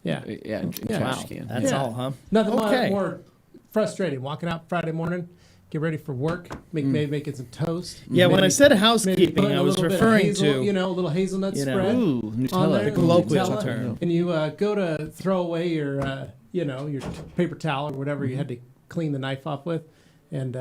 trash can. That's all, huh? Nothing more frustrating. Walking out Friday morning, get ready for work, maybe making some toast. Yeah, when I said housekeeping, I was referring to a little hazelnut spread. Nutella. The colloquial term. And you go to throw away your your paper towel or whatever you had to clean the knife off with, and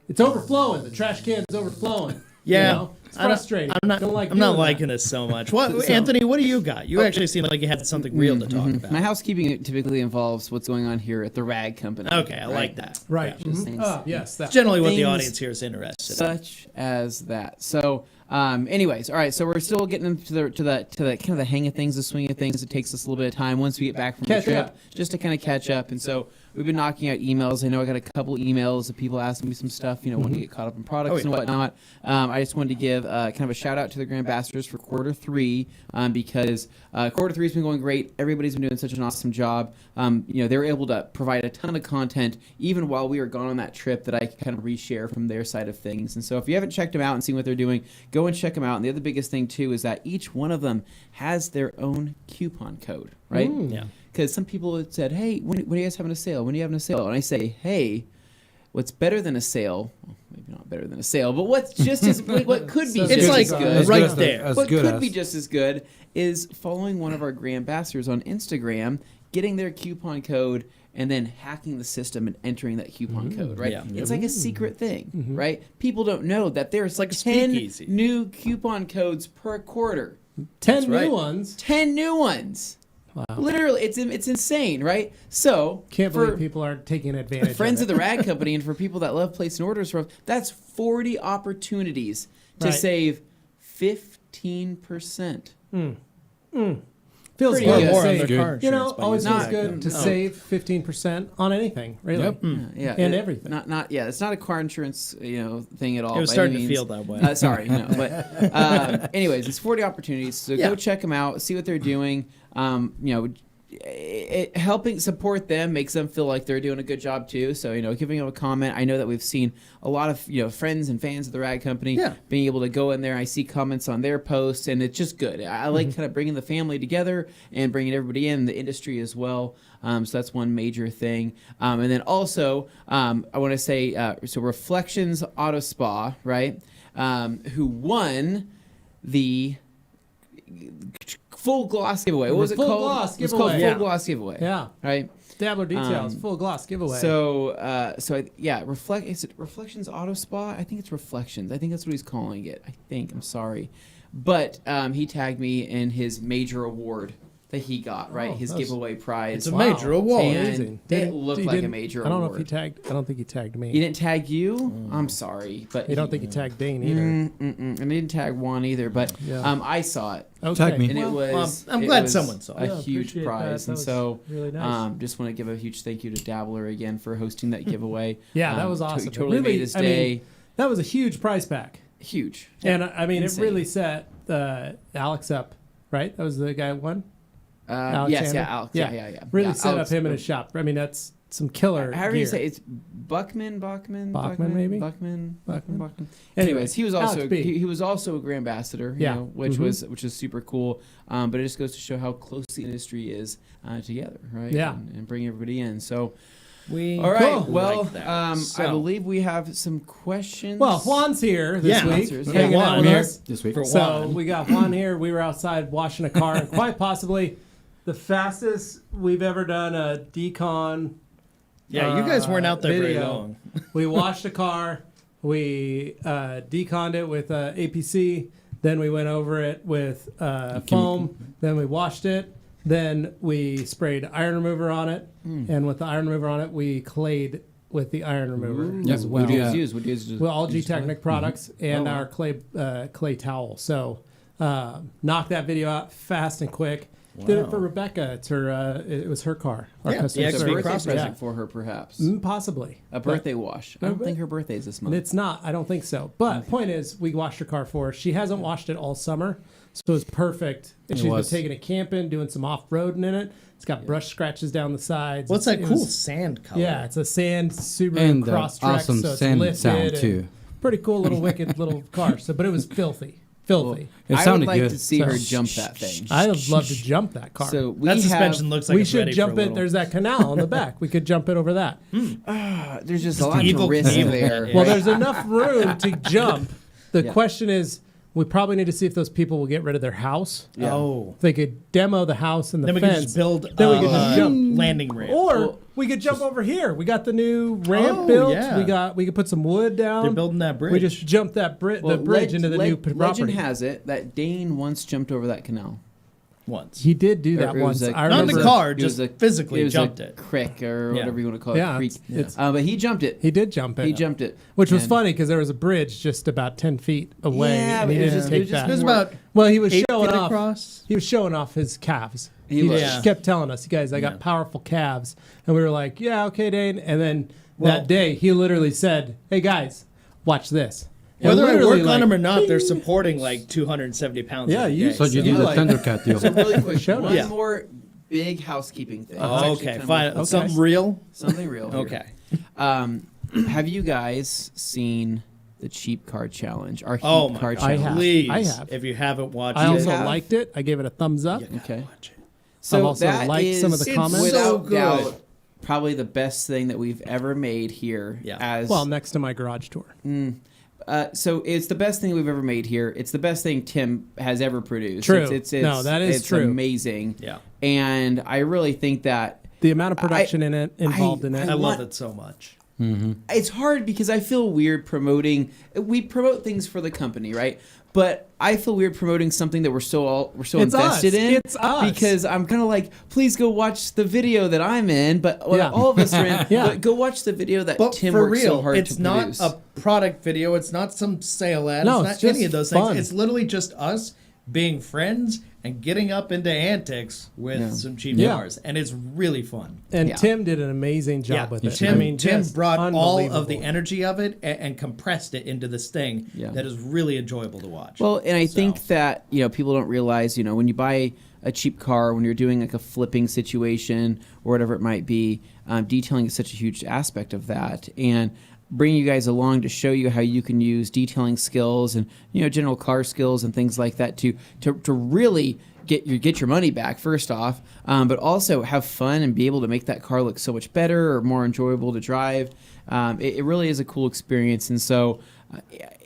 it's overflowing. The trash can is overflowing. Yeah. It's frustrating. I'm not liking this so much. Anthony, what do you got? You actually seem like you had something real to talk about. My housekeeping typically involves what's going on here at the rag company. Okay, I like that. Right. Yeah. Yes. That. Generally what the audience here is interested in. Such as that. So, anyways, all right. So we're still getting into the kind of the hang of things, the swing of things. It takes us a little bit of time once we get back from the trip, just to kind of catch up. And so we've been knocking out emails. I know I got a couple emails of people asking me some stuff, wanting to get caught up in products and whatnot. I just wanted to give kind of a shout out to the Grand Ambassadors for quarter 3 because quarter 3 has been going great. Everybody's been doing such an awesome job. They were able to provide a ton of content even while we were gone on that trip that I could kind of reshare from their side of things. And so if you haven't checked them out and seen what they're doing, go and check them out. And the other biggest thing too is that each one of them has their own coupon code, right? Yeah. Because some people had said, hey, when are you guys having a sale? When are you having a sale? And I say, hey, what's better than a sale? Well, maybe not better than a sale, but what's just as what could be just as good? Right there. What could be just as good is following one of our Grand Ambassadors on Instagram, getting their coupon code, and then hacking the system and entering that coupon code, right? Yeah. It's like a secret thing, right? People don't know that there's like 10 new coupon codes per quarter. 10 new ones? 10 new ones. Wow. Literally, it's insane, right? So can't believe people aren't taking advantage. Friends of the Rag Company, and for people that love placing orders from, that's 40 opportunities to save 15%. Feels Pretty good. good. More on their car insurance. Always feels good to save 15% on anything, really. Yep. And everything. It's not a car insurance, thing at all. It was starting to feel that way. Sorry, but anyways, it's 40 opportunities. So go check them out, see what they're doing. Helping support them makes them feel like they're doing a good job too. So giving them a comment. I know that we've seen a lot of friends and fans of the Rag Company being able to go in there. I see comments on their posts, and it's just good. I like kind of bringing the family together and bringing everybody in the industry as well. So that's one major thing. And then also I want to say so Reflections Auto Spa, right? Who won the full gloss giveaway. What was it called? Full gloss giveaway. It was called full gloss giveaway. Yeah. Right. Dabbler Details, full gloss giveaway. Is it Reflections Auto Spa? I think it's Reflections. I think that's what he's calling it. I'm sorry. But he tagged me in his major award that he got, right? His giveaway prize. It's a major award. And it looked like a major award. I don't know if he tagged. I don't think he tagged me. He didn't tag you? I'm sorry, but I don't think he tagged Dane either. And he didn't tag Juan either, but I saw it. Okay. Tag me. And it was. I'm glad someone saw it. A huge prize, and so really nice. just want to give a huge thank you to Dabbler again for hosting that giveaway. Yeah, that was awesome. Totally made his day. That was a huge prize pack. Huge. And it Insane. really set Alex up, right? That was the guy who won? Yes, Alex. Yeah. Really yeah, set Alex up him in his shop. I mean, that's some killer How do gear. you say it? It's Bachman, maybe? Bachman. Anyways, he was also Alex B. he was also a Grand Ambassador, which is super cool. But it just goes to show how close the industry is together, right? Yeah, and bring everybody in. So. All right. Cool. Well, So. I believe we have some questions. Well, Juan's here this week. Yeah, Juan here us. this week. So we got Juan here. We were outside washing a car, and quite possibly the fastest we've ever done a decon. Yeah, you guys weren't out there very video. long. We washed a car. We deconned it with APC. Then we went over it with foam. Then we washed it. Then we sprayed iron remover on it, and with the iron remover on it, we clayed with the iron remover as well. What do you use? Well, all G-Technic products and our clay towel. So knocked that video out fast and quick. Wow. Did it for Rebecca. It's her. It was her car. Our customer It's a service. birthday present for her, perhaps. Possibly A birthday wash. I don't think her birthday is this month. It's not. I don't think so. But point is, we washed her car for her. She hasn't washed it all summer, so it was perfect. And she's been taking it camping, doing some off-roading in it. It's got brush scratches down the sides. What's that cool sand color? Yeah, it's a sand Subaru And Crosstrek, awesome so it's sand lifted sound too. Pretty cool little wicked little car. So, but it was filthy. filthy. It I would sounded like good. to see her So- jump that thing. I would love to jump that car. So we That have, suspension looks like we it's should ready jump for a it. little- There's that canal on the back. We could jump it over that. there's just a lot evil to risk evil. there. Yeah. Well, there's enough room to jump. The Yeah. question is, we probably need to see if those people will get rid of their house. Yeah. Oh. If they could demo the house and the Then we can fence. just build Then we could just jump. landing ramp. Or Well, we could jump over here. We got the new ramp Oh, built. yeah. We could put some wood down. They're building that bridge. We just jumped that Well, the bridge into the new property. Legend has it that Dane once jumped over that canal. once. He did do that It was once. a- I Not in remember. the car, It was just physically it was jumped a it. creek or Yeah. whatever you want to call it. Yeah, Creek. it's- But he jumped it. He did jump it. He jumped it, Which was And- funny because there was a bridge just about 10 feet away. Yeah, and he but it was didn't just- take it was just that. It was about Well, he was 8 showing feet off. across. He was showing off his calves. He was. Yeah. kept telling us, you guys, I got Yeah. powerful calves. And we were like, yeah, okay, Dane. And then Well- that day, he literally said, hey, guys, watch this. And Whether I literally, work on like, them or not, they're supporting like 270 pounds. Yeah, every you- day, So you did the like- Thundercat deal. So really quick, Showed one us. more big housekeeping thing. It's Oh, actually okay, kind of fine. Okay. Something real. Something real. here. Okay. Have you guys seen the cheap card challenge? Our heat Oh my card God! I challenge. have. Please, I have. if you haven't watched I it, also have? liked it. I gave it a thumbs up. you gotta Okay. watch it. So I've also that liked some of is the It's comments. without so good. doubt probably the best thing that we've ever made here. Yeah. As Well, next to my garage tour. so it's the best thing we've ever made here. It's the best thing Tim has ever produced. True. It's No, that is it's true. amazing. Yeah. And I really think that The amount of production in it, involved in it. I love want- it so much. it's hard because I feel weird promoting. We promote things for the company, right? But I feel weird promoting something that we're so It's invested us. in. It's us. Because I'm kind of like, please go watch the video that I'm in, but Yeah. all of us are in. Yeah. But go watch the video that But Tim for worked real, so hard it's to not produce. a product video. It's not some sale ad. No, it's it's not any just of those fun. things. It's literally just us being friends and getting up into antics with Yeah. some cheap Yeah. cars, and it's really fun. And Yeah. Tim did an amazing job with it. Tim, I mean, Tim just brought all of the unbelievable. energy of it and compressed it into this thing Yeah. that is really enjoyable to watch. Well, and I So- think that people don't realize when you buy a cheap car, when you're doing like a flipping situation or whatever it might be, detailing is such a huge aspect of that, and bringing you guys along to show you how you can use detailing skills and general car skills and things like that to really get your money back first off, but also have fun and be able to make that car look so much better or more enjoyable to drive. It really is a cool experience, and so.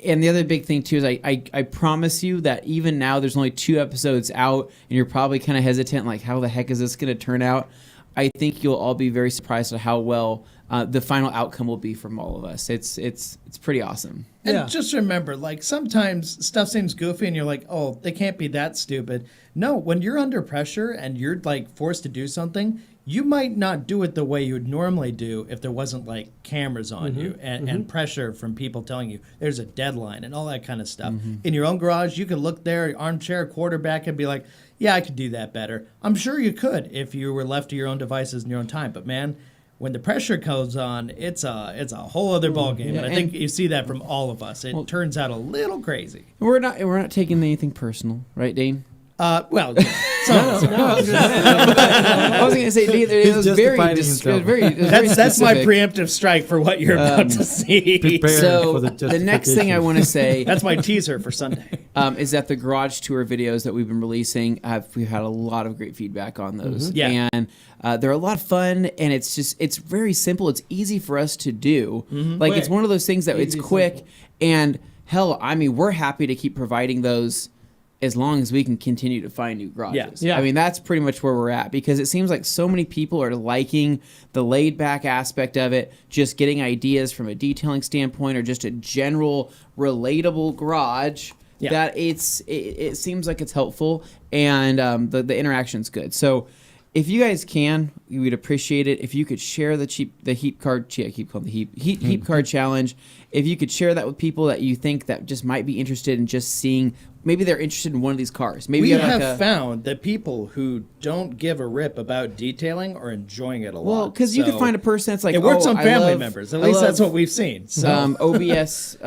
And the other big thing too is I promise you that even now there's only 2 episodes out and you're probably kind of hesitant, like how the heck is this going to turn out? I think you'll all be very surprised at how well the final outcome will be from all of us. It's pretty awesome. And Yeah. just remember, like, sometimes stuff seems goofy and you're like, oh, they can't be that stupid. No, when you're under pressure and you're, like, forced to do something, you might not do it the way you would normally do if there wasn't, like, cameras on you and pressure from people telling you there's a deadline and all that kind of stuff. In your own garage, you could look there, armchair quarterback, and be like, yeah, I could do that better. I'm sure you could if you were left to your own devices in your own time. But, man, when the pressure comes on, it's a whole other ballgame. Yeah, And I think you see that from all of us. It turns out a little crazy. We're not taking anything personal, right, Dane? Well, some of us are. I was going to say, Dane, it was very, justifying it was himself. very, it was very That's my specific. preemptive strike for what you're about to see. Prepare So for the next thing I want to say That's my teaser for Sunday. is that the garage tour videos that we've been releasing, we've had a lot of great feedback on those. Yeah. And they're a lot of fun, and it's very simple. It's easy for us to do. Like, it's Quick. one of those things that it's Easy, quick, simple. and hell, I mean, we're happy to keep providing those as long as we can continue to find new garages. Yeah. I mean, that's pretty much where we're at, because it seems like so many people are liking the laid back aspect of it, just getting ideas from a detailing standpoint or just a general relatable garage. Yeah. That it seems like it's helpful, and the interaction's good. So if you guys can, we would appreciate it if you could share the heap card. I keep calling it the heap card challenge. If you could share that with people that you think that just might be interested in just seeing, maybe they're interested in one of these cars. Maybe We you have have like a, found that people who don't give a rip about detailing are enjoying it a lot. well, because you So could find a person that's like, it works oh, on I family love- members. At I least love, that's what we've seen. So OBS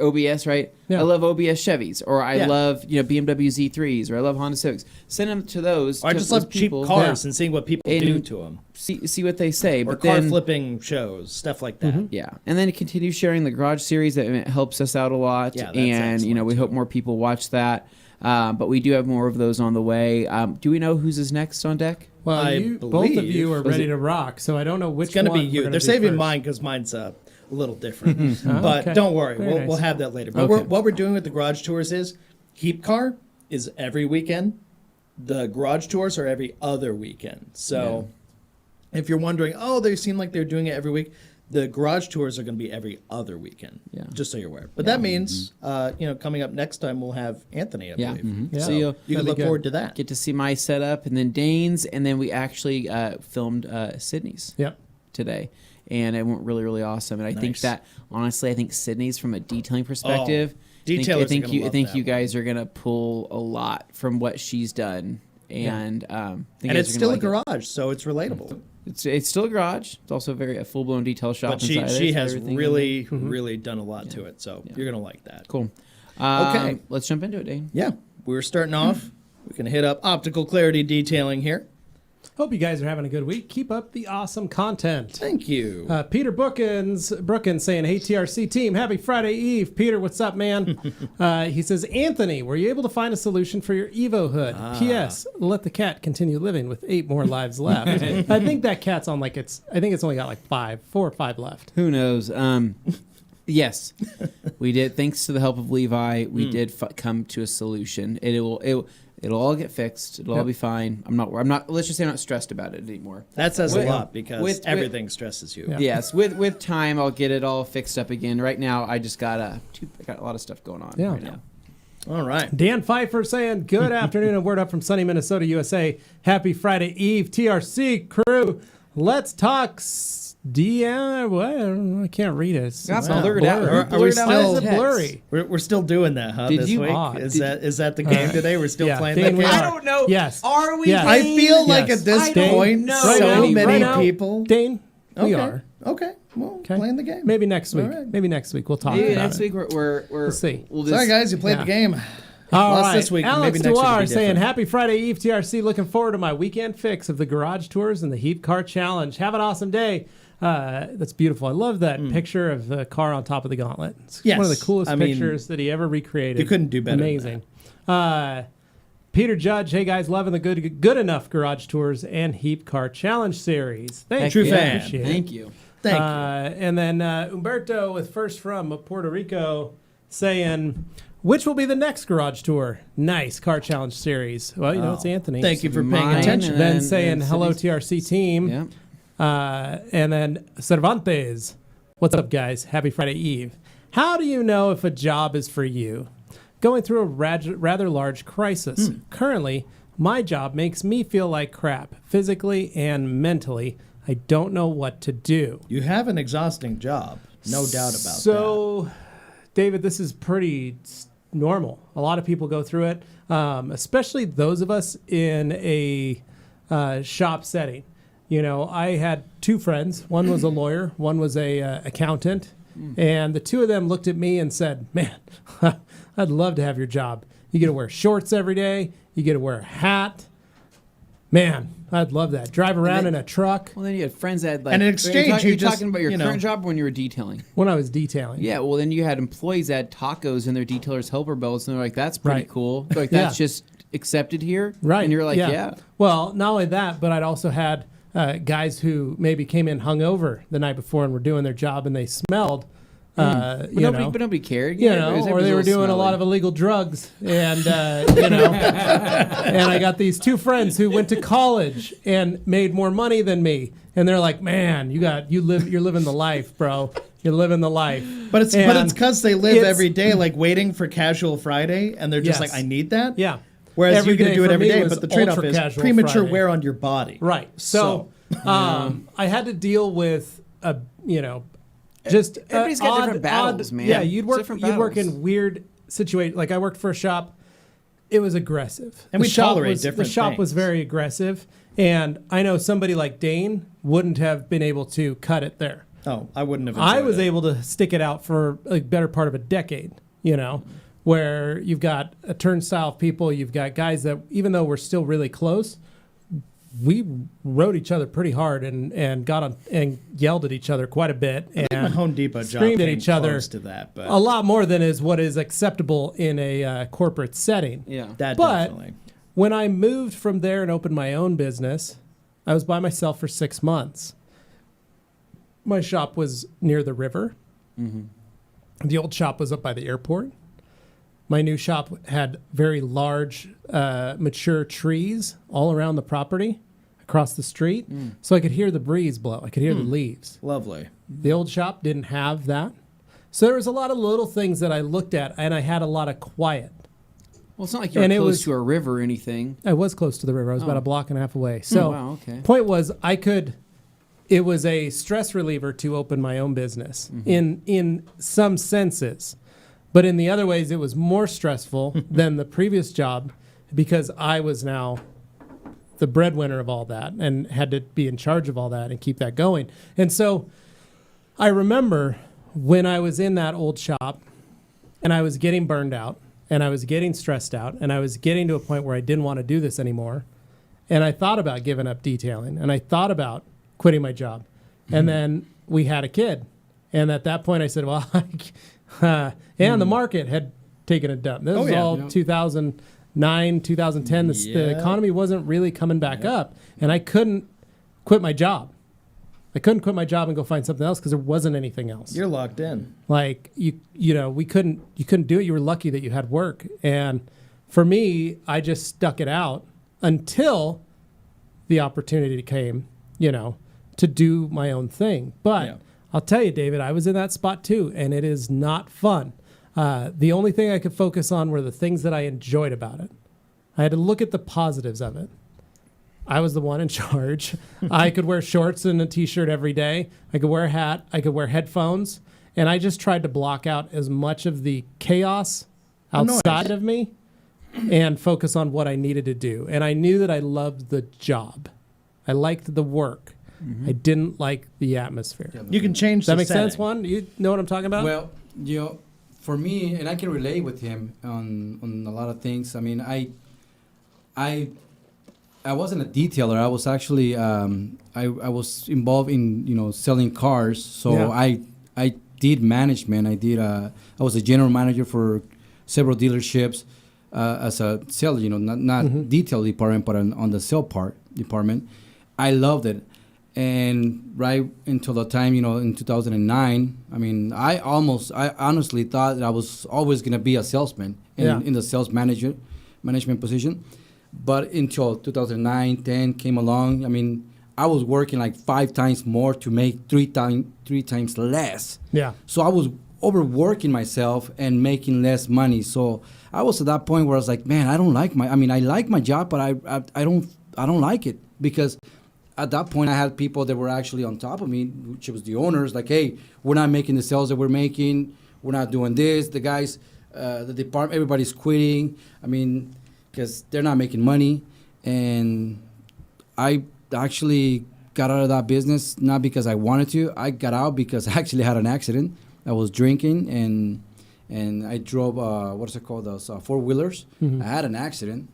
OBS, right? Yeah. I love OBS Chevys, or I Yeah. love BMW Z3s, or I love Honda Civics. Send them to those. Or I to just those love cheap people. cars and seeing what people And do to them. See what they say. Or but car then, flipping shows, stuff like that. Yeah, and then continue sharing the Garage series. That it helps us out a lot. Yeah, that's and we excellent, hope more people watch that. But we do have more of those on the way. Do we know whose is next on deck? Well, I both of you are Was ready it- to rock, so I don't know which It's going to one be we're you. gonna They're do saving first. mine because mine's a little different. But okay. don't worry, Very we'll nice. have that later. But Okay. what we're doing with the garage tours is Keep Car is every weekend. The garage tours are every other weekend. So if you're wondering, oh, they seem like they're doing it every week, the garage tours are going to be every other weekend. Yeah. Just so you're aware. But that means, coming up next time, we'll have Anthony, I Yeah. believe. Yeah. So So you'll you can That'd be look good. forward to that. get to see my setup, and then Dane's, and then we actually filmed Sydney's Yep. today, and it went really, really awesome. And I think Nice. that honestly, I think Sydney's from a detailing perspective. detailers are I think gonna you, I love think that you one. guys are gonna pull a lot from what she's done, and think And you guys it's are still a gonna like it. garage, so it's relatable. It's still a garage. It's also a full blown detail shop. But she inside she it, so has everything in really, there. really done a lot to it. So you're going to like that. Cool. Okay. Let's jump into it, Dane. Yeah, we're starting off. We can hit up optical clarity detailing here. Hope you guys are having a good week. Keep up the awesome content. Thank you. Peter Brookins saying, hey, TRC team, happy Friday Eve. Peter, what's up, man? He says, Anthony, were you able to find a solution for your Evo hood? P.S. Let the cat continue living with 8 more lives left. I think that cat's on I think it's only got like 4 or 5 left. Who knows? Yes, we did. Thanks to the help of Levi, we did come to a solution. It'll all get fixed. It'll all be fine. I'm not. Let's just say I'm not stressed about it anymore. That says a with- lot because with- everything stresses you. Yeah. Yes, with time, I'll get it all fixed up again. Right now, I just got I got a lot of stuff going on Yeah. right now. All right. Dan Pfeiffer saying, good afternoon and word up from sunny Minnesota, USA. Happy Friday Eve, TRC crew. Let's talk what? I can't read it. It's That's wow, blurred out. blurry. Are we Blurred out still- Why is it text. blurry? We're still doing that, huh? Did this you- week Did is that the game today? We're still yeah, playing Dane, that we game. are. I don't know. Yes. Are we? Yes. I Dane? feel like Yes. at this I don't point, know. so Right many now, people. Dane, we Okay. are. Okay. Well, Okay. playing the game. Maybe next week. All right. Maybe next week we'll talk Maybe about next it. week we're Let's see. We'll just, Sorry, guys, you played Yeah. the game. All Lost right. this week, Alex maybe next week will Dewar be saying, different. happy Friday Eve, TRC. Looking forward to my weekend fix of the garage tours and the heat car challenge. Have an awesome day. That's beautiful. I love that picture of the car on top of the gauntlet. It's Yes. one of the coolest I mean, pictures that he ever recreated. you couldn't do better than Amazing. Peter Judge, hey guys, loving the good enough garage tours and heap car challenge series. Thank Heck you. True yeah. fan. Appreciate it. Thank you. Thank you. And then Umberto with First from Puerto Rico saying, which will be the next garage tour? Nice car challenge series. Well, you know, it's Anthony. Thank you for paying Mine attention. and Then then- saying, and hello, Sydney's- TRC team. Yeah. And then Cervantes, what's up, guys? Happy Friday Eve. How do you know if a job is for you? Going through a rather large crisis. Currently, my job makes me feel like crap, physically and mentally. I don't know what to do. You have an exhausting job, no doubt about that. So, David, this is pretty normal. A lot of people go through it, especially those of us in a shop setting. You know, I had 2 friends. One was a lawyer, one was a accountant, and the 2 of them looked at me and said, "Man, I'd love to have your job. You get to wear shorts every day. You get to wear a hat. Man, I'd love that. Drive around in a truck." Well, then you had friends that like. And in exchange, you're you just, talking about your you know- current job when you were detailing. When I was detailing. Yeah, well, then you had employees that had tacos in their detailer's helper belts, and they're like, "That's pretty Right. cool." They're like, Yeah. "That's just accepted here." Right. And you're like, "Yeah." Well, not only that, but I'd also had guys who maybe came in hungover the night before and were doing their job and they smelled, But you nobody, know, but nobody cared. you Yeah, know, it was- it or was they were little doing a lot smelly. of illegal drugs, and you know, and I got these 2 friends who went to college and made more money than me, and they're like, "Man, you're living the life, bro. You're living the life." But it's And because they live it's- every day like waiting for casual Friday, and they're just Yes. like, I need that. Yeah. Whereas Every you're going day to do it for every me day, was but the trade-off is ultra-casual premature Friday. wear on your body. Right. So, I had to deal with just Everybody's got different battles, man. Yeah, It's you'd work different in battles. weird situations. Like I worked for a shop. It was aggressive. And we tolerate The different shop was things. very aggressive, and I know somebody like Dane wouldn't have been able to cut it there. Oh, I wouldn't have enjoyed I was it. able to stick it out for a better part of a decade, where you've got a turnstile of people, you've got guys that, even though we're still really close, we rode each other pretty hard and got on and yelled at each other quite a bit. I think And my Home Depot job screamed at came each other close to that, but a lot more than is what is acceptable in a corporate setting. Yeah. that But definitely. when I moved from there and opened my own business, I was by myself for 6 months. My shop was near the river. The old shop was up by the airport. My new shop had very large, mature trees all around the property across the street. So I could hear the breeze blow. I could hear the leaves. Lovely. The old shop didn't have that. So there was a lot of little things that I looked at, and I had a lot of quiet. Well, it's not like you're And it close was- to a river or anything. I was close to the river. I was about a block and a half away. So wow, okay. point was, it was a stress reliever to open my own business in some senses. But in the other ways, it was more stressful than the previous job because I was now the breadwinner of all that and had to be in charge of all that and keep that going. And so I remember when I was in that old shop and I was getting burned out and I was getting stressed out and I was getting to a point where I didn't want to do this anymore. And I thought about giving up detailing and I thought about quitting my job. And then we had a kid. And at that point I said, well, and the market had taken a dump. This was all 2009, 2010. The economy wasn't really coming back up. And I couldn't quit my job. I couldn't quit my job and go find something else because there wasn't anything else. You're locked in. Like you couldn't do it. You were lucky that you had work. And for me, I just stuck it out until the opportunity came, to do my own thing. But I'll tell you, David, I was in that spot too, and it is not fun. The only thing I could focus on were the things that I enjoyed about it. I had to look at the positives of it. I was the one in charge. I could wear shorts and a t-shirt every day. I could wear a hat. I could wear headphones. And I just tried to block out as much of the chaos outside of me and focus on what I needed to do. And I knew that I loved the job. I liked the work. I didn't like the atmosphere. You can change Does that the make setting. sense, Juan? You know what I'm talking about? Well, for me, and I can relate with him on a lot of things. I mean, I wasn't a detailer. I was actually I was involved in selling cars. So I did management. I was a general manager for several dealerships as a seller. Not detail department, but on the sale part department. I loved it. And right until the time, in 2009, I mean, I honestly thought that I was always going to be a salesman in the sales management position. But until 2009, 10 came along, I mean, I was working like 5 times more to make three times less. Yeah. So I was overworking myself and making less money. So I was at that point where I was like, man, I like my job, but I don't like it because at that point, I had people that were actually on top of me, which was the owners, like, hey, we're not making the sales that we're making. We're not doing this. The guys, the department, everybody's quitting. I mean, because they're not making money. And I actually got out of that business, not because I wanted to. I got out because I actually had an accident. I was drinking, and I drove, those four-wheelers. I had an accident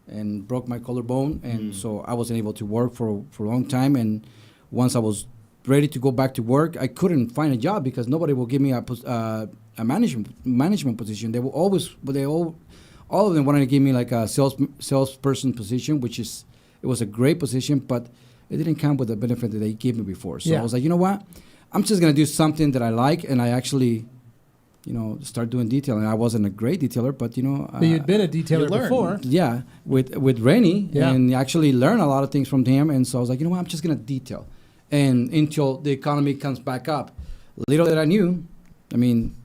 and broke my collarbone, and so I wasn't able to work for a long time. And once I was ready to go back to work, I couldn't find a job because nobody will give me a management position. They will always, all of them wanted to give me like a salesperson position, it was a great position, but it didn't come with the benefit that they gave me before. So I was like, you know what? I'm just gonna do something that I like, and I actually start doing detailing. I wasn't a great detailer, but But you'd been a detailer before. Yeah, with Rennie, and actually learn a lot of things from him. And so I was like, you know what, I'm just gonna detail, and until the economy comes back up. Little that I knew, I mean,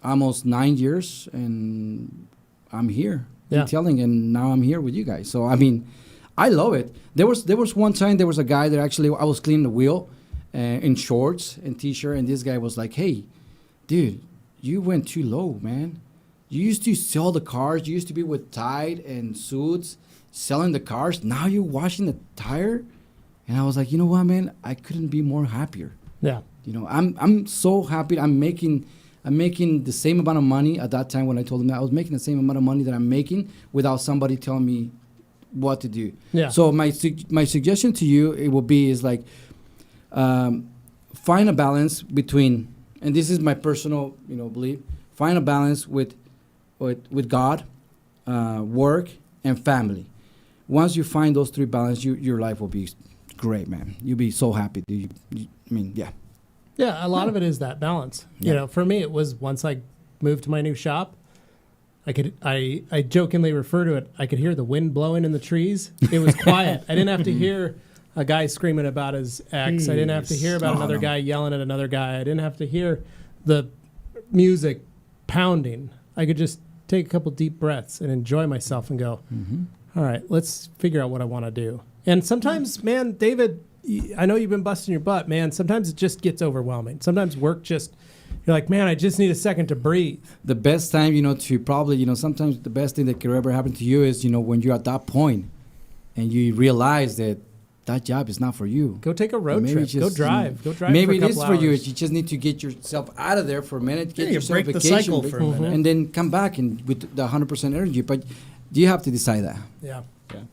almost 9 years, and I'm here detailing, and now I'm here with you guys. So I mean, I love it. There was one time there was a guy that actually I was cleaning the wheel, in shorts and t-shirt, and this guy was like, hey, dude, you went too low, man. You used to sell the cars. You used to be with Tide and Suits selling the cars. Now you're washing the tire. And I was like, you know what, man? I couldn't be more happier. Yeah. You know, I'm so happy. I'm making the same amount of money at that time when I told them that I was making the same amount of money that I'm making without somebody telling me what to do. Yeah. So my suggestion to you it will be is like find a balance between, and this is my personal belief. Find a balance with God, work, and family. Once you find those three balances, your life will be great, man. You'll be so happy. Yeah. Yeah, a lot of it is that balance. Yeah. You know, for me, it was once I moved to my new shop, I jokingly refer to it, I could hear the wind blowing in the trees. It was quiet. I didn't have to hear a guy screaming about his ex. I didn't have to hear about another guy yelling at another guy. I didn't have to hear the music pounding. I could just take a couple deep breaths and enjoy myself and go, all right, let's figure out what I want to do. And sometimes, man, David, I know you've been busting your butt, man. Sometimes it just gets overwhelming. Sometimes work just, you're like, man, I just need a second to breathe. The best time, to probably, sometimes the best thing that could ever happen to you is, when you're at that point and you realize that job is not for you. Go take a road trip. Go drive. Go drive. Maybe for a it is couple for you. hours. You just need to get yourself out of there for a minute. Get you yourself break the vacation, cycle for a minute. and then come back and with the 100% energy. But you have to decide that. Yeah.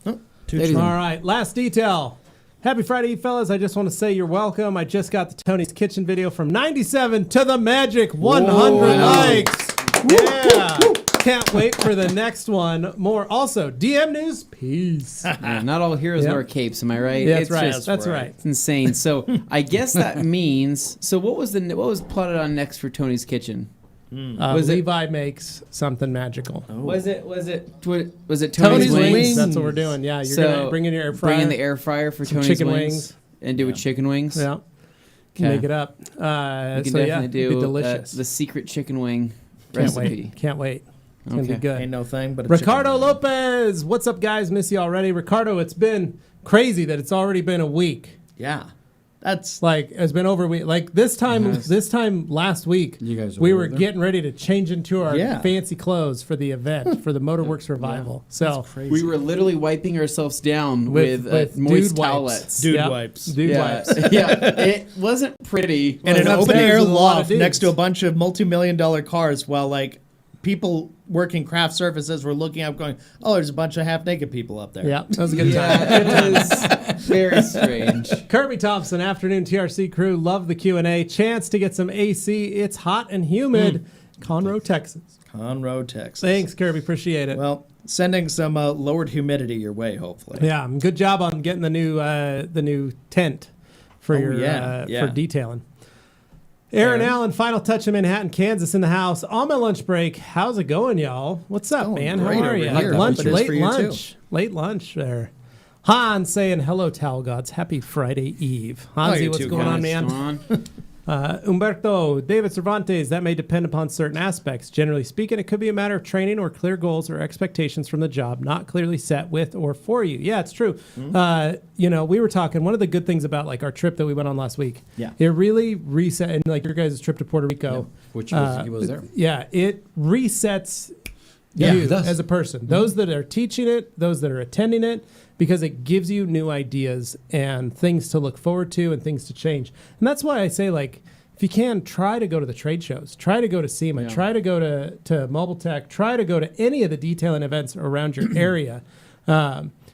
Oh, Ladies All and- right. Last detail. Happy Friday, Eve, fellas. I just want to say you're welcome. I just got the Tony's Kitchen video from 97 to the magic 100 Whoa. likes. Yeah. Can't wait for the next one. More. Also, DM news. Peace. Yeah, not all heroes Yep. wear capes, am I right? Yeah, It's that's right. just- That's right. It's insane. So I guess that means. So what was plotted on next for Tony's Kitchen? Was it- Levi makes something magical. Was it Tony's, Tony's wings? wings. That's what we're doing. Yeah, you're gonna bring in your air fryer. Bring in the air fryer for Some Tony's chicken wings, wings. and do it chicken wings. Yeah. Okay. Make it up. We can So definitely yeah, it'd do be delicious. the secret chicken wing Can't recipe. wait. Can't wait. It's gonna be Okay. good. Ain't no thing but a Ricardo chicken wing. Lopez, what's up, guys? Miss you already. Ricardo, it's been crazy that it's already been a week. Yeah. That's Like it's been over a week. Like this time last week, You guys we were were there? getting ready to change into our Yeah. fancy clothes for the event for the Motorworks revival. So crazy. We were literally wiping ourselves down With- with, with moist dude wipes. towelettes. Dude Yep. wipes. Dude yeah. wipes. Yeah, it wasn't pretty. in an Well, open upstairs air with a lot of loft dudes. next to a bunch of multi-million-dollar cars while like people working craft surfaces were looking up going, oh, there's a bunch of half-naked people up there. Yeah, that was a good time. Yeah, it was very strange. Kirby Thompson, afternoon TRC crew, love the Q&A. Chance to get some AC. It's hot and humid. Conroe, Texas. Conroe, Texas. Thanks, Kirby. Appreciate it. Well, sending some lowered humidity your way, hopefully. Yeah, good job on getting the new tent for yeah. for detailing. Aaron Allen, final touch in Manhattan, Kansas in the house. On my lunch break. How's it going, y'all? What's up, Going man? How great are over you? here. Lunch, Hope it is late for you, too. lunch. Late lunch there. Han saying hello, Towel Gods. Happy Friday Eve. Hansi, you what's too, going on, guys. man? Umberto, David Cervantes, that may depend upon certain aspects. Generally speaking, it could be a matter of training or clear goals or expectations from the job, not clearly set with or for you. Yeah, it's true. We were talking, one of the good things about like our trip that we went on last week, Yeah. it really reset, and like your guys' trip to Puerto Rico, Which was, he was there. yeah, it resets Yeah, you it does. as a person. Those that are teaching it, those that are attending it, because it gives you new ideas and things to look forward to and things to change. And that's why I say, like, if you can, try to go to the trade shows, try to go to SEMA, Yeah. try to go to Mobile Tech, try to go to any of the detailing events around your area.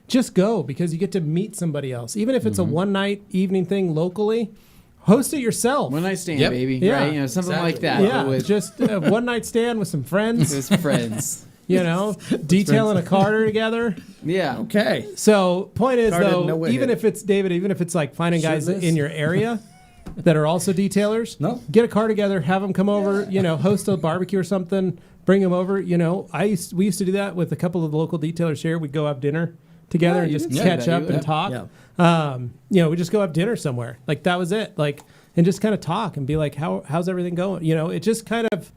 Just go because you get to meet somebody else. Even if it's a one-night evening thing locally, host it yourself. One night stand, Yep. baby. Yeah. Right? Something like that. Exactly. Yeah, but with just a one-night stand with some friends. his friends. Detailing a car together. Yeah. Okay. So point is Started though, nowhere even here. if it's David, even if it's like finding guys Shirtless. in your area that are also detailers, No. get a car together, have them come over, host a barbecue or something, bring them over. We used to do that with a couple of the local detailers here. We'd go have dinner together Yeah, and you just did say catch that. up You and would. talk. Yeah. We just go have dinner somewhere. Like that was it. Like, and just kind of talk and be like, how's everything going? It just kind of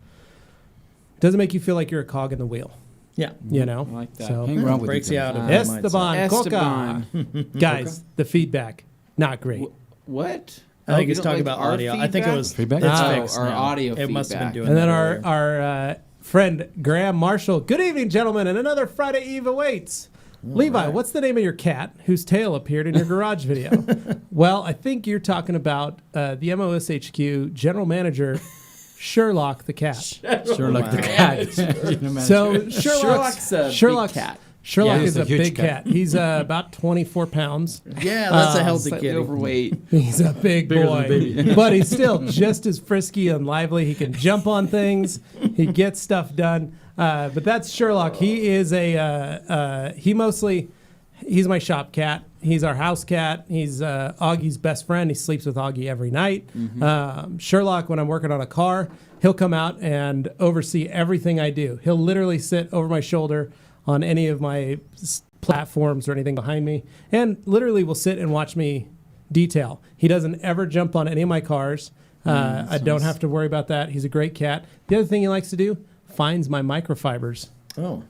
doesn't make you feel like you're a cog in the wheel. Yeah. I like that. So Hang around with Breaks each you other. out of that Esteban, mindset. Coca. Esteban. Guys, the feedback, not great. What? I think you he's don't talking like about our audio. I think it feedback? was Feedback? It's Oh, fixed our now. audio It must have been feedback. doing And then that earlier. our friend Graham Marshall. Good evening, gentlemen, and another Friday Eve awaits. Levi, what's the name of your cat whose tail appeared in your garage video? Well, I think you're talking about the MOSHQ general manager, Sherlock the cat. Sherlock the cat. So Sherlock's a big cat. Sherlock Yeah, is he's a a huge big cat. cat. He's about 24 pounds. Yeah, that's a healthy Slightly kitty. overweight. He's a big Bigger than boy, a baby. but he's still just as frisky and lively. He can jump on things. He gets stuff done. But that's Sherlock. He is he's my shop cat. He's our house cat. He's Augie's best friend. He sleeps with Augie every night. Sherlock, when I'm working on a car, he'll come out and oversee everything I do. He'll literally sit over my shoulder on any of my platforms or anything behind me, and literally will sit and watch me detail. He doesn't ever jump on any of my cars. I don't have to worry about that. He's a great cat. The other thing he likes to do, finds my microfibers,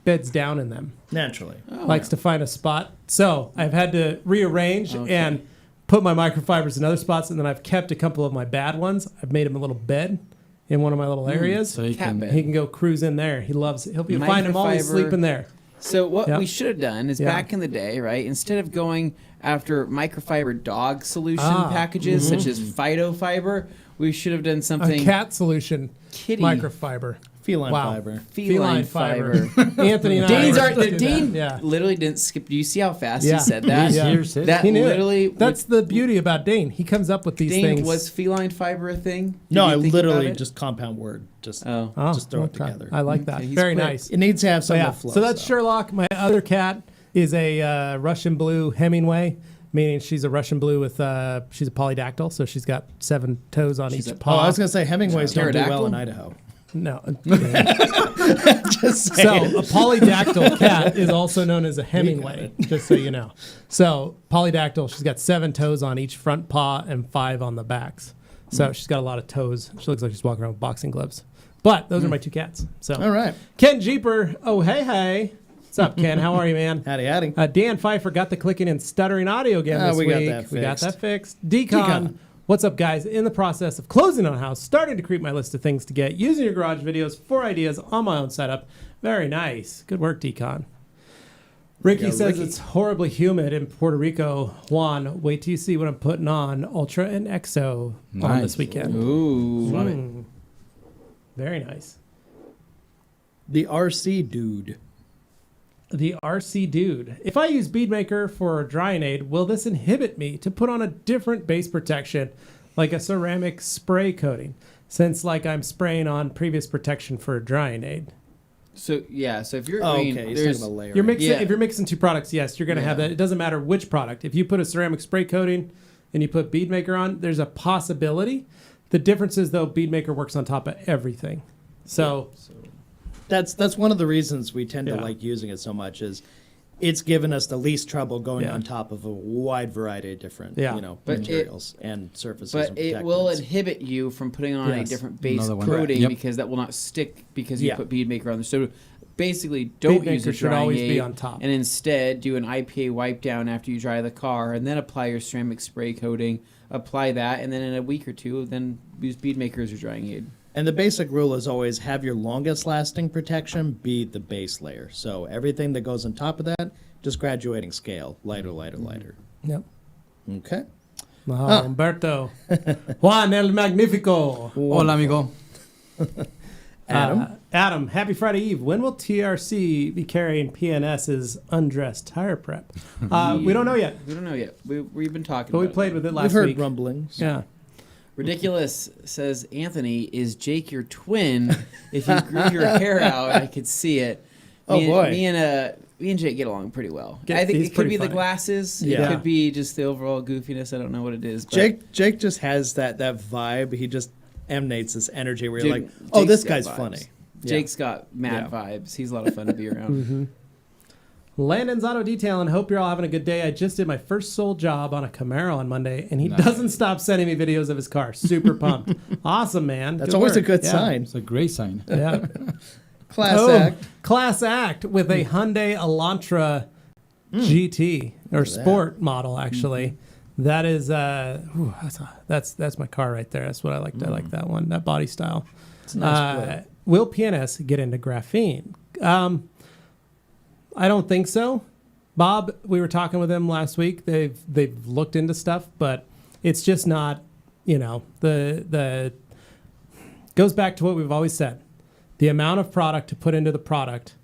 beds down in them. Naturally. Likes to find a spot. So I've had to rearrange and put my microfibers in other spots, and then I've kept a couple of my bad ones. I've made him a little bed in one of my little areas. So he Cat can. bed. He can go cruise in there. He loves it. He'll be find him always Microfiber. sleeping there. So what Yep. we should have done is back in the day, right? Instead of going after microfiber dog solution packages such as Phytofiber, we should have done A something cat solution, kitty microfiber. Feline Wow. fiber. feline fiber. Anthony and I Dane's were are, supposed to do Dane that. Yeah. literally didn't skip. Do you see how fast Yeah. he said that? Yeah. Here says- That He knew literally. it. That's the beauty about Dane. He comes up with these Dane, things. was feline fiber a thing? Did No, you I think literally about it? just compound word. Just Oh. just throw it okay. together. I like that. Okay, he's Very quick. nice. It needs to have So, some yeah. flow. So that's Sherlock. My other cat is a Russian blue Hemingway, meaning she's a Russian blue with she's a polydactyl, so she's got 7 toes on She's each a- paw. Oh, I was gonna say Hemingways don't do well Pterodactyl? in Idaho. No. Just So saying. a polydactyl cat is also known as a Hemingway, just so you know. So polydactyl, she's got 7 toes on each front paw and 5 on the backs. So she's got a lot of toes. She looks like she's walking around with boxing gloves. But those are my 2 cats. So All right. Ken Jeeper, oh hey. What's up, Ken? How are you, man? Howdy, howdy. Dan Pfeiffer got the clicking and stuttering audio again this we week. got that We got fixed. that fixed. Decon. What's up, guys? In the process of closing on a house, starting to create my list of things to get, using your garage videos for ideas on my own setup. Very nice. Good work, Decon. Ricky says it's horribly humid in Puerto Rico. Juan, wait till you see what I'm putting on Ultra and EXO on Nice. this weekend. Ooh. Love it. Very nice. The RC dude. The RC Dude. If I use Beadmaker for a drying aid, will this inhibit me to put on a different base protection, like a ceramic spray coating, since like I'm spraying on previous protection for a drying aid? So yeah. So if you're, Oh, I mean, okay. He's there's talking about layering. You're mixing Yeah. if you're mixing 2 products, yes, you're going to have Yeah. that. It doesn't matter which product. If you put a ceramic spray coating and you put Beadmaker on, there's a possibility. The difference is though, Beadmaker works on top of everything. So That's one of the reasons we tend to Yeah. like using it so much is it's given us the least trouble going Yeah. on top of a wide variety of different Yeah. But materials and surfaces. But and it will protectants. inhibit you from putting on a Yes. different base Another one. coating Yep. because that will not stick because you Yeah. put Beadmaker on there. So basically, don't use Beadmaker a should drying always be aid, on top. and instead do an IPA wipe down after you dry the car, and then apply your ceramic spray coating. Apply that, and then in a week or 2, then use Beadmaker as your drying aid. And the basic rule is always have your longest lasting protection be the base layer. So everything that goes on top of that, just graduating scale, lighter, lighter, lighter. yep. Okay. Oh, Humberto. Juan el Magnifico. Hola, amigo. Adam. Adam, happy Friday Eve. When will TRC be carrying PNS's undressed tire prep? We don't know yet, We don't know yet. We've been talking. but we about played it. with it We've last heard week. rumblings. Yeah. Ridiculous says Anthony, is Jake your twin? If you grew your hair out, I could see it. Oh, boy. Me and Jake get along pretty well. Yeah, I think he's it could pretty be the funny. glasses. Yeah. It could be just the overall goofiness. I don't know what it is. But Jake just has that vibe. He just emanates this energy where you're Dude, like, oh, Jake's this got guy's vibes. funny. Yeah. Jake's got mad Yeah. vibes. He's a lot of fun to be around. Landon's Auto Detailing. Hope you're all having a good day. I just did my first sole job on a Camaro on Monday, and he doesn't stop sending me videos of his car. Super pumped. Awesome, man. That's Good always work. a good Yeah. sign. It's a great sign. Yeah. Class Oh, act. Class act with a Hyundai Elantra GT or sport model, actually. That is that's my car right there. That's what I like. I like that one. That body style. It's a nice flip. Will PNS get into graphene? I don't think so. Bob, we were talking with him last week. They've looked into stuff, but it's just not, the goes back to what we've always said. The amount of product to put into the product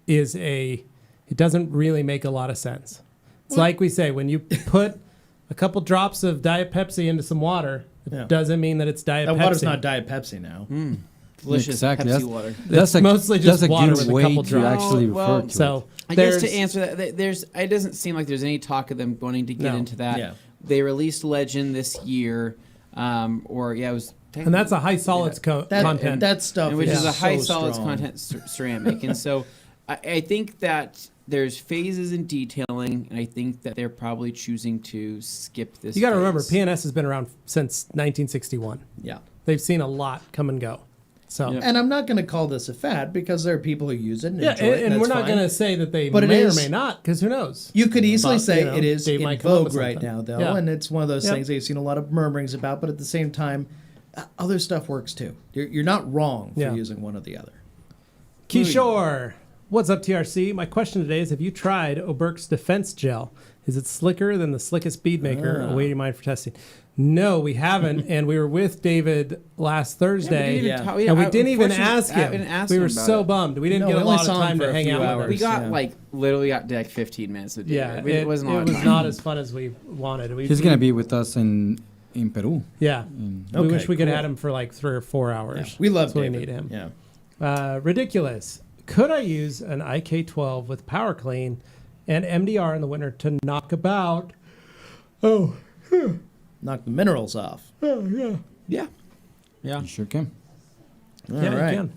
it doesn't really make a lot of sense. It's like we say, when you put a couple drops of Diet Pepsi into some water, it doesn't mean that it's Diet Pepsi. That water's not Diet Pepsi now. Delicious Exactly. Pepsi water. That's mostly just that's a water good with a way couple to drops. actually Well, refer to So it. I guess to answer that, it doesn't seem like there's any talk of them wanting to get No. into that. Yeah. They released Legend this year, it was. And that's a high solids content. That stuff and which is a high so solids strong. content ceramic. And so I think that there's phases in detailing, and I think that they're probably choosing to skip this. You got to remember, phase. PNS has been around since 1961. Yeah. They've seen a lot come and go. So Yeah. And I'm not going to call this a fad because there are people who use it and yeah, enjoy it. and that's we're not fine. going to say that they But it may or is- may not, because who knows? You could easily But, say you know, it is they in might come up vogue with right something. now, though, Yeah. and it's one of those Yep. things that you've seen a lot of murmurings about. But at the same time, other stuff works too. You're not wrong for Yeah. using one or the other. Kishore, what's up, TRC? My question today is: have you tried Oberk's Defense Gel? Is it slicker than the slickest bead maker? Awaiting mine for testing. No, we haven't, and we were with David last Thursday, Yeah. and we didn't even ask I him. didn't ask We him were about so it. bummed. We didn't No, get we a only lot of saw him time for to a hang few out with hours. her. We got Yeah. literally got like 15 minutes with Yeah, David. It wasn't a lot it of was time. not as fun as we wanted. He's gonna be with us in Peru. Yeah. We Okay, wish we could have cool. had him for like 3 or 4 hours. We love That's what we David. need him. Yeah. Ridiculous. Could I use an IK12 with power clean and MDR in the winter to knock about? Knock the minerals off. Yeah. You sure can. All Yeah, right. you can.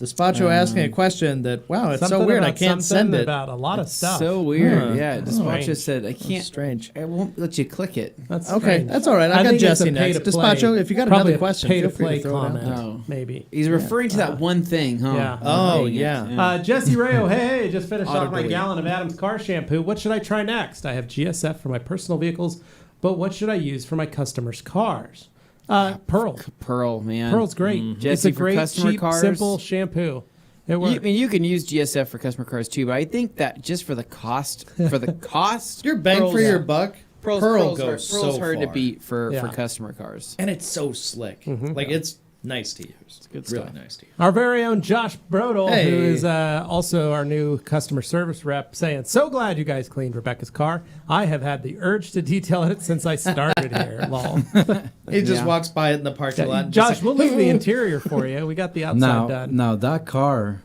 Despacho asking a question that, wow, it's so Something weird. I about can't something send it. about a lot of stuff. So weird. Huh. Yeah. Despacho Strange. said, I That's can't. strange. I won't let you click it. That's Okay, strange. that's all right. I got think it's Jesse a next. pay-to-play- Despacho, if you got probably another question, a feel free to pay-to-play throw it out comment, there. Oh. maybe. He's referring to that one thing, huh? Yeah. Oh, Dang it. yeah. Jesse Rayo, hey, just finished off my Auto-delete. gallon of Adam's car shampoo. What should I try next? I have GSF for my personal vehicles, but what should I use for my customers' cars? Pearl. Pearl, man. Pearl's great. It's Jesse, a for great, customer cheap, cars- simple shampoo. It I works. mean, you can use GSF for customer cars too, but I think that just for the cost, Your bang Pearl's- for your buck, Pearl Pearl's goes Pearl's so hard to far. beat for Yeah. customer cars. And it's so slick. Like, it's nice to use. It's good really stuff. nice to use. Our very own Josh Brodel, Hey. who is also our new customer service rep, saying, so glad you guys cleaned Rebecca's car. I have had the urge to detail it since I started here. Lol. He just Yeah. walks by it in the parking lot. and just Josh, like, we'll leave the interior for you. We got the outside done. Now that car,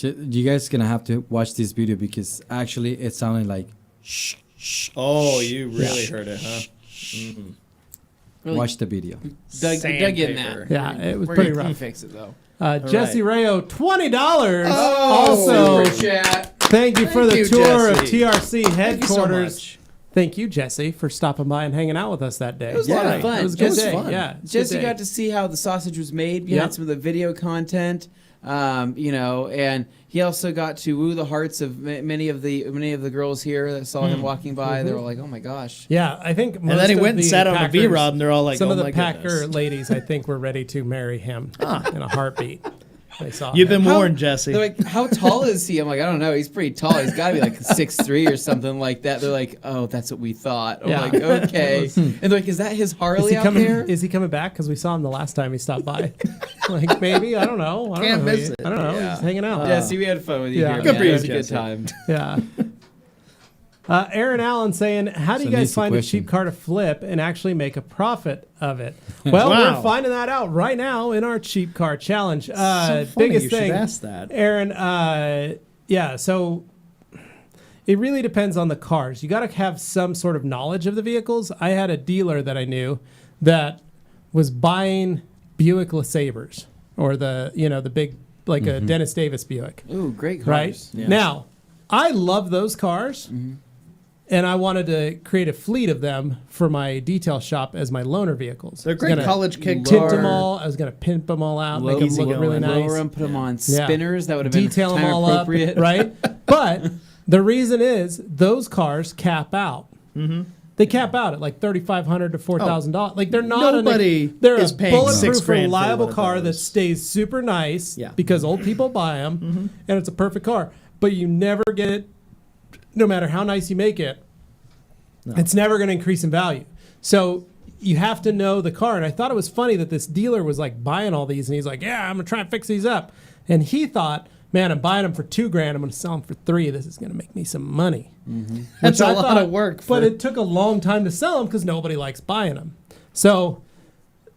you guys gonna have to watch this video because actually it sounded like shh, shh. Oh, you really heard it, huh? Really Watch the video. dug in Sandpaper. that. Yeah, it was We're pretty gonna rough. fix it though. Jesse Rayo, $20. Oh, also, Super chat. thank you for Thank the you, tour of Jesse. TRC Thank you so headquarters. much. Thank you, Jesse, for stopping by and hanging out with us that day. It was a lot Yeah. of fun. It was a good was day. fun. Yeah, it's a good Jesse day. got to see how the sausage was made behind Yep. some of the video content, and he also got to woo the hearts of many of the girls here that saw him walking by. They were like, "Oh my gosh!" Yeah, I think most And then he of went and the sat on a Packers- V-Rod, and they're all like, some oh of the my Packer goodness. ladies, I think, were ready to marry him in a heartbeat. They saw You've him. been How- warned, Jesse. They're like, "How tall is he?" I'm like, "I don't know. He's pretty tall. He's got to be like 6'3" or something like that." They're like, "Oh, that's what we thought." I'm Yeah. like, "Okay." And they're like, "Is that his Is Harley he out coming? there?" Is he coming back? Because we saw him the last time he stopped by. Like maybe I don't know. I don't Can't know. miss it. I don't know. Yeah. He's hanging out. Yeah, see, we had fun with you Yeah. here. Good man. for you, It was a good Jesse. time. Yeah. Aaron Allen saying, how do It's you an guys easy find question. a cheap car to flip and actually make a profit of it? Well, Wow. we're finding that out right now in our cheap car challenge. so funny Biggest you should thing, ask that. Aaron, yeah, so it really depends on the cars. You got to have some sort of knowledge of the vehicles. I had a dealer that I knew that was buying Buick LeSabres or the big, like a Dennis Davis Buick. Ooh, great cars. Right? Yes. Now, I love those cars, and I wanted to create a fleet of them for my detail shop as my loaner vehicles. They're I was great gonna college kid tint cars. them all. I was going to pimp them all out, make them Easy look going. really nice. Lower them, put them on Yeah. spinners. That would have been Detail them time all up, appropriate. right? But the reason is those cars cap out. They cap out at like $3,500 to $4,000. Like they're not Nobody they're is a paying bulletproof, $6,000 for reliable one of car that those. stays super nice Yeah. because old people buy them, and it's a perfect car. But you never get it no matter how nice you make it, it's never going to increase in value. So you have to know the car. And I thought it was funny that this dealer was like buying all these, and he's like, yeah, I'm going to try and fix these up. And he thought, man, I'm buying them for $2,000. I'm going to sell them for $3,000. This is going to make me some money. That's a lot of work. But it took a long time to sell them because nobody likes buying them. So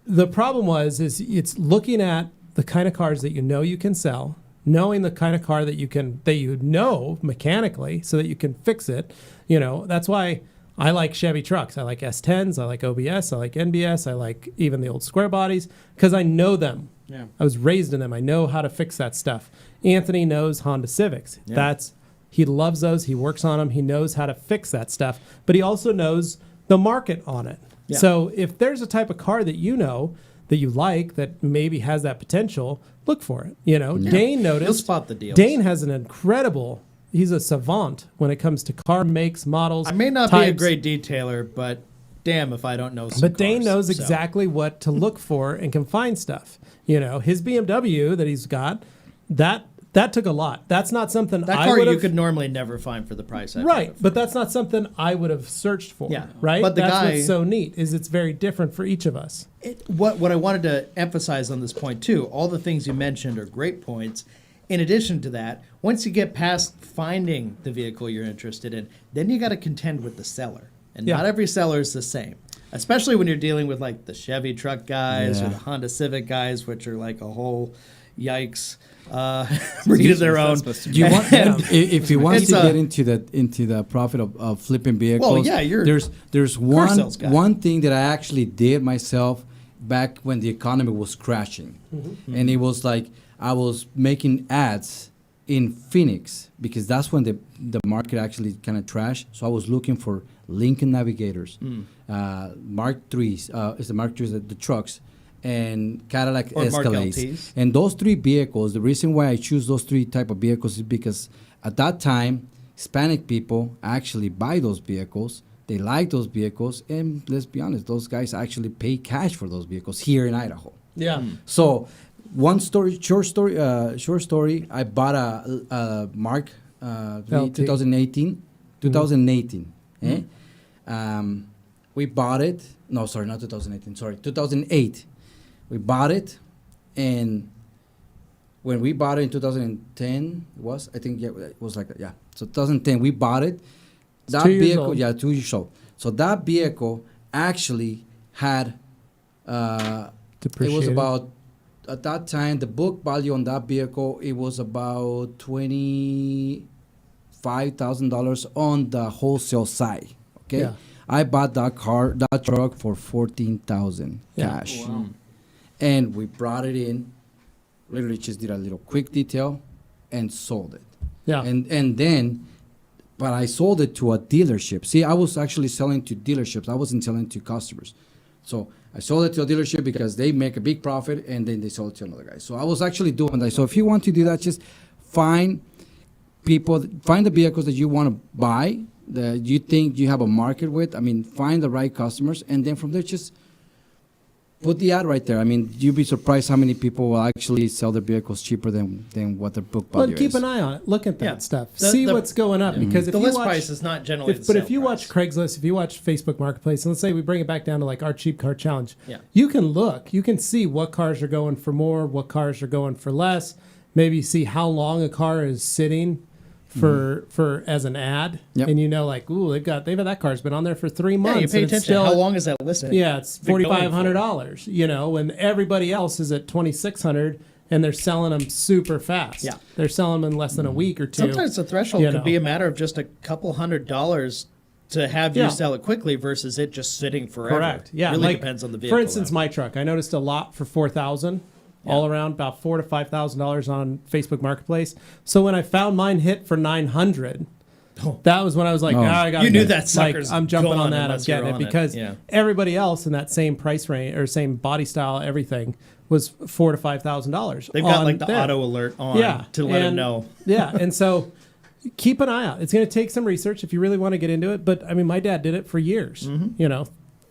the problem is it's looking at the kind of cars that you know you can sell, knowing the kind of car that you know mechanically so that you can fix it. You know, that's why I like Chevy trucks. I like S10s. I like OBS. I like NBS. I like even the old square bodies because I know them. Yeah. I was raised in them. I know how to fix that stuff. Anthony knows Honda Civics. Yeah. He loves those. He works on them. He knows how to fix that stuff. But he also knows the market on it. Yeah. So if there's a type of car that you know that you like that maybe has that potential, look for it. You know, Dane noticed. You'll spot the deals. Dane has an incredible. He's a savant when it comes to car makes, models. I may not types. be a great detailer, but damn if I don't know some But Dane cars, knows so. exactly what to look for and can find stuff. You know, his BMW that he's got, that took a lot. That's not something That I car would you have. could normally never find for the price. I Right, paid for. but that's not something I would have searched for. Yeah, right. but the that's guy- what's so neat is it's very different for each of us. What I wanted to emphasize on this point too, all the things you mentioned are great points. In addition to that, once you get past finding the vehicle you're interested in, then you got to contend with the seller. And Yeah. not every seller is the same, especially when you're dealing with like the Chevy truck guys or Yeah. the Honda Civic guys, which are like a whole yikes breed of their own. Do you want, if you want It's to a- get into the profit of flipping vehicles, yeah, you're there's car sales guy. one thing that I actually did myself back when the economy was crashing, and it was like I was making ads in Phoenix because that's when the market actually kind of trashed. So I was looking for Lincoln Navigators, Mark IIIs, is the Mark IIIs, the trucks, and Cadillac Or Mark Escalades. LTs. And those three vehicles, the reason why I choose those three type of vehicles is because at that time, Hispanic people actually buy those vehicles. They like those vehicles, and let's be honest, those guys actually pay cash for those vehicles here in Idaho. Yeah. So, short story. I bought a Mark LT. 2018. We bought it. No, sorry, not 2018. Sorry, 2008. We bought it, and when we bought it in 2010, it was, I think, yeah, it was like that, yeah. So 2010, we bought it. That 2 years vehicle, old. yeah, 2 years old. So that vehicle actually had, it was Depreciated. about, at that time, the book value on that vehicle, it was about $25,000 on the wholesale side. Okay, Yeah. I bought that truck for $14,000 Yeah. cash, Wow. and we brought it in. Literally, just did a little quick detail, and sold it. Yeah. And then, but I sold it to a dealership. See, I was actually selling to dealerships. I wasn't selling to customers. So I sold it to a dealership because they make a big profit, and then they sold it to another guy. So I was actually doing that. So if you want to do that, just find the vehicles that you want to buy, that you think you have a market with. I mean, find the right customers, and then from there, just put the ad right there. I mean, you'd be surprised how many people will actually sell their vehicles cheaper than what their book value Well, keep is. an eye on it. Look at that Yeah. stuff. The- See the- what's going up. Because if The you list watch, price is not generally the but sale if you price. watch Craigslist, if you watch Facebook Marketplace, and let's say we bring it back down to like our cheap car challenge, Yeah. you can look, you can see what cars are going for more, what cars are going for less. Maybe see how long a car is sitting for as an ad, Yep. and you know, like, ooh, they've had that car's been on there for 3 months. Yeah, you pay and it's attention. still How at- long is that listing? Yeah, it's been going for? $4,500. You know, when everybody else is at $2,600, and they're selling them super fast. Yeah. They're selling them in less than a week or two. Sometimes the threshold You could know. be a matter of just a couple $100 to have Yeah. you sell it quickly versus it just sitting forever. Correct. Yeah. Really like, depends on the vehicle. For instance, though. my truck, I noticed a lot for $4,000 all around, about $4,000 to $5,000 on Facebook Marketplace. So when I found mine hit for $900, that was when I was like, Oh. I got You knew that sucker's I'm jumping gone on that. I'm unless you're getting it on it. because Yeah. everybody else in that same price range or same body style, everything was $4,000 to $5,000. They've got on like the there. auto alert on Yeah, to let them and- know. Yeah, and so keep an eye out. It's going to take some research if you really want to get into it. But I mean, my dad did it for years. You know,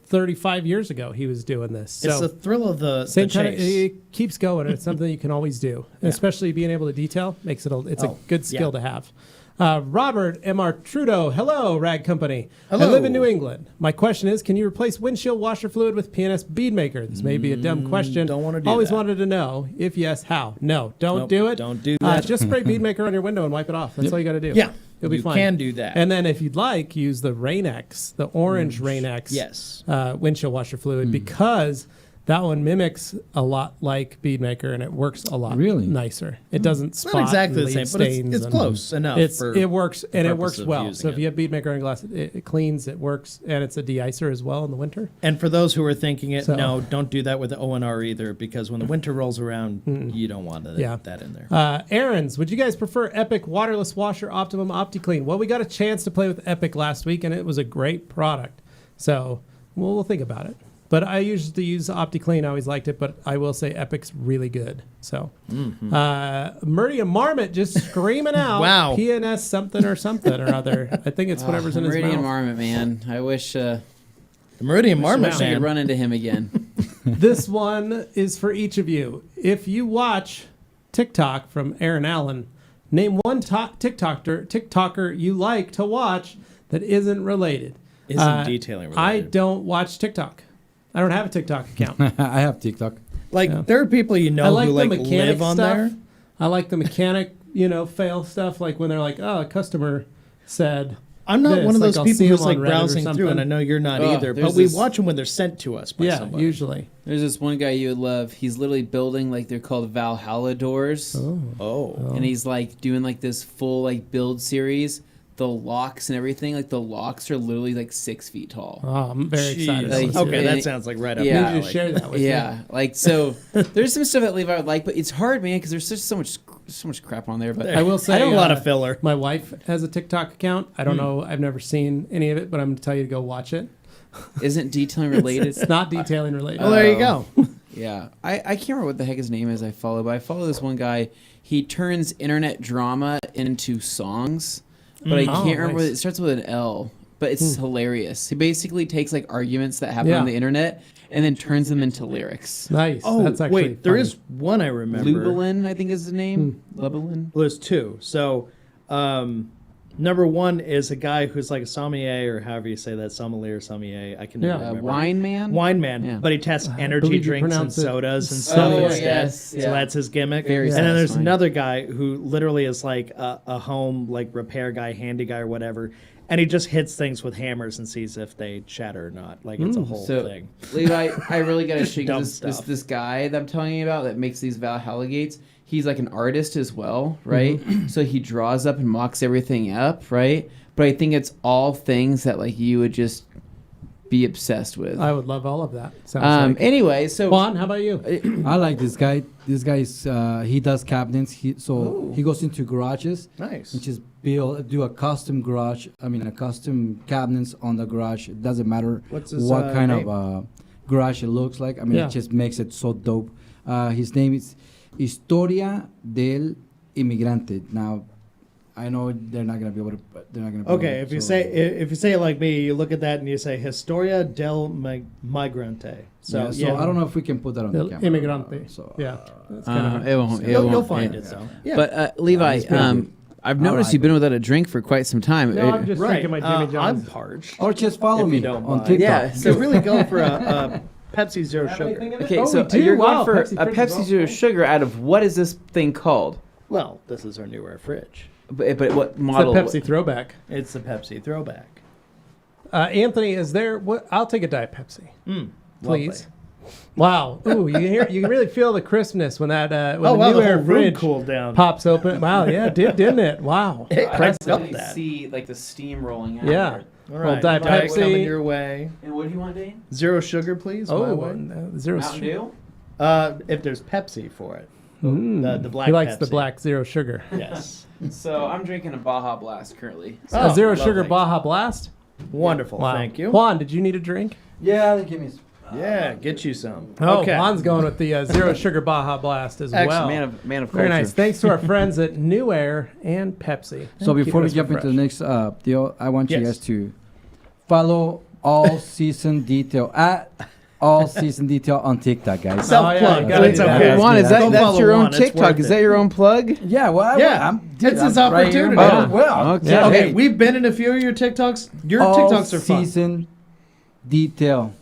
35 years ago he was doing this. So It's the thrill of the same kind of, chase. it keeps going. It's something you can always do, and especially being able to detail makes it. It's a Oh, good skill yeah. to have. Robert M.R. Trudeau, hello, Rag Company. Hello. I live in New England. My question is, can you replace windshield washer fluid with PNS bead maker? This may be a dumb question. Don't wanna do Always that. wanted to know. If yes, how? No, don't Nope, do it. don't do that. Just spray bead maker on your window and wipe it off. That's all you got to do. Yeah, You'll be you fine. can do that. And then if you'd like, use the Rain-X, the orange Rain-X Yes. windshield washer fluid because that one mimics a lot like bead maker and it works a lot Really? nicer. It doesn't spot Not exactly and the same, leave but stains it's and- close enough. it works and it purpose works of well. using So if it. you have bead maker and glass, it cleans, it works, and it's a de-icer as well in the winter. And for those who are thinking it, So- no, don't do that with the ONR either, because when the winter rolls around, you don't want that in there. Aaron's, would you guys prefer Epic waterless washer Optimum OptiClean? Well, we got a chance to play with Epic last week, and it was a great product. So we'll think about it. But I usually use OptiClean. I always liked it, but I will say Epic's really good. So, Meridian Marmot just screaming out, Wow. PNS something or other. I think it's whatever's in his Meridian mouth. Marmot, man. I wish The Meridian Marmot, I could man. run into him again. This one is for each of you. If you watch TikTok from Aaron Allen, name one TikToker you like to watch that isn't related. Isn't detailing related. I don't watch TikTok. I don't have a TikTok account. I have TikTok. Like, there are people you I know like who, the like, mechanic live on stuff. there. I like the mechanic, fail stuff. Like when they're like, "Oh, a customer said." I'm not this. one of Like, those I'll people see who's, them like, on Reddit or browsing through, and something. I know you're not Oh, either, there's but we this- watch them when they're sent to us by Yeah, somebody. usually. There's this one guy you would love. He's literally building like they're called Valhalla doors, Oh. and he's like doing like this full like build series. The locks and everything, like the locks are literally like 6 feet tall. Oh, I'm very excited. Like, Let's Okay, hear it. that sounds like right up Yeah. your Maybe alley. just share that with me. Yeah, like so. There's some stuff that Levi would like, but it's hard, man, because there's just so much crap on there. But I will say, I know a lot of filler. My wife has a TikTok account. I don't know. I've never seen any of it, but I'm going to tell you to go watch it. isn't detailing related. It's not detailing related. Well, there you go. Yeah, I can't remember what the heck his name is. I follow, but I follow this one guy. He turns internet drama into songs, but I Oh, can't remember. nice. It starts with an L, but it's hilarious. He basically takes like arguments that happen Yeah. on the internet and then turns them into lyrics. Nice. Oh, That's actually wait, there funny. is one I remember. Lubelin, I think is the name. Lubelin. Well, there's two. So, number one is a guy who's like a sommelier, or however you say that, sommelier, sommelier. I can never remember. Wine man. Wine man, Yeah. but he tests energy believe you drinks and pronounce it sodas and so stuff well. instead. Yes, So yeah. that's his gimmick. Very and then there's satisfying. another guy who literally is like a home like repair guy, handy guy, or whatever. And he just hits things with hammers and sees if they shatter or not. Like it's a whole So, thing. Levi, I really got to show you Dumb this stuff. this guy that I'm telling you about that makes these Valhalla gates. He's like an artist as well, right? So he draws up and mocks everything up, right? But I think it's all things that like you would just be obsessed with. I would love all of that. Sounds like. Anyway, so Juan, how about you? I like this guy. This guy is he does cabinets. He goes into garages Nice. and just do a custom garage. I mean, a custom cabinets on the garage. It doesn't matter What's his, what kind name? of garage it looks like. I mean, Yeah. it just makes it so dope. His name is Historia del Inmigrante. Now, I know they're not gonna be able to. They're not gonna. Be Okay, able if you to, say it like me, you look at that and you say Historia del Migrante. So So I don't know if we can put that on the Del camera. Immigrante. So Yeah. That's kind of it won't. It you'll won't. find yeah. it though. Yeah. But Levi, it's pretty good. I've noticed like you've been without a drink for quite some time. No, I'm just right. drinking my Jimmy I'm John's. parched. or just follow If you me don't on mind. TikTok. Yeah, So really go for a Pepsi Zero Sugar. Okay, Oh, so we do? you're Wow, going for Pepsi a Fridge Pepsi is Zero awesome. Sugar out of what is this thing called? Well, this is our newer fridge. But what It's a model? Pepsi throwback. It's the Pepsi throwback. Anthony, is there? What? I'll take a Diet Pepsi, Lovely. please. Wow. Ooh, you can really feel the crispness when that when Oh the wow, new the air whole room fridge cooled down. pops open. Wow, yeah, it did, didn't it? Wow. I felt You that. see like the steam rolling out. Yeah. there. All Well, right, Diet Diet Pepsi. coming your way. And what do you want, Dane? Zero sugar, please. my Oh, way. zero. Mountain Dew? If there's Pepsi for it, Mm. the black. He likes the Pepsi. black zero sugar. Yes. So I'm drinking a Baja Blast currently. Oh, a zero lovely. sugar Baja Blast. Wonderful. Wow. Thank you. Juan, did you need a drink? Yeah, they give me. Yeah, get you some. Oh, okay. Juan's going with the zero sugar Baja Blast as well. Man of Very culture. nice. Thanks to our friends at New Air and Pepsi. So Keeping before we us jump into the refreshed. next deal, I want you Yes. guys to follow all season detail at All Season Detail on TikTok, guys. Self-plug, you gotta but it's do that. okay. Juan, is Go that that's follow your own Juan, it's TikTok? worth Is it. that your own plug? Yeah, well, Yeah. It's his I'm right here. opportunity. Might as Oh, well. okay. Yeah, Okay. hey, we've been in a few of your TikToks. Your All TikToks are fun. Season Detail.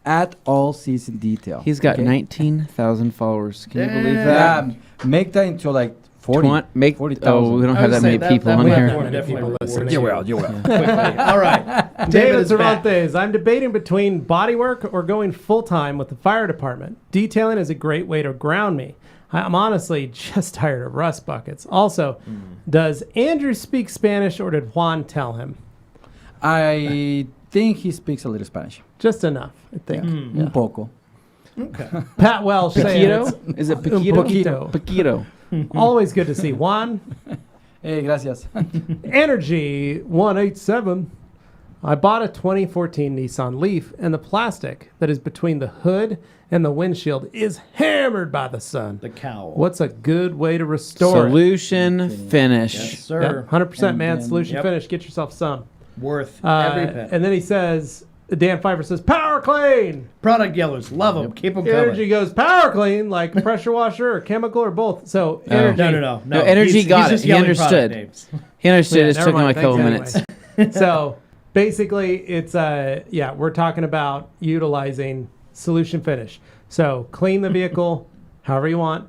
At All Season Detail. He's got Okay? 19,000 followers. Can you believe Yeah. that? Yeah, make that into like 40. Make 40,000. Oh, we don't I have would that say many people that on platform here. Many definitely people rewards listening. You will, you will. quickly. All right. David is back. Cervantes, I'm debating between body work or going full-time with the fire department. Detailing is a great way to ground me. I'm honestly just tired of rust buckets. Also, does Andrew speak Spanish or did Juan tell him? I think he speaks a little Spanish. Just enough, I think. Un poco. Okay. Pat Welsh saying it's Paquito? Is it Un Paquito? poquito. Paquito. Always good to see Juan. Hey, gracias. Energy 187. I bought a 2014 Nissan Leaf, and the plastic that is between the hood and the windshield is hammered by the sun. The cowl. What's a good way to restore it? Solution finish. Yes, Yep, sir. 100% man. And- Solution Yep. finish. Get yourself some. Worth every penny. And then he says, Dan Pfeiffer says, power clean. Product yellers, love them. Keep them Energy coming. goes power clean, like pressure washer or chemical or both. So energy. No. No, Energy He's got it. just He yelling understood. product names. He understood. Yeah, It never took him mind. a couple Thanks minutes. anyway. So basically, it's we're talking about utilizing solution finish. So clean the vehicle however you want.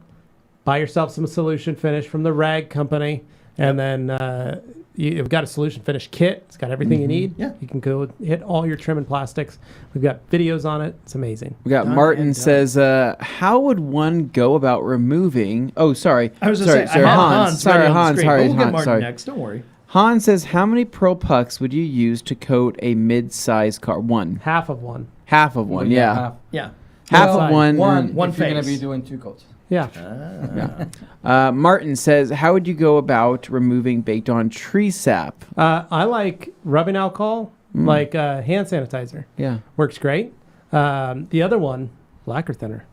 Buy yourself some solution finish from the rag company, and then you've got a solution finish kit. It's got everything you need. Yeah. You can go hit all your trim and plastics. We've got videos on it. It's amazing. We got Done Martin and done. says, how would one go about removing? Oh, sorry. I was sorry, going to say, I have Hans Sorry, ready on the Hans. screen, Sorry, but we'll get Hans. Martin Sorry. next. Don't worry. Hans says, how many Pro Pucks would you use to coat a mid-size car? One. Half of one. Half of one, yeah. Yeah. Half Well, of one. One if you're going to face. be doing 2 coats. Yeah. Martin says, how would you go about removing baked-on tree sap? I like rubbing alcohol, like hand sanitizer. Yeah. Works great. The other one, lacquer thinner.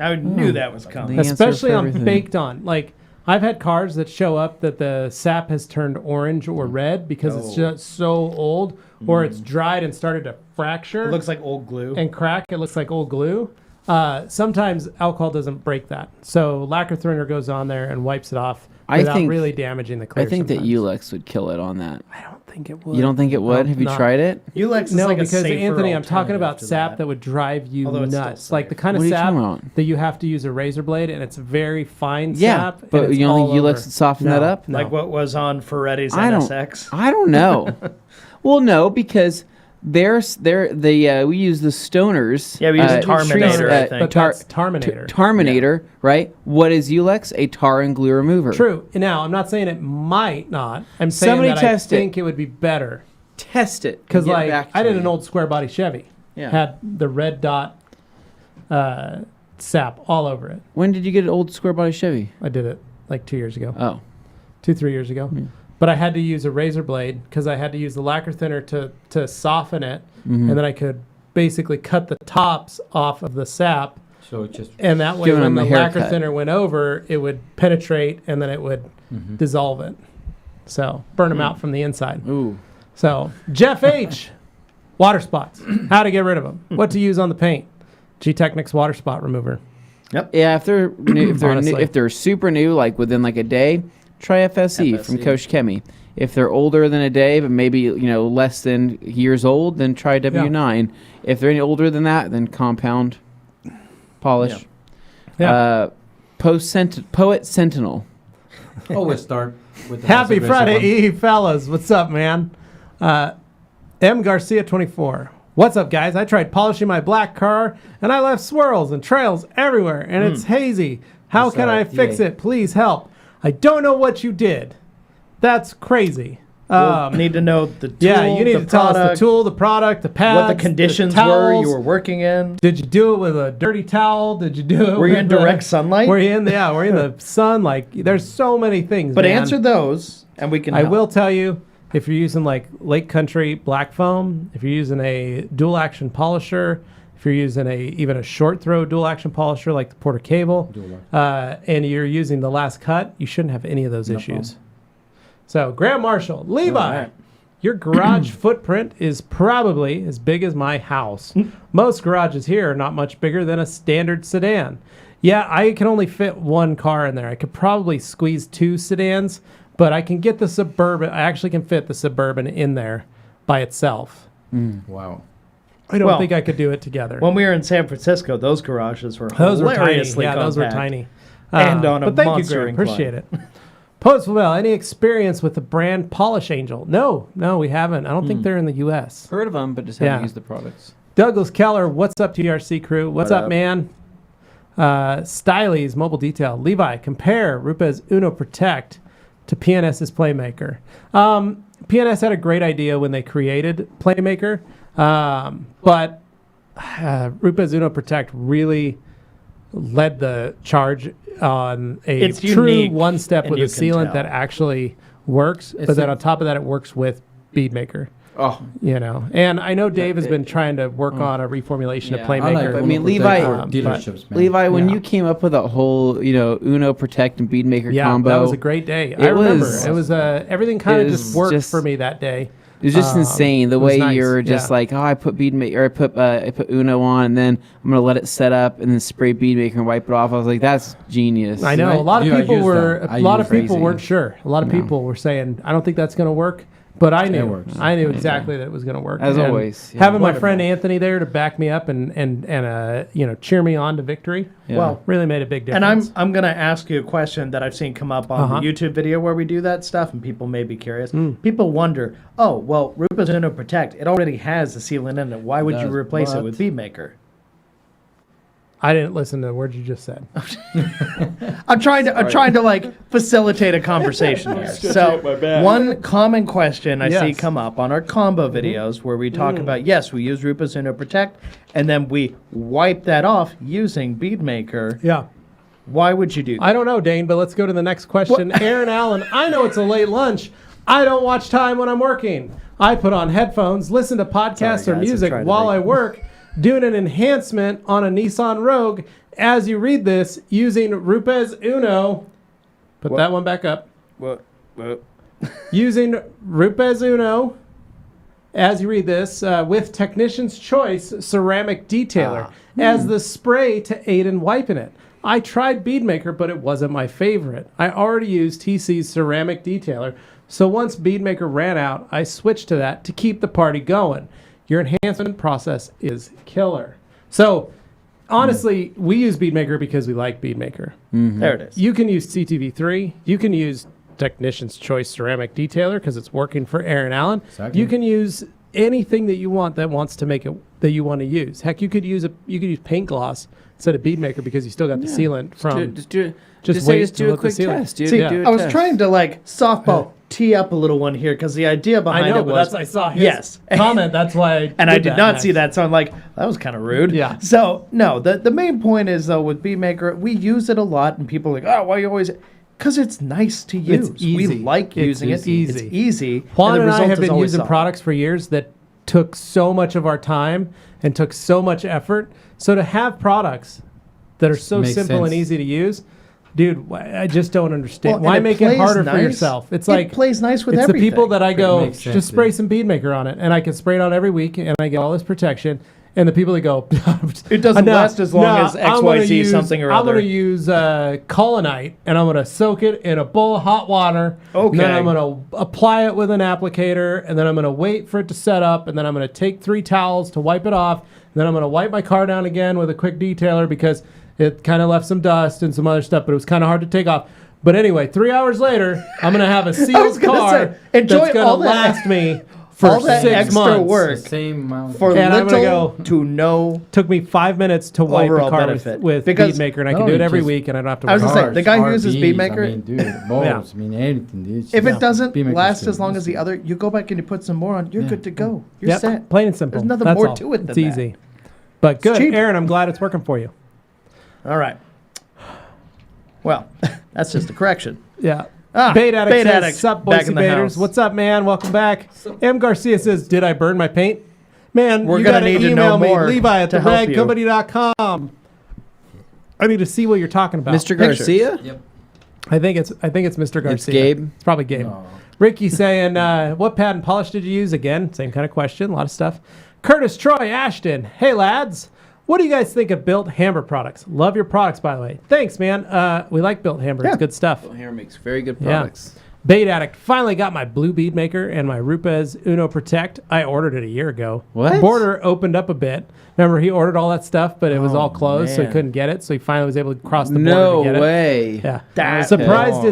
I knew that was coming. The answer Especially for on everything. baked on. Like, I've had cars that show up that the sap has turned orange or red because it's Oh. just so old, or it's dried and started to fracture It looks like old glue. and crack. It looks like old glue. Sometimes alcohol doesn't break that. So lacquer thinner goes on there and wipes it off I without think- really damaging the clear. I think that sometimes. Ulex would kill it on that. I don't think it would. You don't think it would? Have you not- tried it? Ulex is No, like a because safer Anthony, I'm talking alternative about to sap that would drive you Although it's still nuts. Like the safe. kind of What are you sap talking about? that you have to use a razor blade, and it's very fine Yeah, sap. but and it's you don't think all Ulex over. would soften No, that up? no. Like what was on Ferretti's I don't- NSX. I don't know. Well, no, because we use the Stoners. Yeah, we use Terminator, I uh, think. But that's Terminator. Terminator, right? What is Ulex? A tar and glue remover. True. Now, I'm not saying it might not. I'm saying Somebody that test I it. think it would be better. Test it. Because, and get like, back I to did me. an old square body Chevy. Yeah. Had the red dot sap all over it. When did you get an old square body Chevy? I did it like 2 years ago. Oh. 3 years ago. But I had to use a razor blade because I had to use the lacquer thinner to soften it. Mm-hmm. And then I could basically cut the tops off of the sap. So it just And that way, Giving when them the a lacquer haircut. thinner went over, it would penetrate and then it would dissolve it. So burn them out from the inside. Ooh. So Jeff H. Water spots. How to get rid of them. What to use on the paint. G-Technics water spot remover. Yeah, if they're new, if they're new, Honestly. if they're super new, like within like a day, try FSE from FSE. Coach Kemi. If they're older than a day, but maybe less than years old, then try W9. If they're any older than that, then compound polish. Yeah. Poet Sentinel. always start with the Happy most aggressive Friday, one. Eve, fellas. What's up, man? M. Garcia 24. What's up, guys? I tried polishing my black car, and I left swirls and trails everywhere, and it's hazy. How It's, can I fix DA. it? Please help. I don't know what you did. That's crazy. We'll need to know the tool, Yeah, you need the to tell us the product, tool, the product, the pads, what the conditions were towels. you were working in. Did you do it with a dirty towel? Did you do it Were you with in direct sunlight? Were you in the, were you in the sun? Like, there's so many things, But man. answer those, and we can I help. will tell you, if you're using like Lake Country black foam, if you're using a dual action polisher, if you're using even a short throw dual action polisher like the Porter Cable, and you're using the last cut, you shouldn't have any of those issues. So Graham Marshall, Levi, All right. Your garage footprint is probably as big as my house. Most garages here are not much bigger than a standard sedan. Yeah, I can only fit one car in there. I could probably squeeze 2 sedans, but I can get the Suburban. I actually can fit the Suburban in there by itself. Wow. I don't think I could do it together. When we were in San Francisco, those garages were Those were tiny. hilariously Yeah, those were compact. tiny. And on a but thank you, monster Greg. incline. Appreciate it. Postville, any experience with the brand Polish Angel? No, we haven't. I don't think they're in the U.S. Heard of them, but just Yeah. haven't used the products. Douglas Keller, what's up, TRC crew? What's What up, up? man? Stylies, Mobile Detail. Levi, compare Rupe's Uno Protect to PNS's Playmaker. PNS had a great idea when they created Playmaker, but Rupe's Uno Protect really led the charge on a It's true unique, one-step and with a you can sealant tell. that actually works, but then on top of that, it works with Beadmaker. Oh, You know, and I know Dave has been trying to work on a reformulation Yeah. of Playmaker. I mean, Levi- dealerships, man. Levi, when Yeah. you came up with that whole, Uno Protect and Beadmaker Yeah, combo, that was a great day. I It remember was- it was everything kind of it just was worked just- for me that day. it was just insane the it was way nice, you're just yeah. like, oh, I put Beadmaker, or I put Uno on, and then I'm gonna let it set up, and then spray Beadmaker and wipe it off. I was like, that's genius. I know a lot of I people use were that. I a lot of use people Hazy. weren't sure. A lot of No. people were saying, I don't think that's going to work. But I knew. works. I knew exactly that it was going to work. As And always, yeah. having my Wonderful. friend Anthony there to back me up and cheer me on to victory. Yeah. Well, Really made a big and difference. I'm going to ask you a question that I've seen come up on Uh-huh. the YouTube video where we do that stuff, and people may be curious. People wonder, oh, well, Rupa's Uno Protect, it already has the sealant in it. Why would you does, replace it but- with Beadmaker? I didn't listen to the words you just said. I'm trying to like facilitate a conversation here. So one common question I see Yes. come up on our combo videos where we talk about, yes, we use Rupa's Uno Protect, and then we wipe that off using Beadmaker. Yeah. Why would you do that? I don't know, Dane, but let's go to the next question. Aaron Allen, I know it's a late lunch. I don't watch time when I'm working. I put on headphones, listen to podcasts Sorry, or guys, I'm music trying to while make- I work, doing an enhancement on a Nissan Rogue. As you read this, using Rupe's Uno, put What? that one back up. What? Using Rupe's Uno, as you read this, with Technician's Choice Ceramic Detailer as the spray to aid in wiping it. I tried Beadmaker, but it wasn't my favorite. I already used TC's Ceramic Detailer, so once Beadmaker ran out, I switched to that to keep the party going. Your enhancement process is killer. So, honestly, we use Beadmaker because we like Beadmaker. There it is. You can use CTV3. You can use Technician's Choice Ceramic Detailer because it's working for Aaron Allen. Exactly. You can use anything that you want that wants to make it that you want to use. Heck, you could use paint gloss instead of Beadmaker because you still got the sealant from. Just do just say, wait just to do a let the quick sealant- test, dude. See, Do a I was test. trying to like softball tee up a little one here because the idea behind I know, it but was that's I saw his yes. comment. That's why. And I did not next. see that, so I'm like, that was kind of rude. Yeah. So no, the main point is though with Beadmaker, we use it a lot, and people are like, oh, why you always? Because it's nice to use. It's easy. We like It's using it. easy. It's easy. Juan the and I result have is been always using solid. products for years that took so much of our time and took so much effort. So to have products that are so Makes simple and sense. easy to use, dude, I just don't understand. Well, Why and make it plays harder for nice. yourself? It's It like plays nice with it's everything. the people that I go makes sense, just spray dude. some Beadmaker on it, and I can spray it on every week, and I get all this protection. And the people that go, It doesn't "No, last as long no, as I'm gonna XYZ use- something or I'm other." going to use Colonite, and I'm going to soak it in a bowl of hot water. And then Okay. I'm going to apply it with an applicator, and then I'm going to wait for it to set up, and then I'm going to take 3 towels to wipe it off. And then I'm going to wipe my car down again with a quick detailer because it kind of left some dust and some other stuff, but it was kind of hard to take off. But anyway, 3 hours later, I'm going to have a sealed gonna car say, enjoy that's going all to that- last me for all that 6 extra months. work The same amount. for And I'm little gonna go- to no. Took me 5 minutes to wipe Overall a car benefit. with Because- Beadmaker, and I No, can do it you every just- week, and I don't have to I was worry. gonna say, the guy who uses RVs, Beadmaker- I mean, dude, bolts, I mean, anything, dude. If Yeah. it doesn't Beadmaker's last good. as long as the other, you go back and you put some more on. You're good to go. You're Yep, set. plain and simple. There's nothing That's more all. to it than It's that. easy. But good, cheap. Aaron, I'm glad it's working for you. All right. Well, that's just a correction. Yeah. Ah, Bait Addict Bait says, Addict, sup, back Boise in the Baiters. house. What's up, man? Welcome back. M. Garcia says, did I burn my paint? Man, We're you gonna gotta need to email know me, more Levi at to help you. theragcompany.com. I need to see what you're talking about. Mr. Pictures. Garcia? Yep. I think it's Mr. Garcia. It's Gabe. It's probably Gabe. No. Ricky saying, what pad and polish did you use? Again, same kind of question. A lot of stuff. Curtis Troy Ashton. Hey, lads. What do you guys think of Built Hammer products? Love your products, by the way. Thanks, man. We like Built Hammer. It's good stuff. Built Hammer makes very good products. Bait Addict. Finally got my blue bead maker and my Rupes Uno Protect. I ordered it a year ago. What? Border opened up a bit. Remember, he ordered all that stuff, but it was all closed, so he couldn't get it. So he finally was able to cross the border to get it. No way. Yeah. Surprised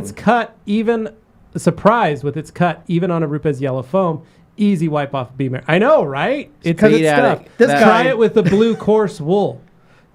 with its cut, even on a Rupes yellow foam. Easy wipe off bead maker. I know, right? It's good stuff. Try it with the blue coarse wool.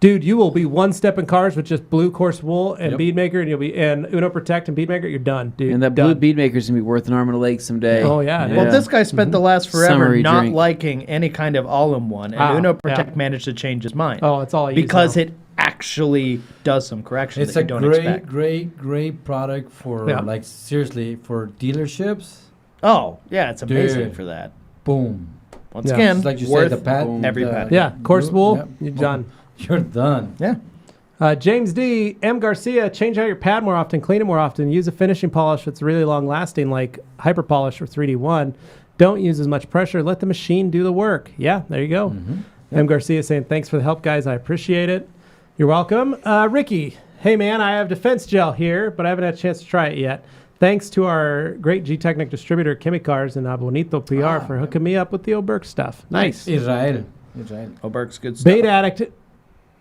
Dude, you will be one step in cars with just blue coarse wool and bead maker, and you'll be and Uno Protect and bead maker. You're done, dude. And that blue bead maker is gonna be worth an arm and a leg someday. Oh yeah. Well, this guy spent the last forever Summary not drink. liking any kind of all-in-one, and Uno Protect managed to change his mind. Oh, it's all I use because now. it actually does some corrections It's that a you don't expect. great product for like seriously for dealerships. Oh yeah, it's amazing Dude. for that. Boom. Once again, It's like you worth said, the pad. every the- pad. Yeah, coarse wool. Yep. You're done. You're done. Yeah. James D. M. Garcia, change out your pad more often, clean it more often, use a finishing polish that's really long lasting like Hyper Polish or 3D1. Don't use as much pressure. Let the machine do the work. Yeah, there you go. M. Garcia saying, thanks for the help, guys. I appreciate it. You're welcome. Ricky, hey, man, I have defense gel here, but I haven't had a chance to try it yet. Thanks to our great G-Technic distributor, Chemicars and Bonito PR for hooking me up with the Oberk stuff. Nice. Israel. Oberk's good stuff. Bait Addict.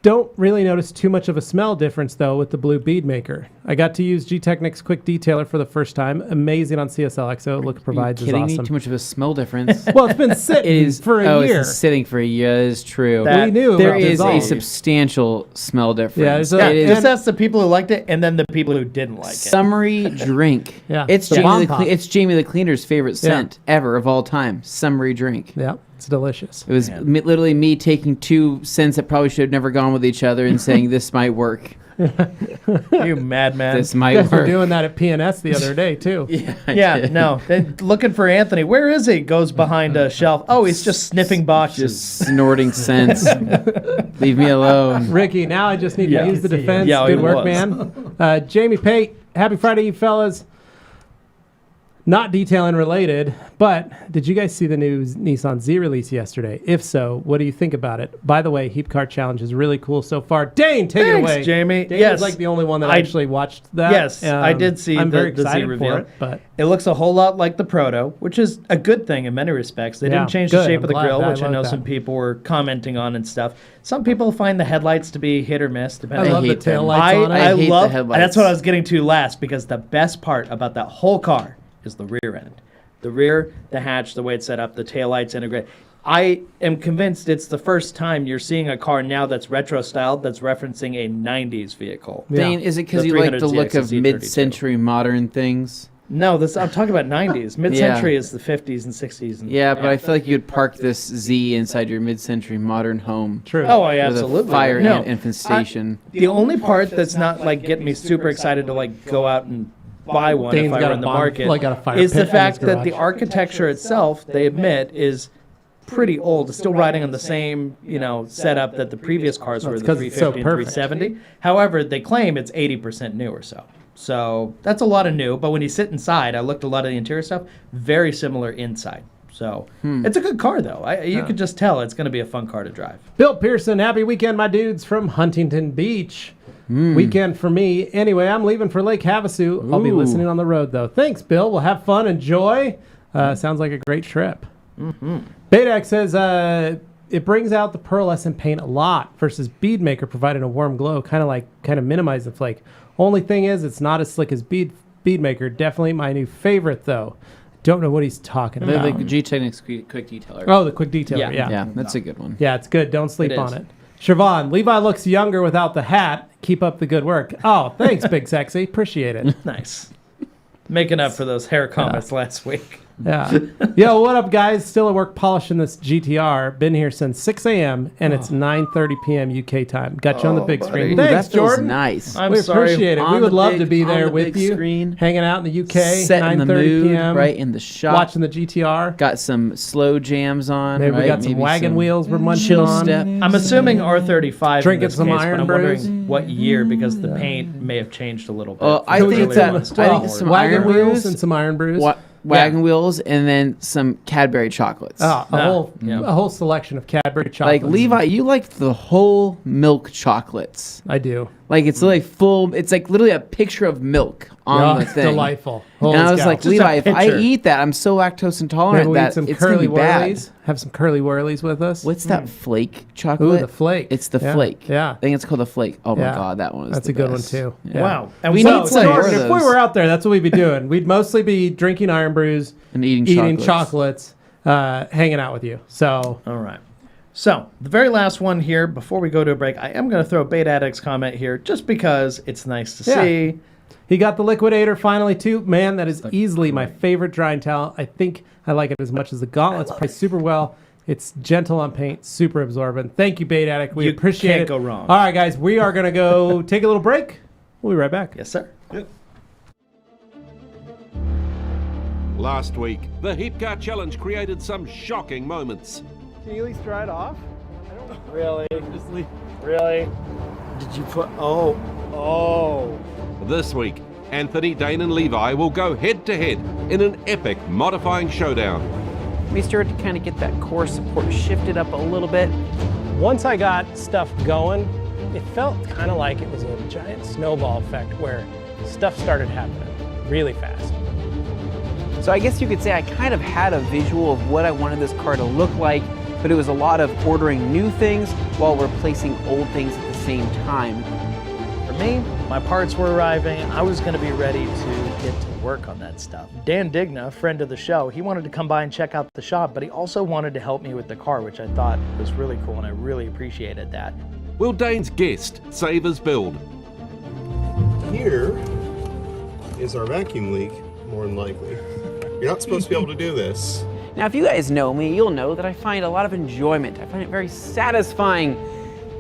Don't really notice too much of a smell difference, though, with the blue bead maker. I got to use G-Technic's Quick Detailer for the first time. Amazing on CSL-XO. Look provides is kidding awesome. me? Too much of a smell difference. Well, it's been sitting for a year. It's been sitting for a year. That is true. That- we knew There it is a dissolved. substantial smell difference. Yeah, there's a- Yeah, It is just that's the people who liked it, and then the people who didn't like it. Summery drink. Yeah. It's The Jamie Bomb the Pop. it's Jamie the Cleaner's favorite scent ever of all time. Summery drink. Yeah, it's delicious. It was literally me taking two scents that probably should have never gone with each other and saying this might work. You madman. This You might guys were work. doing that at PNS the other day, too. Yeah, no. Looking for Anthony. Where is he? Goes behind a shelf. Oh, he's just sniffing boxes. Just snorting scents. Leave me alone. Ricky, now I just need Yeah. to use the defense. Yeah, Good he work, was. man. Jamie Pate, happy Friday, you fellas. Not detailing related, but did you guys see the new Nissan Z release yesterday? If so, what do you think about it? By the way, Heap Car Challenge is really cool so far. Dane, take it Thanks, away. Jamie. Dane Yes. is like the only one that I- actually watched that. Yes, I did see I'm very the Z excited reveal. for it, but It looks a whole lot like the Proto, which is a good thing in many respects. They Yeah, didn't change good. the shape I'm of the glad. grill, I which I love know that. some people were commenting on and stuff. Some people find the headlights to be hit or miss, I depending love the hate them. tail lights on it. I hate the love, headlights. that's what I was getting to last, because the best part about that whole car is the rear end. The rear, the hatch, the way it's set up, the taillights integrate. I am convinced it's the first time you're seeing a car now that's retro styled that's referencing a 90s vehicle. Yeah. Dane, is it because The you like the 300 look of Z32. mid-century modern things? No, I'm talking about 90s. Mid-century is the 50s and 60s. And, Yeah, but I feel like you'd park this Z inside your mid-century modern home. true. Oh, I With absolutely. a fire No, infestation. the only part that's not like getting me super excited to like go out and buy one Dane's if I got were a in the bomb- market like got a fire is pit the in fact his that the garage. architecture itself, they admit, is pretty old. It's still riding on the same, setup that the previous cars were, it's the 'cause it's so 350 and perfect. 370. However, they claim it's 80% new or so. So that's a lot of new. But when you sit inside, I looked at a lot of the interior stuff, very similar inside. So it's a good car, though. You could just tell it's going to be a fun car to drive. Bill Pearson, happy weekend, my dudes from Huntington Beach. Weekend for me. Anyway, I'm leaving for Lake Havasu. I'll be Ooh. listening on the road, though. Thanks, Bill. We'll have fun, enjoy. Sounds like a great trip. Bedak says it brings out the pearlescent paint a lot versus bead maker providing a warm glow, kind of minimize the flake. Only thing is, it's not as slick as bead maker. Definitely my new favorite, though. Don't know what he's talking about. The G-Technic's quick detailer. Oh, the quick detailer. Yeah. Yeah, that's a good one. Yeah, it's good. Don't sleep It on is. it. Siobhan, Levi looks younger without the hat. Keep up the good work. Oh, thanks, Big Sexy. Appreciate it. Nice. Making up for those hair comments last week. Yeah. Yo, what up, guys? Still at work polishing this GTR. Been here since 6 a.m. and it's 9:30 p.m. UK time. Got you on the big screen. Ooh, Thanks, that feels Jordan. nice. I'm We sorry. appreciate it. On We would the love big- to be on there the with big you, screen. hanging out in the UK. Setting the 9:30 mood p.m. right in the shop. Watching the GTR. Got some slow jams on. Maybe we right? got some wagon some wheels we're munching chill on. step. I'm assuming R35 Drinking in this some case, Iron but I'm Brews. wondering what year, because the paint may have changed a little bit. I from think earlier that- ones to I think forward. some wagon Iron wheels Brews. and some Iron Brews. wagon wheels, and then some Cadbury chocolates. Oh, a whole selection of Cadbury chocolates. Like Levi, you like the whole milk chocolates. I do. Like it's like full. It's like literally a picture of milk on the It's thing. delightful. And I was like, Just a Levi, if I picture. eat that, I'm so lactose intolerant Maybe we that eat some it's gonna curly be bad. whirlies. Have some curly whirlies with us. What's that flake chocolate? Ooh, the flake. It's the Yeah. flake. Yeah. I think it's called the flake. Oh my Yeah. god, that one is That's the a good best. one too. Yeah. Wow. And We so- need some more of If we those. were out there, that's what we'd be doing. We'd mostly be drinking Iron Brews, And eating chocolates, hanging out with you. So All right. So, the very last one here, before we go to a break, I am going to throw a Bait Addict's comment here just because it's nice to Yeah. see. he got the Liquidator finally too. Man, that is easily my favorite drying towel. I think I like it as much as the Gauntlets. Priced super well. It's gentle on paint, super absorbent. Thank you, Bait Addict. We You appreciate can't it. go wrong. All right, guys, we are going to go take a little break. We'll be right back. Yes, sir. Last week, the Heap Car Challenge created some shocking moments. Can you at least dry it off? Really? Really? Did you put... Oh. This week, Anthony, Dane and Levi will go head to head in an epic modifying showdown. We started to kind of get that core support shifted up a little bit. Once I got stuff going, it felt kind of like it was a giant snowball effect where stuff started happening really fast. So I guess you could say I kind of had a visual of what I wanted this car to look like, but it was a lot of ordering new things while replacing old things at the same time. For me, my parts were arriving. I was going to be ready to get to work on that stuff. Dan Digna, friend of the show, he wanted to come by and check out the shop, but he also wanted to help me with the car, which I thought was really cool, and I really appreciated that. Will Dane's guest save his build? Here is our vacuum leak, more than likely. You're not supposed to be able to do this. Now, if you guys know me, you'll know that I find a lot of enjoyment. I find it very satisfying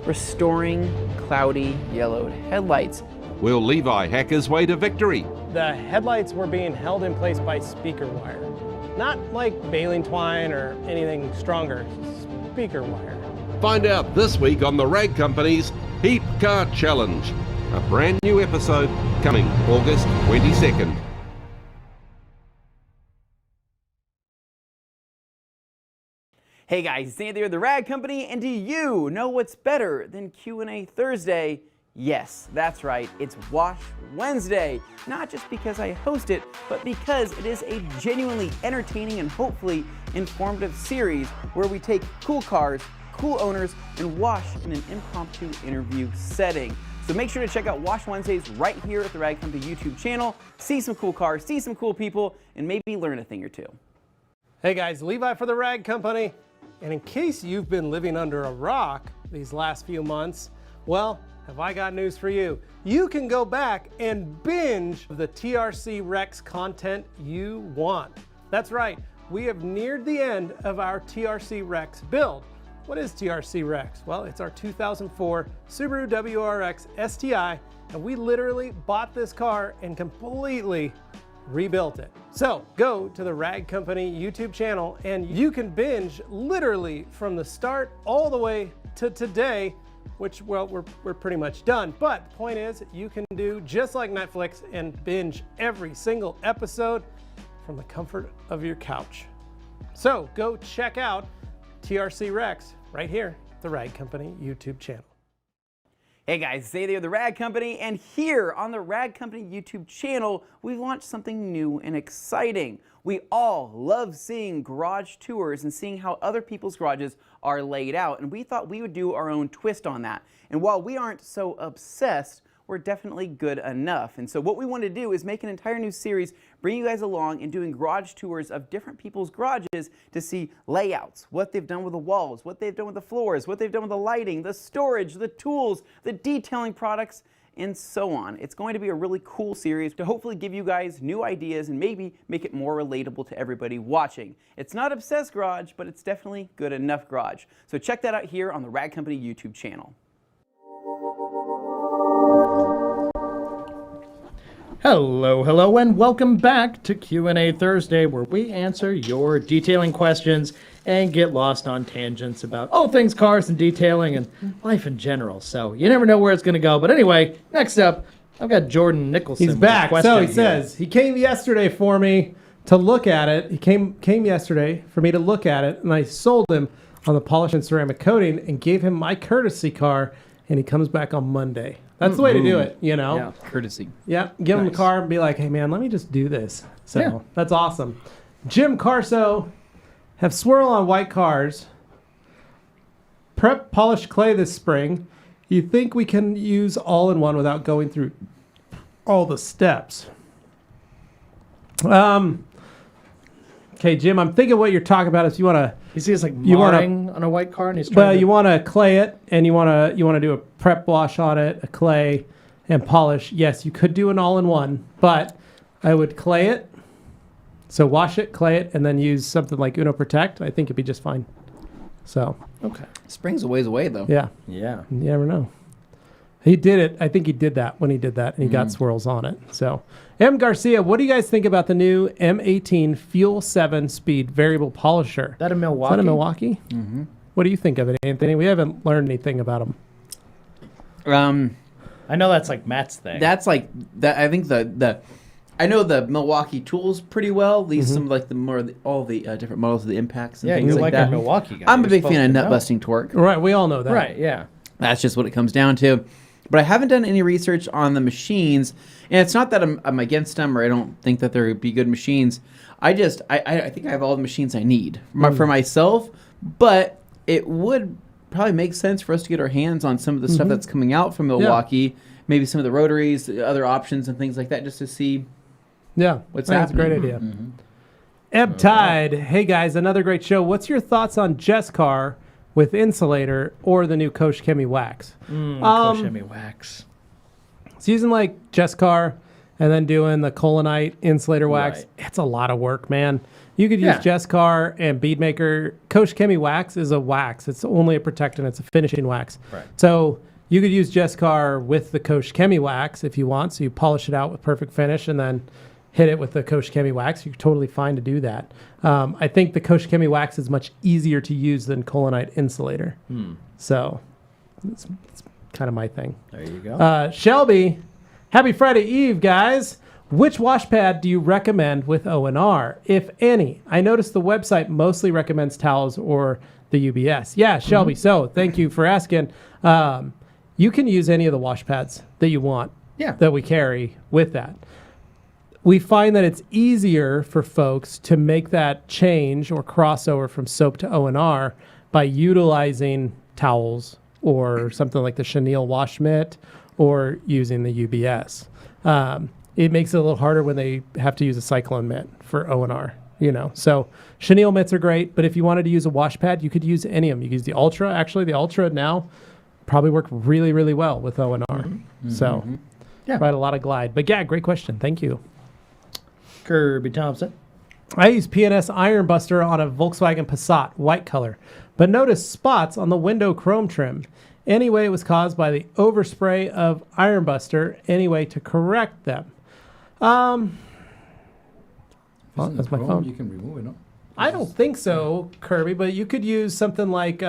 restoring cloudy yellowed headlights. Will Levi hack his way to victory? The headlights were being held in place by speaker wire. Not like baling twine or anything stronger, speaker wire. Find out this week on the Rag Company's Heap Car Challenge. A brand new episode coming August 22nd. Hey guys, it's Anthony of the Rag Company, and do you know what's better than Q&A Thursday? Yes, that's right, it's Wash Wednesday. Not just because I host it, but because it is a genuinely entertaining and hopefully informative series where we take cool cars, cool owners, and wash in an impromptu interview setting. So make sure to check out Wash Wednesdays right here at the Rag Company YouTube channel. See some cool cars, see some cool people, and maybe learn a thing or two. Hey guys, Levi for the Rag Company. And in case you've been living under a rock these last few months, well, have I got news for you. You can go back and binge the TRC Rex content you want. That's right, we have neared the end of our TRC Rex build. What is TRC Rex? Well, it's our 2004 Subaru WRX STI, and we literally bought this car and completely rebuilt it. So go to the Rag Company YouTube channel and you can binge literally from the start all the way to today, which, well, we're pretty much done. But the point is, you can do just like Netflix and binge every single episode from the comfort of your couch. So go check out TRC Rex right here, the Rag Company YouTube channel. Hey guys, it's Hazy of the Rag Company, and here on the Rag Company YouTube channel, we've launched something new and exciting. We all love seeing garage tours and seeing how other people's garages are laid out, and we thought we would do our own twist on that. And while we aren't so obsessed, we're definitely good enough. And so what we want to do is make an entire new series, bring you guys along and doing garage tours of different people's garages to see layouts, what they've done with the walls, what they've done with the floors, what they've done with the lighting, the storage, the tools, the detailing products, and so on. It's going to be a really cool series to hopefully give you guys new ideas and maybe make it more relatable to everybody watching. It's not Obsessed Garage, but it's definitely good enough garage. So check that out here on the Rag Company YouTube channel. Hello, and welcome back to Q&A Thursday, where we answer your detailing questions and get lost on tangents about all things cars and detailing and life in general. So you never know where it's going to go. But anyway, next up, I've got Jordan Nicholson. He's with a back. question So he here. says, he came yesterday for me, to look at it. He came yesterday for me to look at it, and I sold him on the polish and ceramic coating and gave him my courtesy car, and he comes back on Monday. That's the way to do it, you know? Yeah. Courtesy. Yeah, give him the car and be like, hey, man, let me just do this. So that's awesome. Jim Carso, have swirl on white cars. Prep polished clay this spring. You think we can use all-in-one without going through all the steps? Okay, Jim, I'm thinking what you're talking about is you want to... You see it's like marring on a white car, and he's trying Well, you want to clay it, and you want to do a prep wash on it, a clay, and polish. Yes, you could do an all-in-one, but I would clay it. So wash it, clay it, and then use something like Uno Protect. I think it'd be just fine. So Okay. Spring's a ways away, though. yeah, Yeah. you never know. He did it. I think he did that when he did that, and he got swirls on it. So, M. Garcia, what do you guys think about the new M18 Fuel 7 Speed Variable Polisher? That in Is Milwaukee? that in Milwaukee? Mm-hmm. What do you think of it, Anthony? We haven't learned anything about him. I know that's like Matt's thing. That's like that. I think I know the Milwaukee tools pretty well. At least some like all the different models of the impacts and yeah, things you're like that. a Milwaukee guy. I'm a You're big supposed fan of to nut know. busting torque. Right, we all know that. Right, yeah. That's just what it comes down to. But I haven't done any research on the machines, and it's not that I'm against them or I don't think that there would be good machines. I think I have all the machines I need for myself, but it would probably make sense for us to get our hands on some of the stuff that's coming out from Milwaukee, maybe some of the rotaries, other options and things like that, just to see Yeah, what's that's a great idea. Ebb Tide, hey guys, another great show. What's your thoughts on Jesscar with insulator or the new Koch Chemi wax? Koshimi wax. It's using like Jesscar and then doing the Colonite insulator wax. Right. It's a lot of work, man. You could use Jesscar and Bead Maker. Koch Chemi wax is a wax. It's only a protectant. It's a finishing wax. Right. So you could use Jesscar with the Koch Chemi wax if you want. So you polish it out with perfect finish and then hit it with the Koch Chemi wax. You're totally fine to do that. I think the Koch Chemi wax is much easier to use than Colonite insulator. So it's kind of my thing. There you go. Shelby, happy Friday Eve, guys. Which wash pad do you recommend with O&R, if any? I noticed the website mostly recommends towels or the UBS. Yeah, Shelby, so thank you for asking. You can use any of the wash pads that you want that we carry with that. We find that it's easier for folks to make that change or crossover from soap to O&R by utilizing towels or something like the chenille wash mitt or using the UBS. It makes it a little harder when they have to use a cyclone mitt for O&R, you know. So chenille mitts are great, but if you wanted to use a wash pad, you could use any of them. You could use the Ultra. Actually, the Ultra now probably work really, really well with O&R. So provide a lot of glide. But yeah, great question. Thank you. Kirby Thompson. I use PNS Iron Buster on a Volkswagen Passat, white color, but noticed spots on the window chrome trim. Anyway, it was caused by the overspray of Iron Buster. Anyway, to correct them. Well, that's my phone. You can remove it, no? I don't think so, Kirby, but you could use something like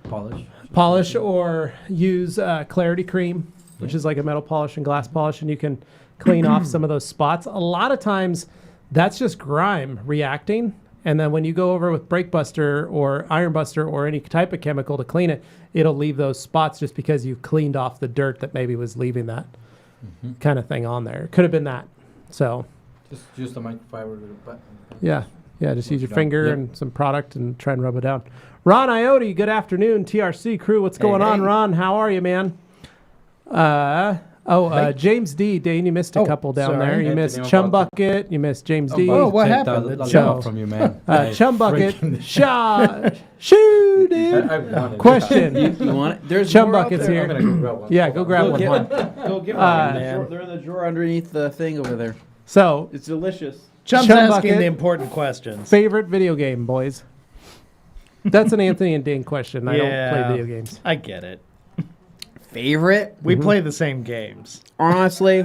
Polish. or use Clarity Cream, which is like a metal polish and glass polish, and you can clean off some of those spots. A lot of times, that's just grime reacting. And then when you go over with Brake Buster or Iron Buster or any type of chemical to clean it, it'll leave those spots just because you cleaned off the dirt that maybe was leaving that kind of thing on there. It could have been that. So Just use the microfiber. yeah, just use your Wash it finger down. and some product and try and rub it down. Ron Ioti, good afternoon, TRC crew. What's going on, Ron? How are you, man? James D. Dane, you missed a couple down sorry. there. You Anthony, missed I'm Chum about Bucket. You missed James D. Oh, what happened? The Show. from you, man. Chum Bucket. Shoo, dude. Question. You want it? There's Chum more out Bucket's there. here. Yeah, go grab one. Juan. Go get man. one. They're in the drawer underneath the thing over there. So, It's delicious. Chum's Chum asking Bucket. the important questions. favorite video game, boys? That's an Anthony and Dane question. I don't play video games. I get it. Favorite? We play the same games. Honestly,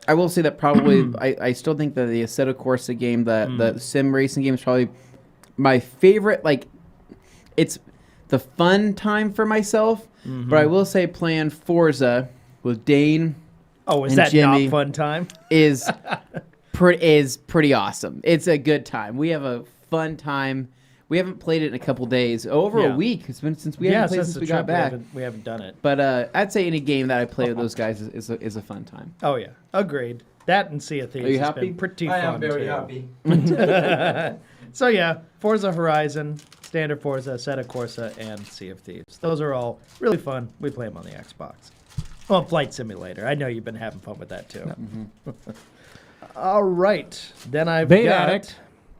I will say that probably I still think that the Assetto Corsa game, the sim racing game, is probably my favorite. Like, it's the fun time for myself. But I will say playing Forza with Dane Oh, is and that Jimmy not fun time? is is pretty awesome. It's a good time. We have a fun time. We haven't played it in a couple days. Over a week. It's been since we haven't played since we got back. We haven't done it. But I'd say any game that I play with those guys is a fun time. Oh yeah, agreed. That and Sea of Thieves has been pretty fun. I am very too. happy. So yeah, Forza Horizon, Standard Forza, Assetto Corsa, and Sea of Thieves. Those are all really fun. We play them on the Xbox. Well, Flight Simulator. I know you've been having fun with that too. All right, then I've Bait got. Addict.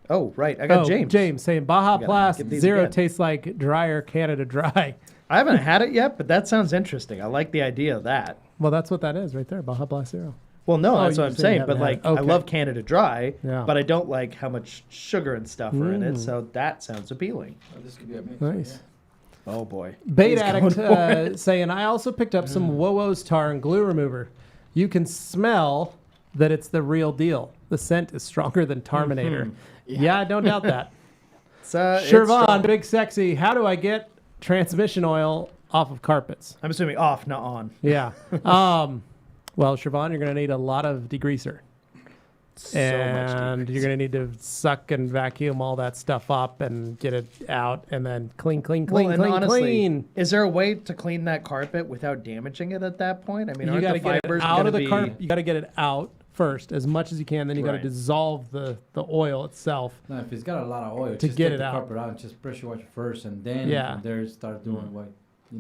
Oh right, I got James. James saying Baja Gotta Blast get these Zero again. tastes like drier Canada Dry. I haven't had it yet, but that sounds interesting. I like the idea of that. Well, that's what that is right there, Baja Blast Zero. Well, no, Oh, that's you what I'm said you saying. haven't But had it. like, I Okay. love Canada Dry, Yeah. but I don't like how much sugar and stuff are in it. So that sounds appealing. This could be a mix. Nice. Oh boy, Bait He's Addict going for it. saying, I also picked up some Wowo's tar and glue remover. You can smell that it's the real deal. The scent is stronger than Terminator. Yeah, I don't doubt that. It's strong. Siobhan, Big Sexy, how do I get transmission oil off of carpets? I'm assuming off, not on. Yeah. Well, Siobhan, you're going to need a lot of degreaser. And you're going to need to suck and vacuum all that stuff up and get it out and then clean. And honestly, is there a way to clean that carpet without damaging it at that point? I mean, You aren't got the to get it fibers out gonna of the be... carpet. You got to get it out first as much as you can. Then you got to Right. dissolve the oil itself. No, if it's got a lot of oil, To just get take it the out. carpet out and just pressure wash it first, and then Yeah. from there start doing what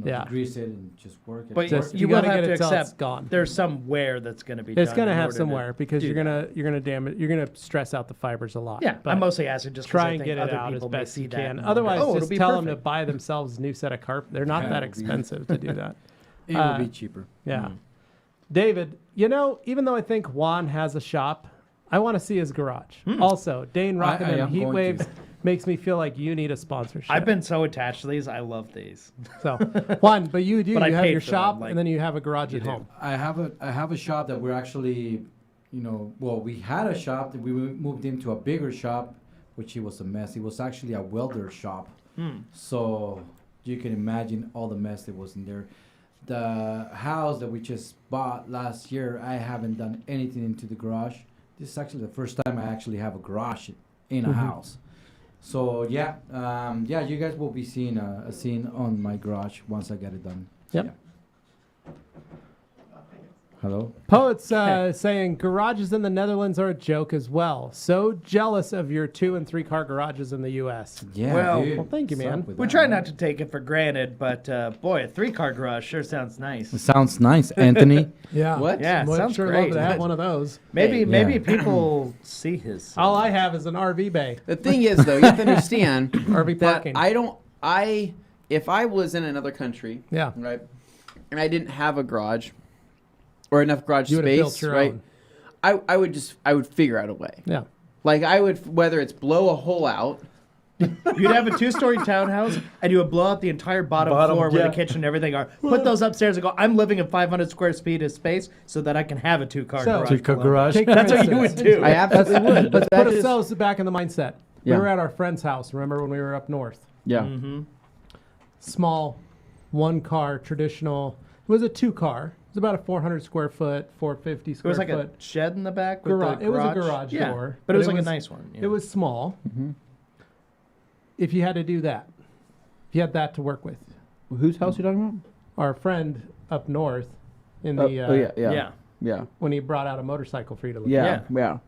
Yeah. grease it and just work it. But Just- you, you will gotta have get to it till it's accept gone. there's some wear that's going to be It's done going to in have order some to wear because do you're that. gonna damage. You're gonna stress out the fibers a lot. Yeah, but I'm mostly asking just 'cause try I and think get it other out as people may best see you that can. and wonder, Otherwise, oh, it'll just be tell them to perfect. buy themselves a new set of carpet. They're not Yeah, that it'll be- expensive to do that. It will be cheaper. Yeah. David, even though I think Juan has a shop, I want to see his garage. Also, Dane rocking I them am heat going to. waves makes me feel like you need a sponsorship. I've been so attached to these. I love these. So, Juan, but you do. But I You have paid your for them, shop like and then you have a garage at do. home. I have a shop that we're actually, we had a shop that we moved into a bigger shop, which it was a mess. It was actually a welder shop. So you can imagine all the mess that was in there. The house that we just bought last year, I haven't done anything into the garage. This is actually the first time I actually have a garage in a house. So you guys will be seeing a scene on my garage once I get it done. Yep. Yeah. Hello? Poets saying garages in the Netherlands are a joke as well. So jealous of your 2 and 3 car garages in the U.S. Yeah, Well- dude. Well, thank you, What's man. up with We that, try man? not to take it for granted, but boy, a 3-car garage sure sounds nice. It sounds nice, Anthony. Yeah. What? Yeah, Would sounds sure great. love to have one of those. Maybe Yeah. people see his. All I have is an RV bay. The thing is, though, you have to understand RV that parking. if I was in another country, Yeah. right, and I didn't have a garage or enough garage You would've space, built your right, own. I would figure out a way. Yeah. Like I would, whether it's blow a hole out. You'd have a 2-story townhouse, and you would blow out the entire bottom floor where the kitchen and everything are. Put those upstairs and go, I'm living in 500 square feet of space so that I can have a 2-car So- garage. 2-car below. garage. Take That's for what you would instance- do. I absolutely would. But Put that is, ourselves back in the mindset. Yeah. We were at our friend's house. Remember when we were up north? yeah. Small, 1-car, traditional. It was a 2-car. It was about a 400 square foot, 450 It square was like foot. a shed in the back with Garage. the It was a garage. garage Yeah, door, but it was like a nice one. Yeah. It was small. If you had to do that, if you had that to work with, Whose house are you talking our friend up north in about? the yeah. when he brought out a motorcycle for you to look Yeah. at.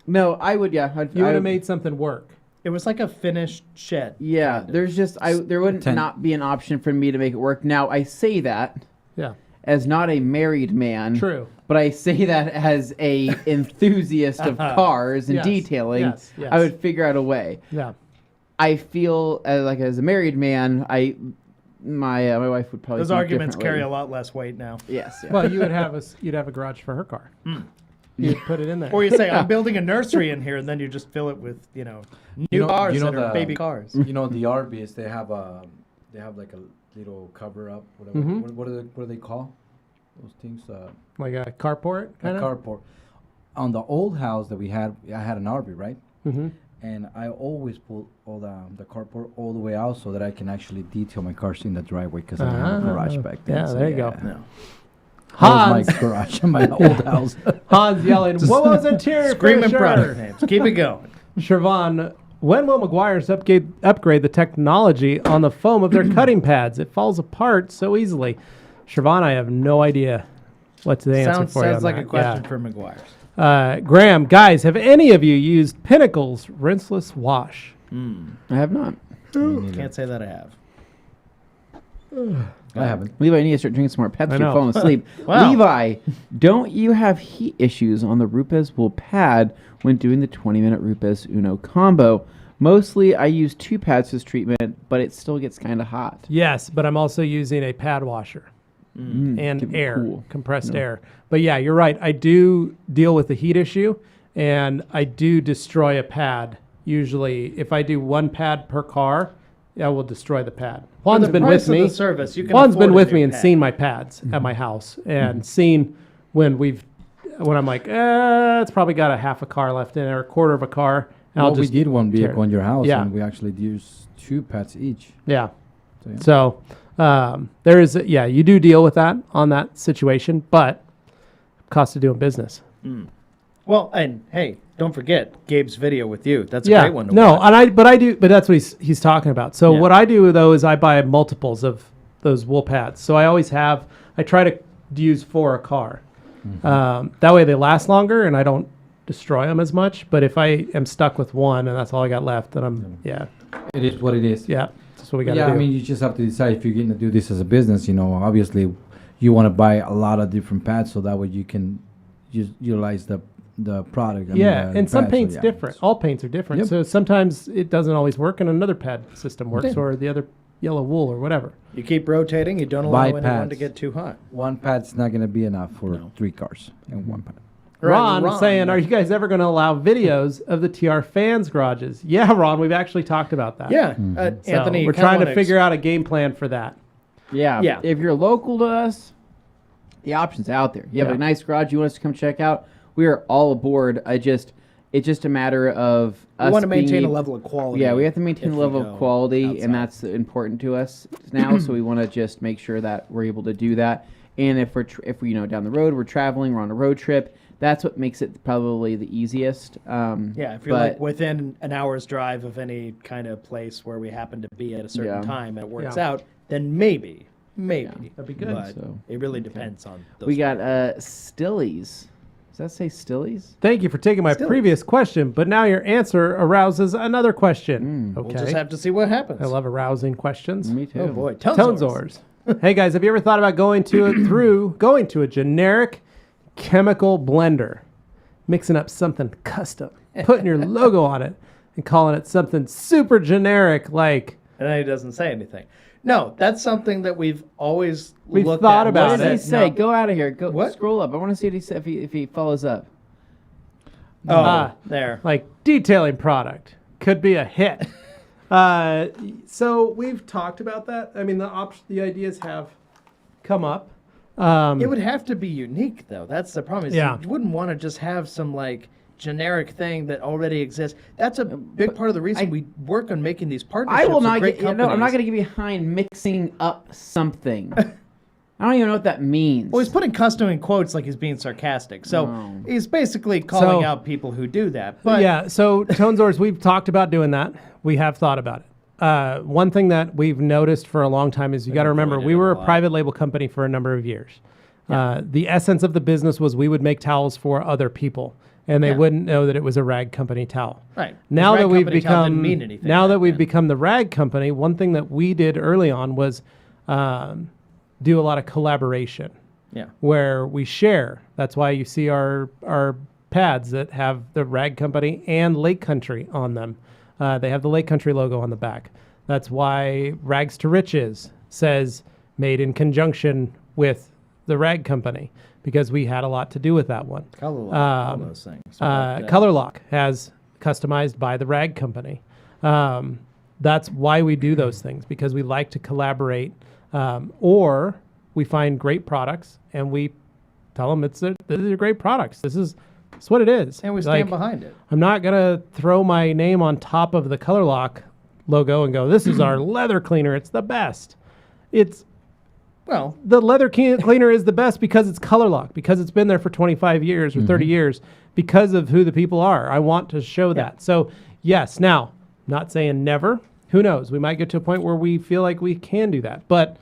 No, I would. Yeah, You would have made something work. It was like a finished shed. Yeah, kind of. there's just there wouldn't Ten. not be an option for me to make it work. Now I say that Yeah. as not a married man. True. But I say that as a enthusiast of cars and Yes, detailing. yes, yes. I would figure out a way. Yeah. I feel as a married man, my wife would probably Those think arguments carry a differently. lot less weight now. Yes. Yeah. Well, you'd have a garage for her car. You'd put it in there. Or you say, I'm building a nursery in here, and then you just fill it with, new cars that are baby cars. You know the RVs, they have like a little cover up, whatever. Mhm. What do they call those things? Like a carport, A kind of. carport. On the old house that we had, I had an RV, right? Mm-hmm. And I always pull all the carport all the way out so that I can actually detail my cars in the driveway because I don't have a garage back then. Yeah, So, there you go. No. Hans. That was my garage in my old house. Hans yelling, "What was interior Screaming finisher?" product names. Keep it going. Siobhan, when will McGuire's upgrade the technology on the foam of their cutting pads? It falls apart so easily. Siobhan, I have no idea what's the answer for you. Sounds like that. a question Yeah. for McGuire's. Graham, guys, have any of you used Pinnacle's rinseless wash? I have not. Can't say that I have. I haven't. Levi, you need to start drinking some more Pepsi. I You're know. falling asleep. Wow. Levi, don't you have heat issues on the Rupes wool pad when doing the 20-minute Rupes Uno combo? Mostly, I use 2 pads for this treatment, but it still gets kind of hot. Yes, but I'm also using a pad washer and Keep it air, cool. compressed air. But yeah, you're right. I do deal with the heat issue, and I do destroy a pad. Usually, if I do 1 pad per car, I will destroy the pad. Juan's the been price with of me. the service, you can Juan's afford been a with new me and pad. seen my pads at my house, and seen when I'm like, it's probably got a half a car left in it or a quarter of a car. And I'll Well, we just did one tear vehicle it. in your house, Yeah. and we actually used 2 pads each. Yeah. So, yeah. So there is, you do deal with that on that situation, but cost of doing business. Well, and hey, don't forget Gabe's video with you. That's a great one to no, watch. but that's what he's talking about. So Yeah. what I do though is I buy multiples of those wool pads. So I try to use 4 a car. That way they last longer and I don't destroy them as much. But if I am stuck with 1 and that's all I got left, then It is what it is. that's what we got to Yeah, do. I mean, you just have to decide if you're going to do this as a business. Obviously, you want to buy a lot of different pads so that way you can utilize the product. And some pads, so paint's yeah. different. All paints are different. Yep. So sometimes it doesn't always work and another pad system works or the other yellow wool or whatever. You keep rotating. You don't allow Buy anyone pads. to get too hot. 1 pad's not going to be enough for 3 cars and 1 pad. Ron saying, are you guys ever going to allow videos of the TR fans' garages? Yeah, Ron, we've actually talked about that. Yeah, So Anthony. we're trying to figure out a game plan for that. Yeah. If you're local to us, the option's out there. You have Yeah. a nice garage you want us to come check out, we are all aboard. It's just a matter of us We want to maintain being a level of quality. Yeah, we have to maintain if a we level go of quality, outside. and that's important to us now. So we want to just make sure that we're able to do that. And if we down the road, we're traveling, we're on a road trip, that's what makes it probably the easiest. Yeah, if you're like within an hour's drive of any kind of place where we happen to be at a certain time and it works out, then maybe. That'd be good. But So, it really depends on those. we got Stillies. Does that say Stillies? Thank you for taking my previous question, but now your answer arouses another question. Okay. We'll just have to see what happens. I love arousing questions. Me too. Oh boy, Tonesors. Hey guys, have you ever thought about going to a generic chemical blender, mixing up something custom, putting your logo on it, and calling it something super generic like? And then he doesn't say anything. No, that's something that we've always looked thought at. about What does he it. say? Go out of here. Go What? scroll up. I want to see if he follows up. Oh, there. Like detailing product could be a hit. So we've talked about that. I mean, the ideas have come up. It would have to be unique, though. That's the problem. Is Yeah. You wouldn't want to just have some generic thing that already exists. That's a big part of the reason we work on making these partnerships. I will not with great get. I'm companies. not going to get behind mixing up something. I don't even know what that means. Well, he's putting custom in quotes like he's being sarcastic. So No. he's basically calling So- out people who do that. But Yeah, so Tonesors, we've talked about doing that. We have thought about it. One thing that we've noticed for a long time is you got to remember we were a private label company for a number of years. The essence of the business was we would make towels for other people, and they wouldn't know that it was a rag company towel. Right. Now Rag that we've company towel didn't become mean anything now back that we've then. become the rag company, one thing that we did early on was do a lot of collaboration. Yeah. Where we share. That's why you see our pads that have the Rag Company and Lake Country on them. They have the Lake Country logo on the back. That's why Rags to Riches says made in conjunction with the Rag Company, because we had a lot to do with that one. Color lock, all those things. Color Lock has customized by the Rag Company. That's why we do those things, because we like to collaborate, or we find great products and we tell them these are great products. It's what it is. And we stand behind it. I'm not gonna throw my name on top of the Color Lock logo and go, "This is our leather cleaner. It's the best." It's Well, the leather cleaner is the best because it's color locked, because it's been there for 25 years or 30 years, because of who the people are. I want to show that. So, yes, now, not saying never. Who knows? We might get to a point where we feel like we can do that. But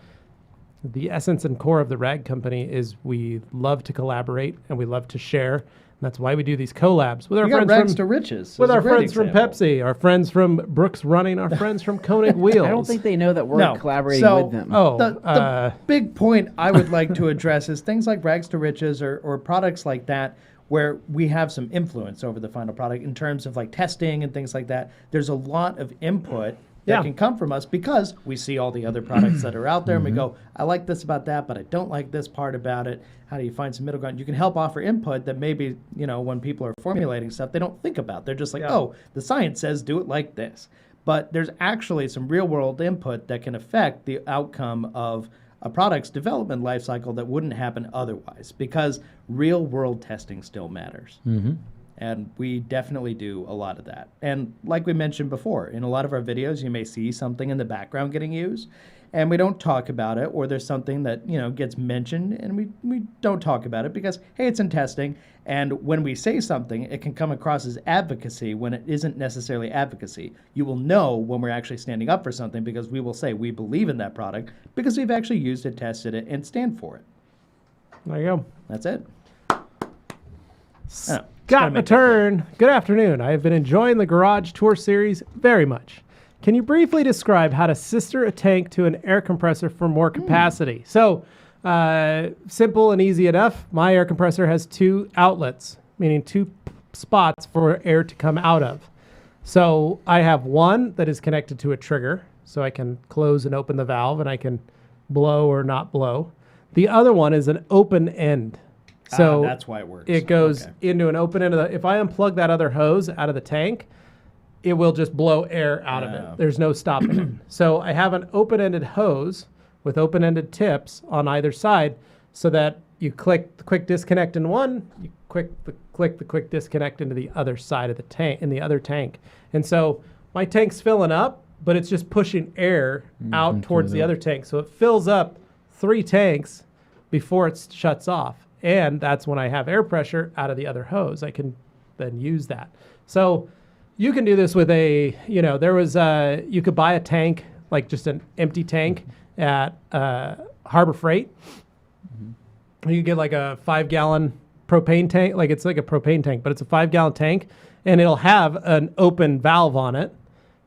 the essence and core of the rag company is we love to collaborate and we love to share. And that's why we do these collabs with our you got friends rags from to riches. with That's our a great friends from example. Pepsi, our friends from Brooks Running, our friends from Koenig Wheels. I don't think they know that we're No. collaborating So- with them. Oh, The big point I would like to address is things like rags to riches or products like that where we have some influence over the final product in terms of like testing and things like that. There's a lot of input that Yeah. can come from us because we see all the other products that are out there and we go, I like this about that, but I don't like this part about it. How do you find some middle ground? You can help offer input that maybe, when people are formulating stuff, they don't think about. They're just like, oh, the science says do it like this. But there's actually some real world input that can affect the outcome of a product's development life cycle that wouldn't happen otherwise because real world testing still matters. And we definitely do a lot of that. And like we mentioned before, in a lot of our videos, you may see something in the background getting used, and we don't talk about it, or there's something that, gets mentioned, and we don't talk about it because, hey, it's in testing. And when we say something, it can come across as advocacy when it isn't necessarily advocacy. You will know when we're actually standing up for something because we will say we believe in that product because we've actually used it, tested it, and stand for it. there you go. That's it. Got my turn. Good afternoon. I have been enjoying the Garage Tour series very much. Can you briefly describe how to sister a tank to an air compressor for more capacity? So, simple and easy enough. My air compressor has 2 outlets, meaning 2 spots for air to come out of. So I have one that is connected to a trigger, so I can close and open the valve and I can blow or not blow. The other one is an open end. So that's why it works. It goes Okay. into an open end of the, if I unplug that other hose out of the tank, it will just blow air out of it. There's no stopping it. So I have an open-ended hose with open-ended tips on either side so that you click the quick disconnect in one, you click the quick disconnect into the other side of the tank, in the other tank. And so my tank's filling up, but it's just pushing air out towards the other tank. So it fills up 3 tanks before it shuts off. And that's when I have air pressure out of the other hose. I can then use that. So you can do this with a, there was you could buy a tank, like just an empty tank at Harbor Freight. You could get like a 5-gallon propane tank, like it's like a propane tank, but it's a 5-gallon tank, and it'll have an open valve on it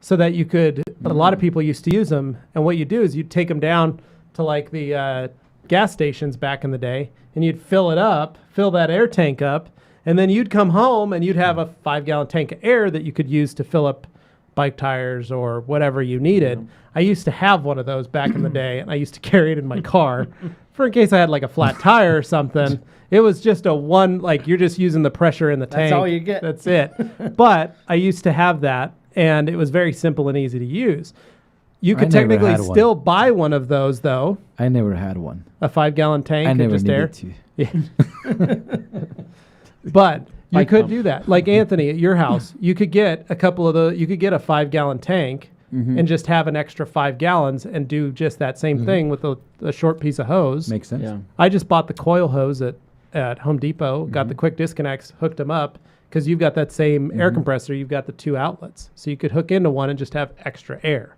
so that you could, a lot of people used to use them, and what you do is you take them down to like the gas stations back in the day, and you'd fill that air tank up, and then you'd come home and you'd have a 5-gallon tank of air that you could use to fill up bike tires or whatever you needed. I used to have one of those back in the day, and I used to carry it in my car for in case I had like a flat tire or something. It was just a one, like you're just using the pressure in the tank. That's all you get. That's it. But I used to have that, and it was very simple and easy to use. You could never technically had one. still buy one of those, though, I never had one. a 5-gallon tank I and never just air. needed to. But you Bike could pump. do that. Like Anthony at your house, you could get a couple of you could get a 5-gallon tank and just have an extra 5 gallons and do just that same thing with a short piece of hose. Makes sense. Yeah. I just bought the coil hose at Home Depot, got the quick disconnects, hooked them up, because you've got that same air compressor, you've got the 2 outlets. So you could hook into one and just have extra air.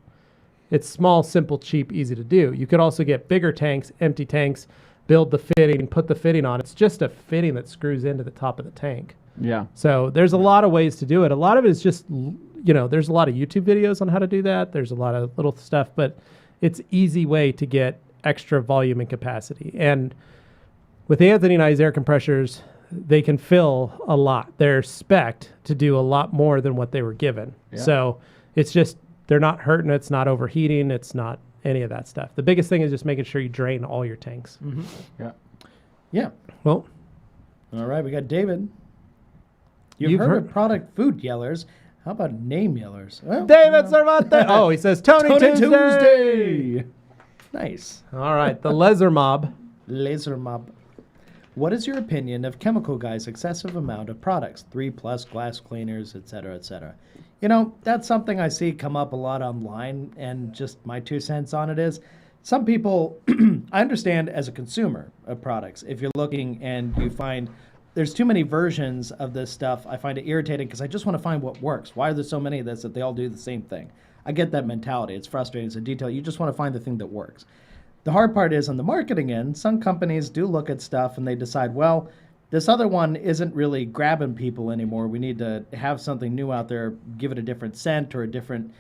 It's small, simple, cheap, easy to do. You could also get bigger tanks, empty tanks, build the fitting, put the fitting on. It's just a fitting that screws into the top of the tank. Yeah. So there's a lot of ways to do it. A lot of it is just, there's a lot of YouTube videos on how to do that. There's a lot of little stuff, but it's easy way to get extra volume and capacity. And with Anthony and I's air compressors, they can fill a lot. They're spec'd to do a lot more than what they were given. Yeah. So it's just, they're not hurting. It's not overheating. It's not any of that stuff. The biggest thing is just making sure you drain all your tanks. Yeah. Yeah. Well, All right, we got David. You've You've heard heard- of product food yellers. How about name yellers? Well, David Cervantes. Oh, he says Tony, Tony Tuesday. Nice. All right, the Leather Mob. Laser mob. What is your opinion of Chemical Guy's excessive amount of products, 3+ glass cleaners, etc., etc.? That's something I see come up a lot online, and just my 2 cents on it is some people, I understand as a consumer of products, if you're looking and you find there's too many versions of this stuff, I find it irritating because I just want to find what works. Why are there so many of this that they all do the same thing? I get that mentality. It's frustrating. It's a detail. You just want to find the thing that works. The hard part is on the marketing end, some companies do look at stuff and they decide, well, this other one isn't really grabbing people anymore. We need to have something new out there, give it a different scent or a different,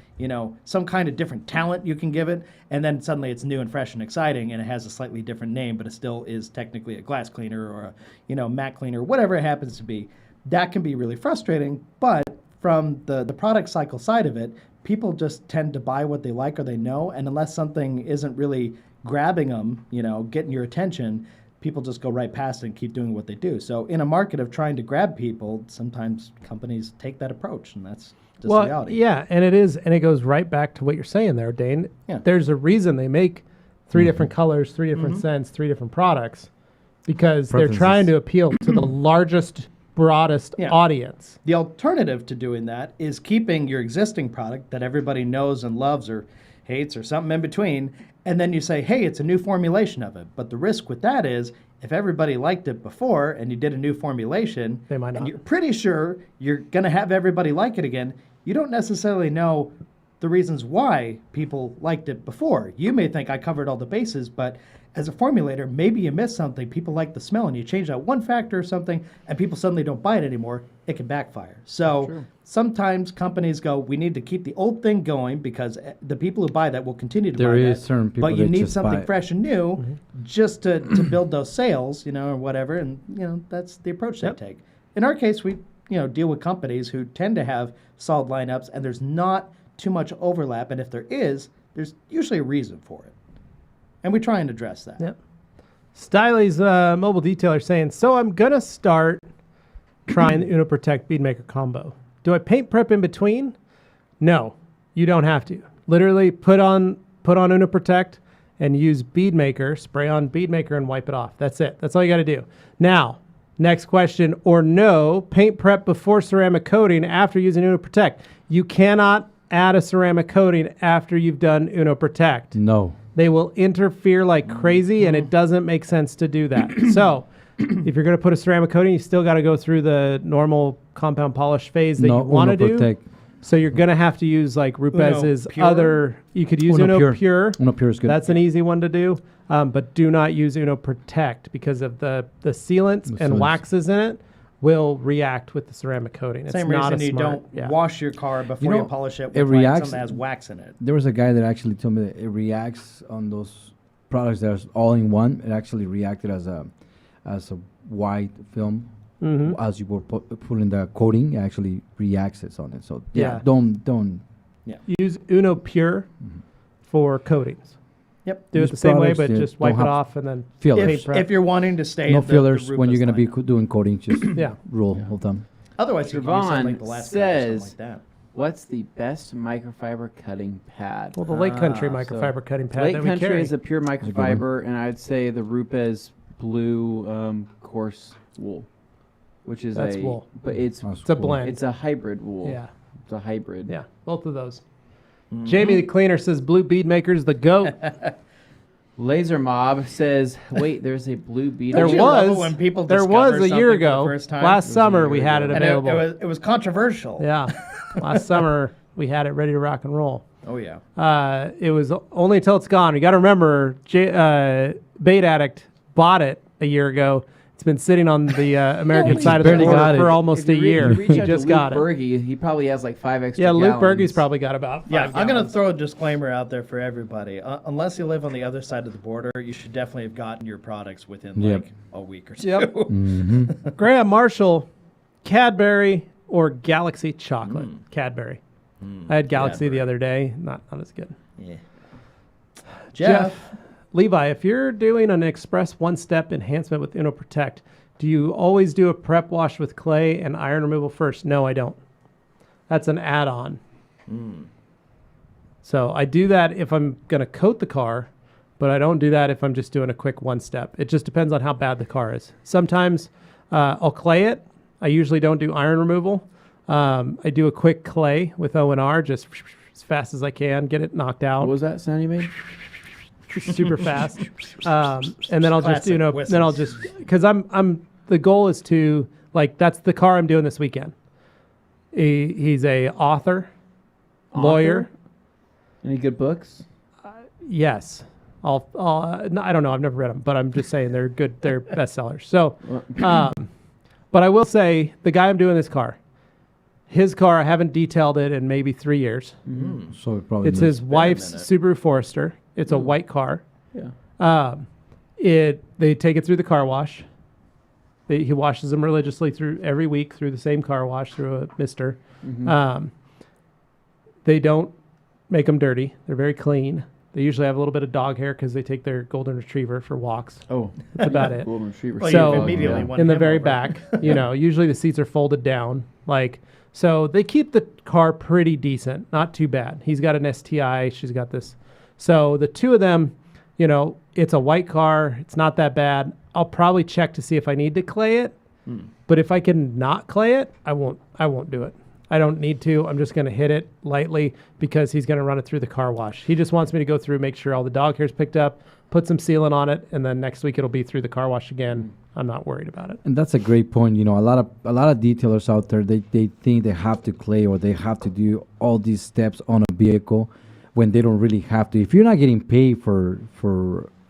some kind of different talent you can give it. And then suddenly it's new and fresh and exciting and it has a slightly different name, but it still is technically a glass cleaner or a, matte cleaner, whatever it happens to be. That can be really frustrating. But from the product cycle side of it, people just tend to buy what they like or they know. And unless something isn't really grabbing them, getting your attention, people just go right past it and keep doing what they do. So in a market of trying to grab people, sometimes companies take that approach, and that's just reality. Yeah, and it goes right back to what you're saying there, Dane. Yeah. There's a reason they make 3 different colors, 3 different scents, 3 different products, because they're trying to appeal to the largest, broadest audience. The alternative to doing that is keeping your existing product that everybody knows and loves or hates or something in between, and then you say, hey, it's a new formulation of it. But the risk with that is if everybody liked it before and you did a new formulation, they might not. And you're pretty sure you're going to have everybody like it again, you don't necessarily know the reasons why people liked it before. You may think I covered all the bases, but as a formulator, maybe you missed something. People like the smell and you change that one factor or something and people suddenly don't buy it anymore. It can backfire. So sometimes companies go, we need to keep the old thing going because the people who buy that will continue to buy There that. is certain people But you that need just buy something it. fresh and new just to build those sales, or whatever. And, that's the approach they take. In our case, we, deal with companies who tend to have solid lineups and there's not too much overlap. And if there is, there's usually a reason for it. And we try and address that. Yep. Styley's mobile detailer saying, so I'm going to start trying the Uno Protect Beadmaker combo. Do I paint prep in between? No, you don't have to. Literally put on Uno Protect and use Beadmaker, spray on Beadmaker and wipe it off. That's it. That's all you got to do. Now, next question, or no, paint prep before ceramic coating after using Uno Protect. You cannot add a ceramic coating after you've done Uno Protect. No. They will interfere like crazy, and it doesn't make sense to do that. So if you're going to put a ceramic coating, you still got to go through the normal compound polish phase that you want to do. Protect. So you're going to have to use like Rupez's Pure? other. You could use Uno Uno Pure. Pure. Uno Pure is good. That's an easy one to do. But do not use Uno Protect because of the sealants and sealants. waxes in it will react with the ceramic coating. Same it's not reason a you smart, don't wash your car before you polish it with reacts- something that has wax in it. There was a guy that actually told me that it reacts on those products that are all in one. It actually reacted as a white film. As you were putting the coating, it actually reacts it on it. So Yeah. don't. Use Uno Pure for coatings. Yep. Do it Use the same way, products but that just wipe don't it have off and then fillers. paint prep. If you're wanting to stay No at the fillers when you're Rupes going to be lineup. doing coatings. Just Yeah. roll whole time. Otherwise, you can use something Siobhan like the last guy or something says- like that. What's the best microfiber cutting pad? Well, the Lake Country So microfiber cutting pad Lake that we Country carry. is a pure microfiber, and I'd say the Rupes blue coarse wool, which is That's wool. but it's That's It's a cool. blend. it's a hybrid wool. Yeah. It's a hybrid. Yeah, both of those. Jamie the Cleaner says Blue Bead Maker's the GOAT. Laser Mob says, "Wait, there's a blue bead." There Don't you love it was when people there discover was a year something for the ago. first time? Last It was a summer year we had it ago. And available. it was controversial. Yeah, last summer we had it ready to rock and roll. Oh, yeah. It was only until it's gone. You got to remember, Bait Addict bought it a year ago. It's been sitting on the American side of the barely border got for it. almost If a you reach- year. you reach He out to just Luke got it. Berge, he probably has like 5 extra. Yeah, Luke gallons. Berge's probably got about 5 Yeah, I'm going to gallons. throw a disclaimer out there for everybody. Unless you live on the other side of the border, you should definitely have gotten your products within Yep. like a week or two. Yep. Graham Marshall, Cadbury or Galaxy chocolate? Cadbury. I had Galaxy the other day. Not as good. Yeah. Jeff. Levi, if you're doing an express one-step enhancement with Inno Protect, do you always do a prep wash with clay and iron removal first? No, I don't. That's an add-on. So I do that if I'm going to coat the car, but I don't do that if I'm just doing a quick one-step. It just depends on how bad the car is. Sometimes I'll clay it. I usually don't do iron removal. I do a quick clay with O&R, just as fast as I can, get it knocked out. What was that sound you made? super fast. And then I'll just, Classic then I'll whistles. just, because the goal is to, like, that's the car I'm doing this weekend. He's a author, lawyer. Any good books? Yes. No, I don't know. I've never read them, but I'm just saying they're good. They're bestsellers. So, but I will say the guy I'm doing this car, his car, I haven't detailed it in maybe 3 years. So it probably It's his wife's Subaru Forester. It's a white car. Yeah. They take it through the car wash. He washes them religiously every week through the same car wash through a mister. They don't make them dirty. They're very clean. They usually have a little bit of dog hair because they take their golden retriever for walks. Oh, that's about it. Golden retriever. Well, So you've immediately won in the him very over. back, usually the seats are folded down. So they keep the car pretty decent, not too bad. He's got an STI. She's got this. So the two of them, it's a white car. It's not that bad. I'll probably check to see if I need to clay it. But if I can not clay it, I won't do it. I don't need to. I'm just going to hit it lightly because he's going to run it through the car wash. He just wants me to go through, make sure all the dog hair's picked up, put some sealant on it, and then next week it'll be through the car wash again. I'm not worried about it. And that's a great point. A lot of detailers out there, they think they have to clay or they have to do all these steps on a vehicle when they don't really have to. If you're not getting paid for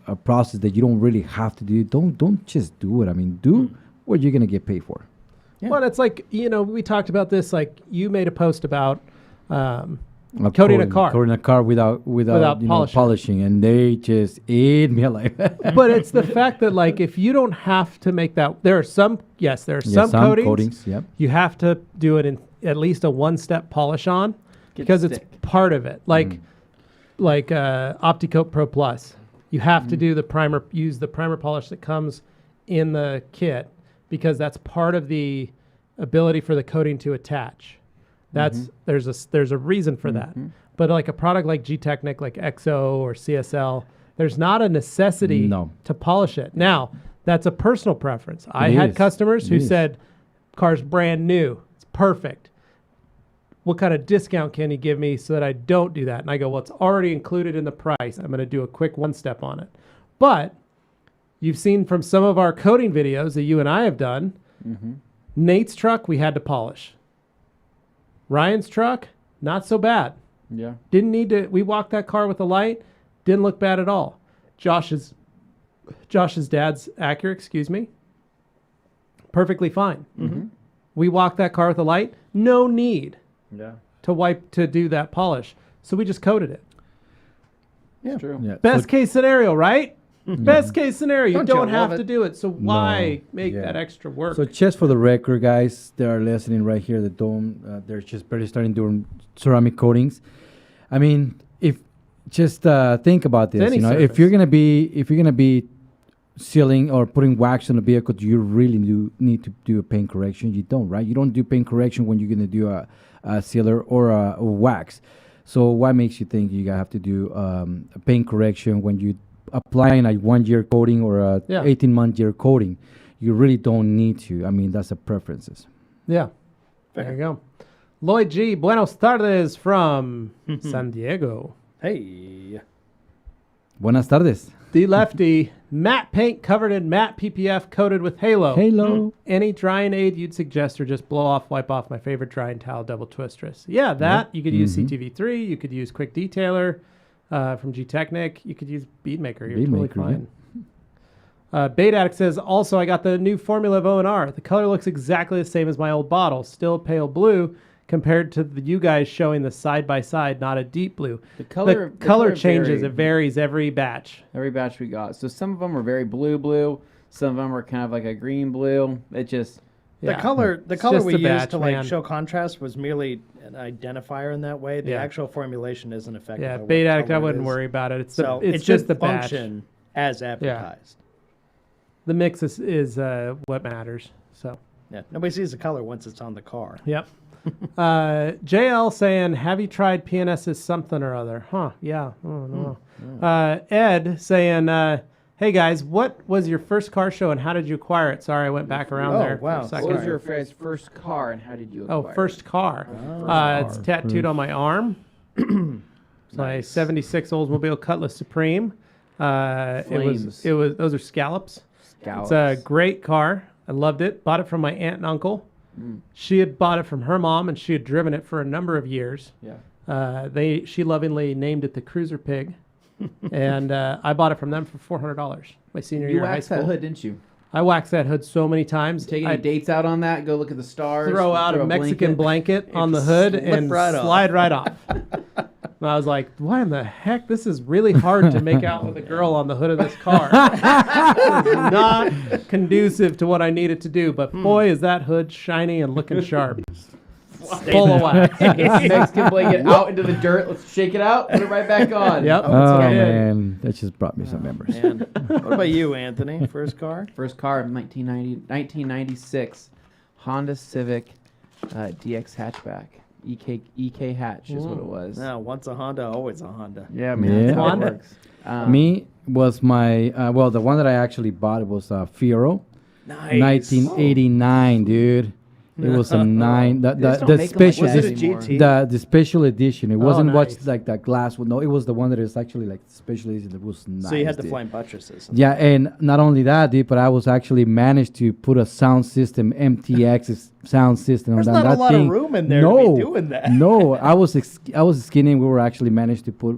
a process that you don't really have to do, don't just do it. I mean, do what you're gonna get paid for. Yeah. Well, it's like, we talked about this, like you made a post about coating a car. Coating a car without polishing, and they just ate me alive. But it's the fact that, like, if you don't have to make that, there are some coatings. Yep. You have to do it in at least a one-step polish on because it's part of it. Like OptiCoat Pro Plus, you have to do use the primer polish that comes in the kit because that's part of the ability for the coating to attach. There's a reason for that. But like a product like G-Technic, like XO or CSL, there's not a necessity to polish it. Now, that's a personal preference. I had customers who said, car's brand new. It's perfect. What kind of discount can you give me so that I don't do that? And I go, well, it's already included in the price. I'm going to do a quick one-step on it. But you've seen from some of our coating videos that you and I have done, Nate's truck, we had to polish. Ryan's truck, not so bad. Yeah. Didn't need to. We walked that car with a light. Didn't look bad at all. Josh's dad's Acura, perfectly fine. We walked that car with a light. No need to do that polish. So we just coated it. Yeah. True. Yeah. Best case scenario, right? Best case scenario. You Don't don't you have love to it? do it. So why make Yeah. that extra work? So just for the record, guys, that are listening right here that don't, they're just barely starting doing ceramic coatings. I mean, if just think about this, Any if surface. you're gonna be sealing or putting wax on a vehicle, do you really need to do a paint correction? You don't, right? You don't do paint correction when you're gonna do a sealer or a wax. So what makes you think you have to do a paint correction when you applying a 1 year coating or a 18-month year coating? You really don't need to. I mean, that's a preferences. Yeah. There you go. Lloyd G. Buenos tardes from San Diego. Hey. Buenas tardes. The lefty, matte paint covered in matte PPF coated with halo. Halo. Any drying aid you'd suggest or just blow off, wipe off my favorite drying towel, double twistress? Yeah, that. You could use CTV3. You could use Quick Detailer from G-Technic. You could use Bead Maker. You're Bead totally Maker, fine. Bait Addict says, also, I got the new formula of O&R. The color looks exactly the same as my old bottle. Still pale blue compared to you guys showing the side-by-side, not a deep blue. The color changes. varied. It varies every batch. Every batch we got. So some of them are very blue. Some of them are kind of like a green-blue. It just... Yeah. The color It's we just a used batch, to man. show contrast was merely an identifier in that way. The Yeah. actual formulation isn't affected. Yeah, by what Bait Addict, I color it wouldn't is. worry about it. It's So it's it just should the batch. function as advertised. The mix is what matters. So, Yeah. Nobody sees the color once it's on the car. yep. JL saying, have you tried PNS's something or other? Huh, yeah. Oh, no. Ed saying, hey guys, what was your first car show and how did you acquire it? Sorry, I went back around Oh, there wow. for a second. What was your first car and how did you acquire it? First car. It's tattooed on my arm. It's my 76 Oldsmobile Cutlass Supreme. Flames. Those are scallops. Scallops. It's a great car. I loved it. Bought it from my aunt and uncle. She had bought it from her mom, and she had driven it for a number of years. Yeah. She lovingly named it the Cruiser Pig, and I bought it from them for $400 my senior You year of high waxed school. that hood, didn't you? I waxed that hood so many times. Take any I dates out on that? Go look at the stars. throw out a Mexican blanket on the hood and right off. slide right off. And I was like, why in the heck? This is really hard to make out with a girl on the hood of this car. It's not conducive to what I needed to do, but boy, is that hood shiny and looking sharp. Full of wax. Mexican blanket out into the dirt. Let's shake it out. Put it right back on. Yep. Oh, that's what I did. man. That just brought me some memories. Man. What about you, Anthony? First car? First car in 1996, Honda Civic DX hatchback. EK hatch is what it was. No, once a Honda, always a Honda. Yeah, man. That's how it Honda. works. Me was my, the one that I actually bought, it was a Fiero. Nice. 1989, dude. It was a 9. They just don't The make 'em like special, that Was it a anymore. GT? the special edition. It wasn't nice. what's like that glass one. No, it was the one that is actually like special edition. That was nice. So you had the dude. flying buttresses. Yeah, and not only that, dude, but I was actually managed to put a sound system, MTX sound system There's on not that a lot thing. of room in there no, to be doing that. No, I was skinny, and we were actually managed to put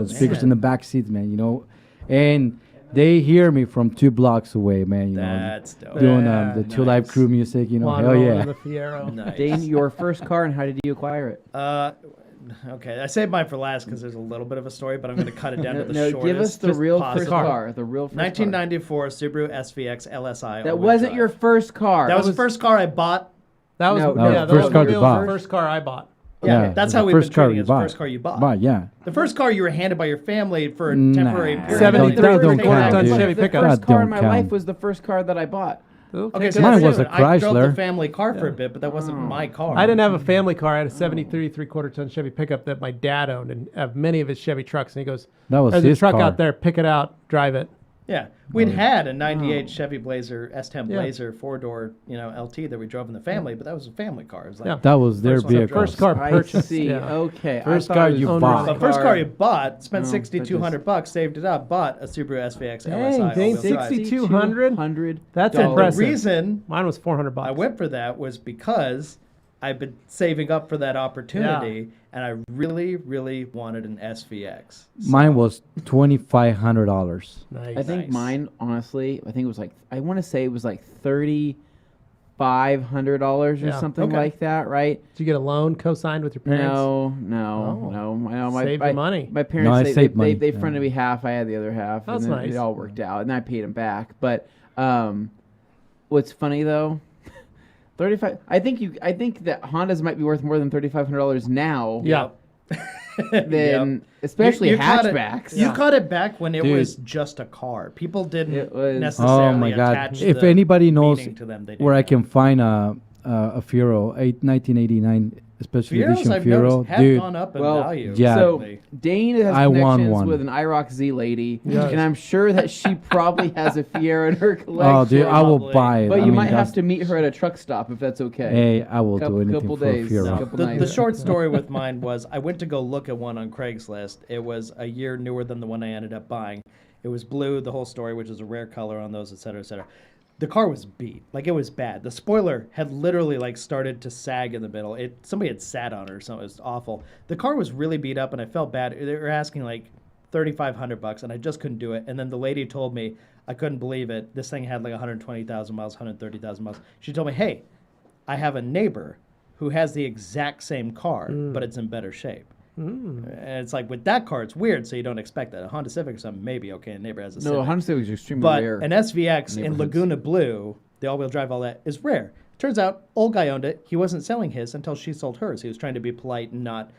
speakers in the back seats, man. You know, and they hear me from 2 blocks away, man. You know, That's dope. doing Yeah, the Two Live nice. Crew music. You know, Juan hell rolling yeah. the Fiero. Nice. Dane, your first car, and how did you acquire it? Okay, I saved mine for last because there's a little bit of a story, but I'm going to cut it down to the No, shortest. give us the just real possible. first car. The real first 1994 Subaru SVX LSI. That all-wheel wasn't drive. your first car. That was the first car I bought. That was No, yeah, no, that first was car the you real bought. first car I bought. Yeah, Yeah, that's the how we've first been car treating you it. It's the bought. first car you bought. But yeah, The first car you were handed by your family for a Nah. temporary period. That 73 don't three-quarter count, ton dude. Chevy the pickup. first That car in don't my life count. was the first car that I bought. Okay, so Mine that's was a different. I drove the Chrysler. family car for a bit, but that wasn't my car. I didn't have a family car. I had a 73 three-quarter ton Chevy pickup that my dad owned, and have many of his Chevy trucks. And he goes, that was "There's a his truck car. out there. Pick it out. Drive it." Yeah, we'd had a '98 Chevy Blazer S10 Yeah. Blazer 4-door, LT that we drove in the family, but that was a family car. It was like Yeah. That was their First one I vehicle. First car I purchased. see. Yeah. Okay. First I thought car it was you owned bought. by the first car you car. bought, spent No, $6,200, saved it up, bought a Subaru SVX Dang, LSI. Dane, all-wheel drive. 6200? That's The impressive. reason Mine was $400. I went for that was because I've been saving up for that opportunity, and I really, really wanted an SVX. Mine was $2,500. Nice. I think Nice. mine, honestly, I think it was like, I want to say it was like $3,500 or Yeah. something Okay. like that, right? Did you get a loan co-signed with your parents? No. Oh. I know my, Saved you money. My No, parents, I they saved money, they yeah. fronted me half. I had the other half. That's and then nice. It all worked out, and I paid them back. But what's funny though, 35. I think that Hondas might be worth more than $3,500 now. Yeah. Than especially You caught it- hatchbacks. You caught it back when it Dude. was just a car. People didn't It was- necessarily Oh my God! attach If the anybody knows meaning to them, they where I didn't. can find a Fiero, 1989 special Fieros, edition I've Fiero, noticed, have dude. gone up in Well, value. yeah. So recently. Dane has I want connections one. with an IROC Z lady, Yes. and I'm sure that she probably has a Fiero in her collection. Oh, dude, I will Probably. buy it. But I you mean, might have that's- to meet her at a truck stop if that's okay. Hey, I will do anything couple for days. a Fiero. No. No, Couple the nights. short story with mine was I went to go look at one on Craigslist. It was a year newer than the one I ended up buying. It was blue, the whole story, which is a rare color on those, et cetera, et cetera. The car was beat. Like, it was bad. The spoiler had literally, started to sag in the middle. Somebody had sat on it or something. It was awful. The car was really beat up, and I felt bad. They were asking, $3,500, and I just couldn't do it. And then the lady told me, I couldn't believe it. This thing had, 120,000 miles, 130,000 miles. She told me, hey, I have a neighbor who has the exact same car, but it's in better shape. And it's like, with that car, it's weird, so you don't expect that. A Honda Civic or something, maybe, okay, a neighbor has a No, Civic. Honda Civic is extremely But rare. an SVX in neighborhoods. Laguna Blue, the all-wheel drive, all that, is rare. Turns out, old guy owned it. He wasn't selling his until she sold hers. He was trying to be polite and not,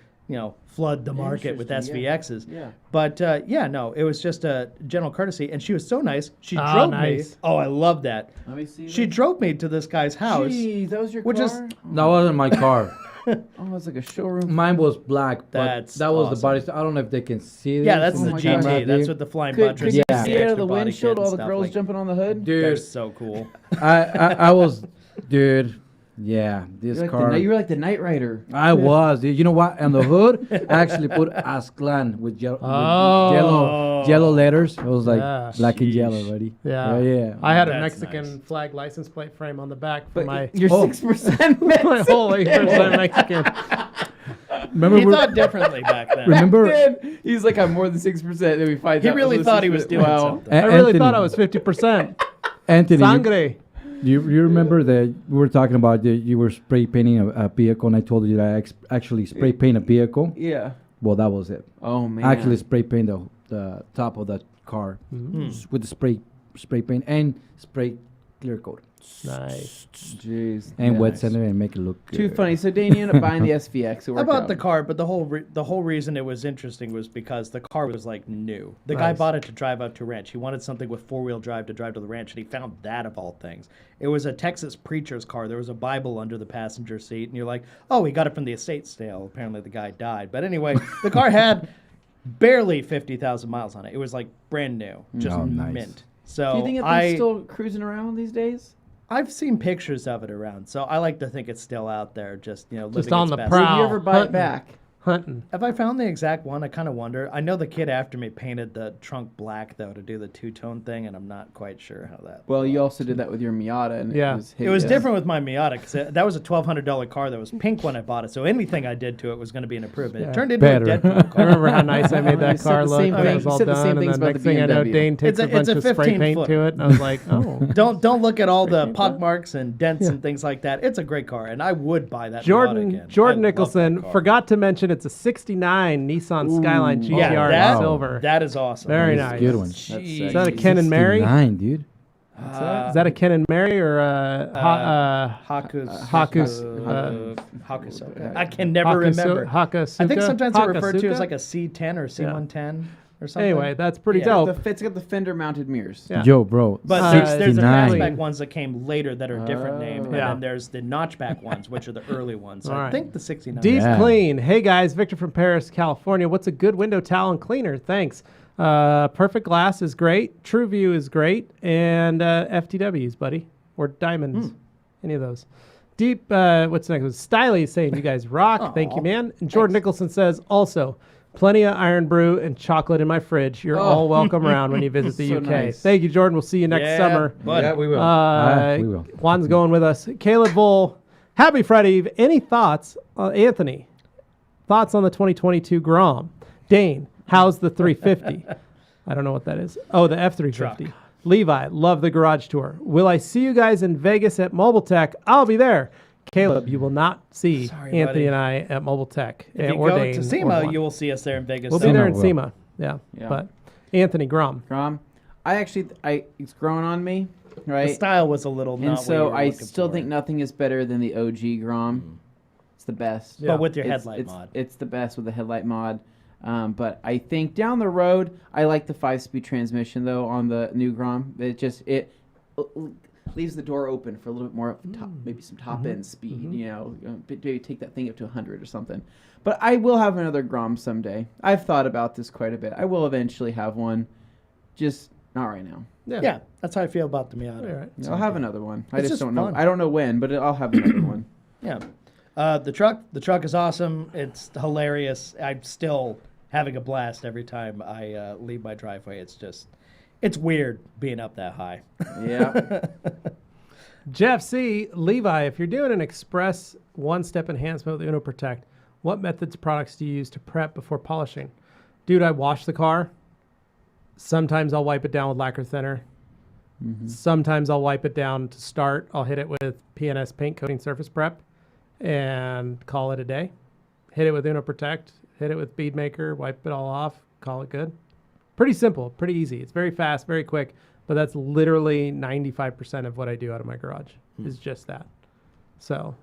flood the market with Interesting, SVXs. yeah. But, no, it was just a general courtesy. And she was so nice. She Ah, drove nice. me. Oh, I love that. Let me see. She drove me to this guy's house. Jeez, that was your which is- car? That wasn't my car. Oh, it's like a showroom. Mine was black, but That's that was awesome. the body. I don't know if they can see it. Yeah, that's Oh the my GT. God. That's with the flying Could buttress. you Yeah. see out of extra the body windshield kit all and the stuff girls like- jumping on the hood? They're dude. so cool. I was, dude. Yeah, this You're like car. you were like the Knight Rider. I was. Dude. You know what? On the hood, I actually put Aztlan with, yellow letters. It was like Yeah. black and yellow, buddy. Yeah. Yeah. I had a That's Mexican nice. flag license plate frame on the back for my You're 6% my whole 8% Mexican. Remember, He thought differently back then. remember He's like, I'm more than 6%. Then we find He out really it was thought he was 6%. doing Wow. something. I really Anthony, thought I was 50%. Anthony. Sangre. You remember that we were talking about you were spray painting a vehicle, and I told you that I actually spray paint a vehicle. Yeah. Well, that was it. Oh man. I actually spray paint the top of the car with the spray paint and spray clear coat Nice. Jeez. and Yeah. wet center and make it look good. Too funny. So Dane, you ended up buying the SVX. It I worked bought out. the car, but the whole reason it was interesting was because the car was like new. The guy Nice. bought it to drive out to ranch. He wanted something with 4-wheel drive to drive to the ranch, and he found that of all things. It was a Texas preacher's car. There was a Bible under the passenger seat, and you're like, oh, he got it from the estate sale. Apparently the guy died. But anyway, the car had barely 50,000 miles on it. It was like brand new, just Oh, nice. mint. So Do you think that thing's still cruising around these days? I've seen pictures of it around, so I like to think it's still out there, just living on its the best. prowl. Would you ever buy hunting. it back? Hunting. Have I found the exact one? I kind of wonder. I know the kid after me painted the trunk black though to do the two-tone thing, and I'm not quite sure how that. Well, you also did that with your Miata, and Yeah. it was It was hideous. different with my Miata because that was a $1,200 car that was pink when I bought it. So anything I did to it was going to be an improvement. Yeah. It turned into Better. a Deadpool I car. remember how nice I made You that said car the look same when it thing- was you all said the done, same and things then about next the thing I know, BMW. Dane takes a It's bunch a of spray 15 paint foot. to it, and I was like, oh. Don't look at all the pock marks and dents and things like that. It's a great car, and I would buy that Miata Jordan again. I Jordan love Nicholson that car. forgot to mention it's a '69 Nissan Skyline GTR Yeah, in that, silver. that is awesome. Very That's a nice. good one. Jeez. Is that a Ken and Mary? 69, dude. Is that a Ken and Mary or a Hakusoka. I can never remember. I think sometimes they're referred to as like a C10 or C110 or something. Anyway, that's pretty Yeah. dope. It's got the fender-mounted mirrors. Yeah. Yo, bro. But there's the 69. fastback ones that came later that are a different name, and Yeah. then there's the notchback ones, which are the early ones. So All I right. think the 69. Deep Yeah. Clean. Hey guys, Victor from Paris, California. What's a good window towel and cleaner? Thanks. Perfect Glass is great. True View is great. And FTWs, buddy. Or Diamonds. Any of those. Deep, what's next? Styly is saying, you guys rock. Thank you, man. And Jordan Nicholson says, also, plenty of Iron Brew and chocolate in my fridge. You're all welcome around when you visit the So UK. nice. Thank you, Jordan. We'll see you next summer. Buddy. we will. We will. Juan's going with us. Caleb Bull, happy Friday Eve. Any thoughts, Anthony? Thoughts on the 2022 Grom? Dane, how's the 350? I don't know what that is. Oh, the F350. Truck. Levi, love the garage tour. Will I see you guys in Vegas at Mobile Tech? I'll be there. Caleb, you will not see Sorry, Anthony buddy. and I at Mobile Tech. If you or go Dane to or SEMA, Juan. you will see us there in Vegas. We'll be somewhere. there in will. SEMA. Yeah. Yeah. But Anthony Grom. Grom, it's grown on me, right? The style was a little not and what so you were I looking still for. think nothing is better than the OG Grom. It's the best. But with your It's- headlight it's, mod. It's the best with the headlight mod. But I think down the road, I like the 5-speed transmission though on the new Grom. It leaves the door open for a little bit more top, maybe some top end speed. Maybe take that thing up to 100 or something. But I will have another Grom someday. I've thought about this quite a bit. I will eventually have one, just not right now. Yeah, that's how I feel about the Miata. All right. I'll have another one. I It's just just don't know. fun. I don't know when, but I'll have another one. Yeah. The truck is awesome. It's hilarious. I'm still having a blast every time I leave my driveway. It's weird being up that high. Yeah. Jeff C. Levi, if you're doing an express one-step enhancement with Uno Protect, what methods products do you use to prep before polishing? Dude, I wash the car. Sometimes I'll wipe it down with lacquer thinner. Sometimes I'll wipe it down to start. I'll hit it with PNS paint coating surface prep and call it a day. Hit it with Uno Protect. Hit it with Bead Maker. Wipe it all off. Call it good. Pretty simple. Pretty easy. It's very fast, very quick. But that's literally 95% of what I do out of my garage is just that. So,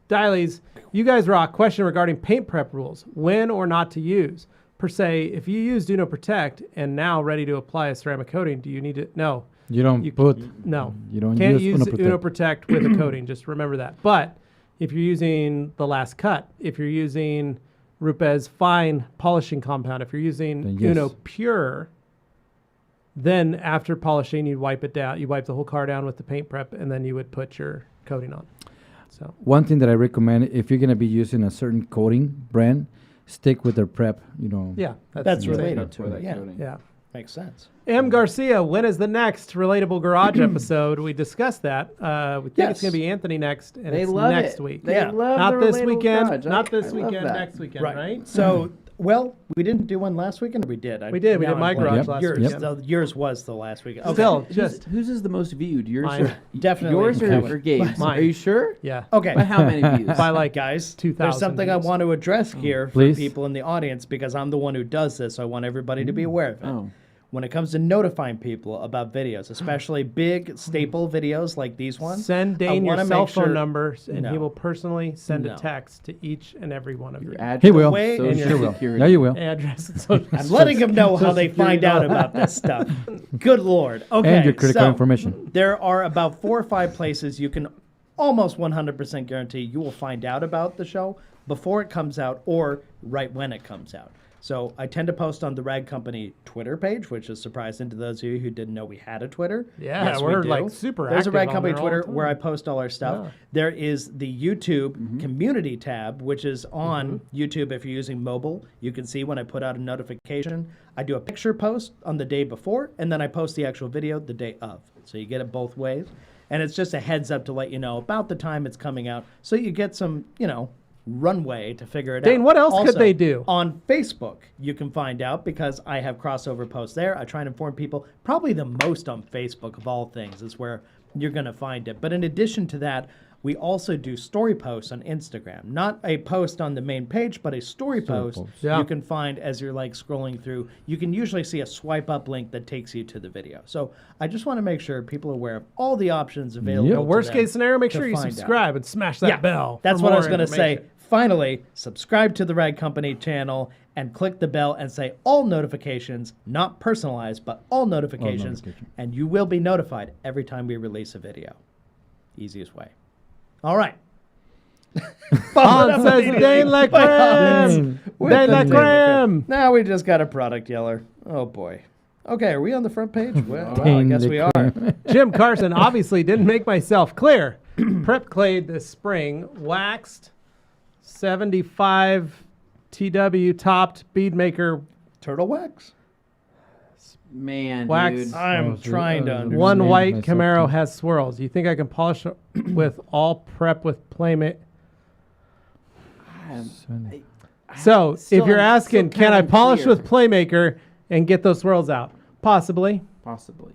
Stylies, you guys rock. Question regarding paint prep rules. When or not to use? Per se, if you use Uno Protect and now ready to apply a ceramic coating, do you need it? No. You don't You put. No. You don't Can't use use Uno Uno Protect. Protect with a coating. Just remember that. But if you're using the last cut, if you're using Rupes fine polishing compound, if you're using Then yes. Uno Pure, then after polishing, you wipe it down. You wipe the whole car down with the paint prep, and then you would put your coating on. So One thing that I recommend, if you're going to be using a certain coating brand, stick with their prep, yeah, That's related For to that it. Yeah, coating. Yeah. makes sense. M. Garcia, when is the next Relatable Garage episode? We discussed that. We think it's Yes. going to be Anthony next, and They it's love next it. week. They Yeah. love Not the this relatable weekend. garage. Not I this love weekend. that. Next weekend, right? So, well, we didn't do one last weekend, or we did? We did. We now did my I'm garage blanking. last yours, weekend. so yours was the last weekend. Okay. Still, just Whose is the most viewed? Yours Mine. or Definitely yours or, Kevin. or Gabe's? Mine. Are you sure? yeah. Okay. By how many views? By like Guys, 2,000 there's something I views. want to address here for Please. people in the audience because I'm the one who does this. So I want everybody to be aware of it. Oh. When it comes to notifying people about videos, especially big staple videos like these ones, Send Dane I your wanna cell make phone sure- numbers, and he No. will personally send No. a text to each and every one of you. Your address, He will. way- social and your- Sure will. security. Yeah, you will. Address and social I'm letting them know how they Social find Security out number. about this stuff. Good Lord. Okay. And your critical so information. There are about 4 or 5 places you can almost 100% guarantee you will find out about the show before it comes out or right when it comes out. So I tend to post on the Rag Company Twitter page, which is surprising to those of you who didn't know we had a Twitter. Yeah, Yes, we we're, do. like, super There's a active Rag on Company there all the Twitter time. where I post all our stuff. Yeah. There is the YouTube community tab, which is on YouTube if you're using mobile. You can see when I put out a notification. I do a picture post on the day before, and then I post the actual video the day of. So you get it both ways. And it's just a heads up to let you know about the time it's coming out. So you get some, runway to figure it out. Dane, what else could Also, they do? On Facebook, you can find out because I have crossover posts there. I try and inform people. Probably the most on Facebook of all things is where you're going to find it. But in addition to that, we also do story posts on Instagram. Not a post on the main page, but a story post Yeah. you can find as you're like scrolling through. You can usually see a swipe up link that takes you to the video. So I just want to make sure people are aware of all the options available. The to worst them case scenario, make to sure you find out. subscribe and smash that bell. That's for what I more was going to say. information. Finally, subscribe to the Rag Company channel and click the bell and say all notifications, not personalized, but all notifications, and you will be notified every time we release a video. Easiest way. All right. On says Dane La Creme. With Dane the La Dane La Creme. Now we just got a product yeller. Oh boy. Okay, are we on the front page? Well, I Dane guess La we are. Jim Carson obviously didn't make myself clear. Prep clayed this spring, waxed 75 TW topped bead maker. Turtle wax. Man, Wax. dude. I'm trying to understand. One Made white myself Camaro too. has swirls. You think I can polish it with all prep with Playmate? So, if Still- you're I'm asking, still can I kinda polish unclear. with Playmaker and get those swirls out? Possibly. Possibly.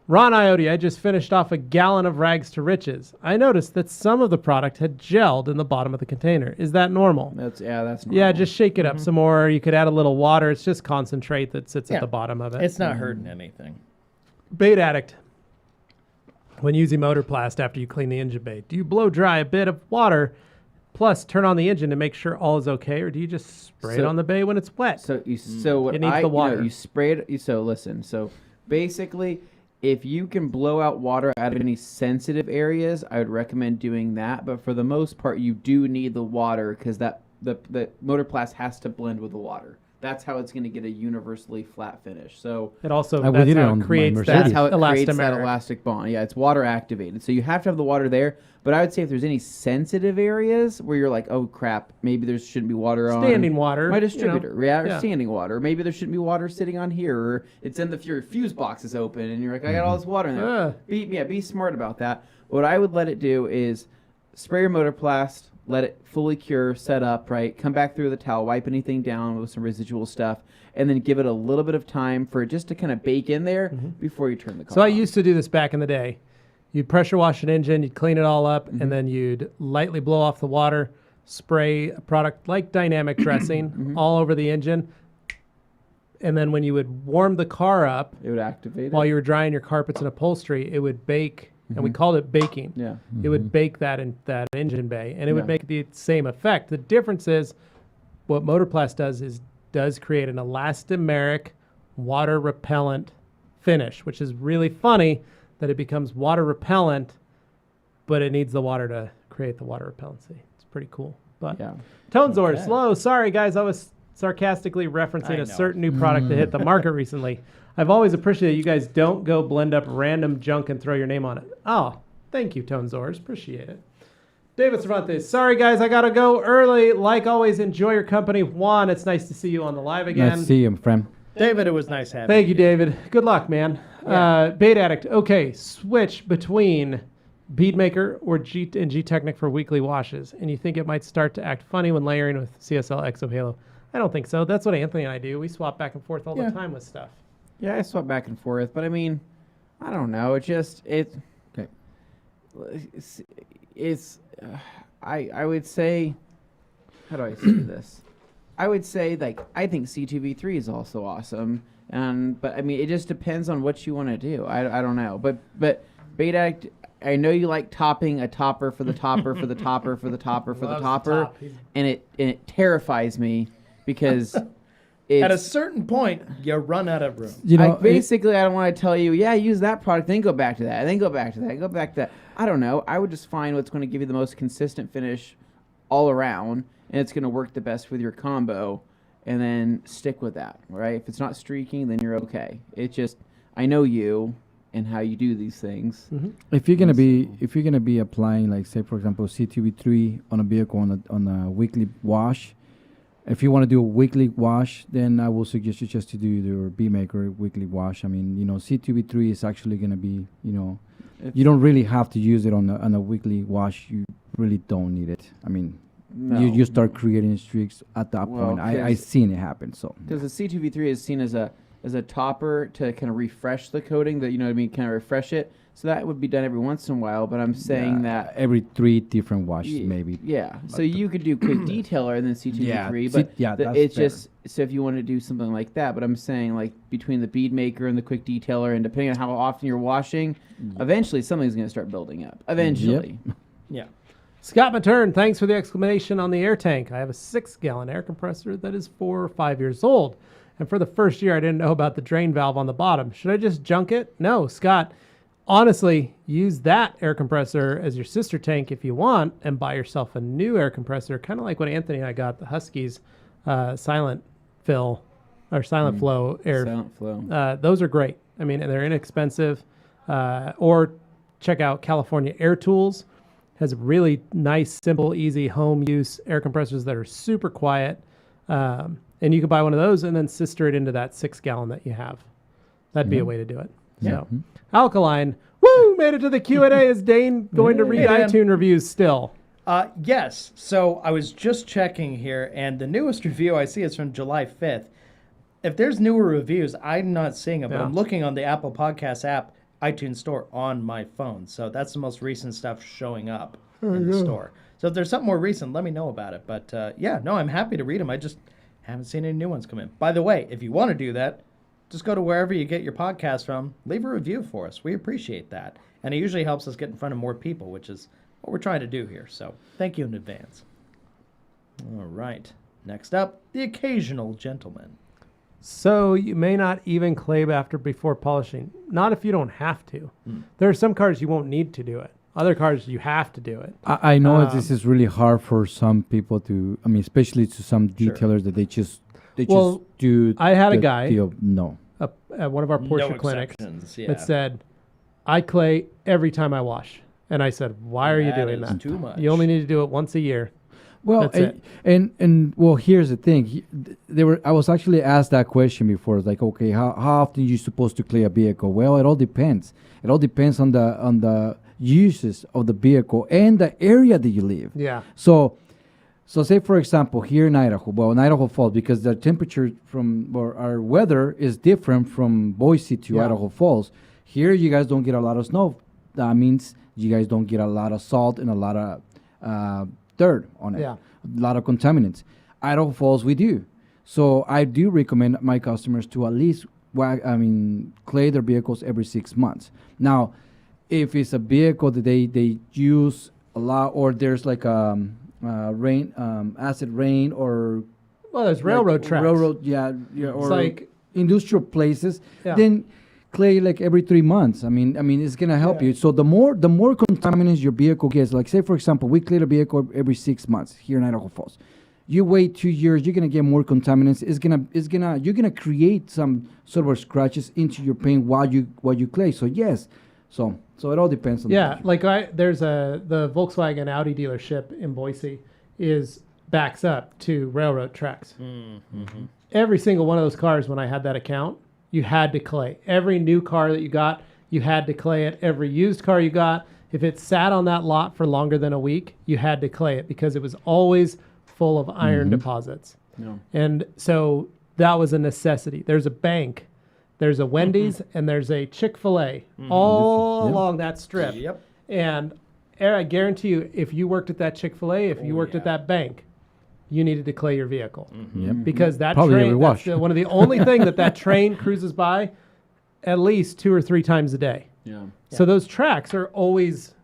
Ron Ioti, I just finished off a gallon of Rags to Riches. I noticed that some of the product had gelled in the bottom of the container. Is that normal? That's normal. Yeah, just shake it up some more. You could add a little water. It's just concentrate that sits Yeah. at the bottom of it. It's not hurting anything. Bait addict. When using motorplast after you clean the engine bay, do you blow dry a bit of water plus turn on the engine to make sure all is okay, or do you just spray it So- on the bay when it's wet? So what It needs I the water. you spray it. So listen. So basically, if you can blow out water out of any sensitive areas, I would recommend doing that. But for the most part, you do need the water because the motorplast has to blend with the water. That's how it's going to get a universally flat finish. So It also I that's did it how on it my creates Mercedes. that's how it creates that elastomeric. elastic bond. Yeah, it's water activated. So you have to have the water there. But I would say if there's any sensitive areas where you're like, oh crap, maybe there shouldn't be water on Standing water, my you know. distributor, or Yeah. standing water. Maybe there shouldn't be water sitting on here, or it's in your fuse box is open, and you're like, I got all this water in there. Be smart about that. What I would let it do is spray your motorplast, let it fully cure, set up, right? Come back through the towel, wipe anything down with some residual stuff, and then give it a little bit of time for it just to kind of bake in there before you turn the car So I on. used to do this back in the day. You'd pressure wash an engine, you'd clean it all up, and then you'd lightly blow off the water, spray a product like dynamic dressing all over the engine. And then when you would warm the car up It would activate while it. you were drying your carpets and upholstery, it would bake, and we called it baking. Yeah. It would bake that in that engine bay, and it would Yeah. make the same effect. The difference is what Motorplast does create an elastomeric, water repellent finish, which is really funny that it becomes water repellent, but it needs the water to create the water repellency. It's pretty cool. But Yeah. Tones are Okay. slow. Sorry, guys. I was sarcastically I referencing know. a certain new product that hit the market recently. I've always appreciated you guys don't go blend up random junk and throw your name on it. Oh, thank you, Tonezors. Appreciate it. David Cervantes. Sorry, guys, I got to go early. Like always, enjoy your company. Juan, it's nice to see you on the live again. Nice to see you, friend. David, it was nice having Thank you, David. Good luck, man. Yeah. Bait Addict. Okay, switch between Bead Maker or G-Technic for weekly washes. And you think it might start to act funny when layering with CSL Exo Halo. I don't think so. That's what Anthony and I do. We swap back and forth all the time with stuff. Yeah, I swap back and forth, but I mean, I don't know. I would say, how do I say this? I would say, like, I think C2V3 is also awesome, but I mean, it just depends on what you want to do. I don't know, but Bait Addict, I know you like topping a topper for the topper for the topper for the topper for the topper, and it terrifies me because at a certain point you run out of room. You know, I don't want to tell you, yeah, use that product, then go back to that, and then go back to that, and go back to that. I don't know. I would just find what's going to give you the most consistent finish all around, and it's going to work the best with your combo, and then stick with that, right? If it's not streaking, then you're okay. It's just, I know you and how you do these things. Mm-hmm. If you're gonna be applying, like, say, for example, C2V3 on a vehicle on a weekly wash, if you want to do a weekly wash, then I will suggest you just to do your Bead Maker weekly wash. I mean, C2V3 is actually gonna be, you don't really have to use it on a weekly wash. You really don't need it. I mean, No. you start creating streaks at that point. I seen it happen. So because the C2V3 is seen as a topper to kind of refresh the coating, that kind of refresh it. So that would be done every once in a while. But I'm saying that every 3 different washes, maybe. Yeah. So you could do quick detailer and then C2V3, but that's it's fair. just so if you want to do something like that. But I'm saying, like, between the Bead Maker and the quick detailer, and depending on how often you're washing, eventually something's going to start building up. Eventually. Yep. Yeah. Scott Matern, thanks for the exclamation on the air tank. I have a 6-gallon air compressor that is 4 or 5 years old. And for the first year, I didn't know about the drain valve on the bottom. Should I just junk it? No, Scott. Honestly, use that air compressor as your sister tank if you want, and buy yourself a new air compressor, kind of like what Anthony and I got, the Huskies Silent Fill or Silent Flow air. Silent Flow. Those are great. I mean, and they're inexpensive. Or check out California Air Tools. Has really nice, simple, easy home use air compressors that are super quiet. And you can buy one of those and then sister it into that 6-gallon that you have. That'd be a way to do it. Yeah. So, Alkaline, woo, made it to the Q&A. Is Dane going to read Hey, Dan. iTunes reviews still? Yes. So I was just checking here, and the newest review I see is from July 5th. If there's newer reviews, I'm not seeing them, but I'm looking on the Apple Podcast app, iTunes Store on my phone. So that's the most recent stuff showing up in the store. So if there's something more recent, let me know about it. But I'm happy to read them. I just haven't seen any new ones come in. By the way, if you want to do that, just go to wherever you get your podcast from, leave a review for us. We appreciate that. And it usually helps us get in front of more people, which is what we're trying to do here. So thank you in advance. All right. Next up, the occasional gentleman. So you may not even clay before polishing. Not if you don't have to. There are some cars you won't need to do it. Other cars you have to do it. I know this is really hard for some people to, I mean, especially to some detailers that they just do. I had a the guy deal. No. At one of our Porsche No clinics exceptions, yeah. that said, I clay every time I wash. And I said, why are you doing is that? too much. You only need to do it once a year. Well, That's it. And here's the thing. I was actually asked that question before. It's like, okay, how often are you supposed to clay a vehicle? Well, it all depends. It all depends on the uses of the vehicle and the area that you live. Yeah. So say, for example, here in Idaho Falls, because the temperature or our weather is different from Boise to Idaho Falls. Here, you guys don't get a lot of snow. That means you guys don't get a lot of salt and a lot of dirt on it. Yeah. A lot of contaminants. Idaho Falls, we do. So I do recommend my customers to at least clay their vehicles every 6 months. Now, if it's a vehicle that they use a lot, or there's like acid rain, or There's railroad tracks. Or like industrial places, then clay like every 3 months. I mean, it's gonna help you. So the more contaminants your vehicle gets, like say for example, we clean a vehicle every 6 months here in Idaho Falls. You wait 2 years, you're gonna get more contaminants. You're gonna create some sort of scratches into your paint while you clay. So yes, So it all depends on Yeah, like there's the Volkswagen Audi dealership in Boise backs up to railroad tracks. Every single one of those cars, when I had that account, you had to clay. Every new car that you got, you had to clay it. Every used car you got, if it sat on that lot for longer than a week, you had to clay it because it was always full of iron deposits. Yeah. And so that was a necessity. There's a bank, there's a Wendy's, and there's a Chick-fil-A all along that strip. Yep. And I guarantee you, if you worked at that Chick-fil-A, if you worked at that bank, you needed to clay your vehicle. Yep. Because that Probably every train, wash. that's one of the only thing that train cruises by at least 2 or 3 times a day. Yeah. So those tracks are always,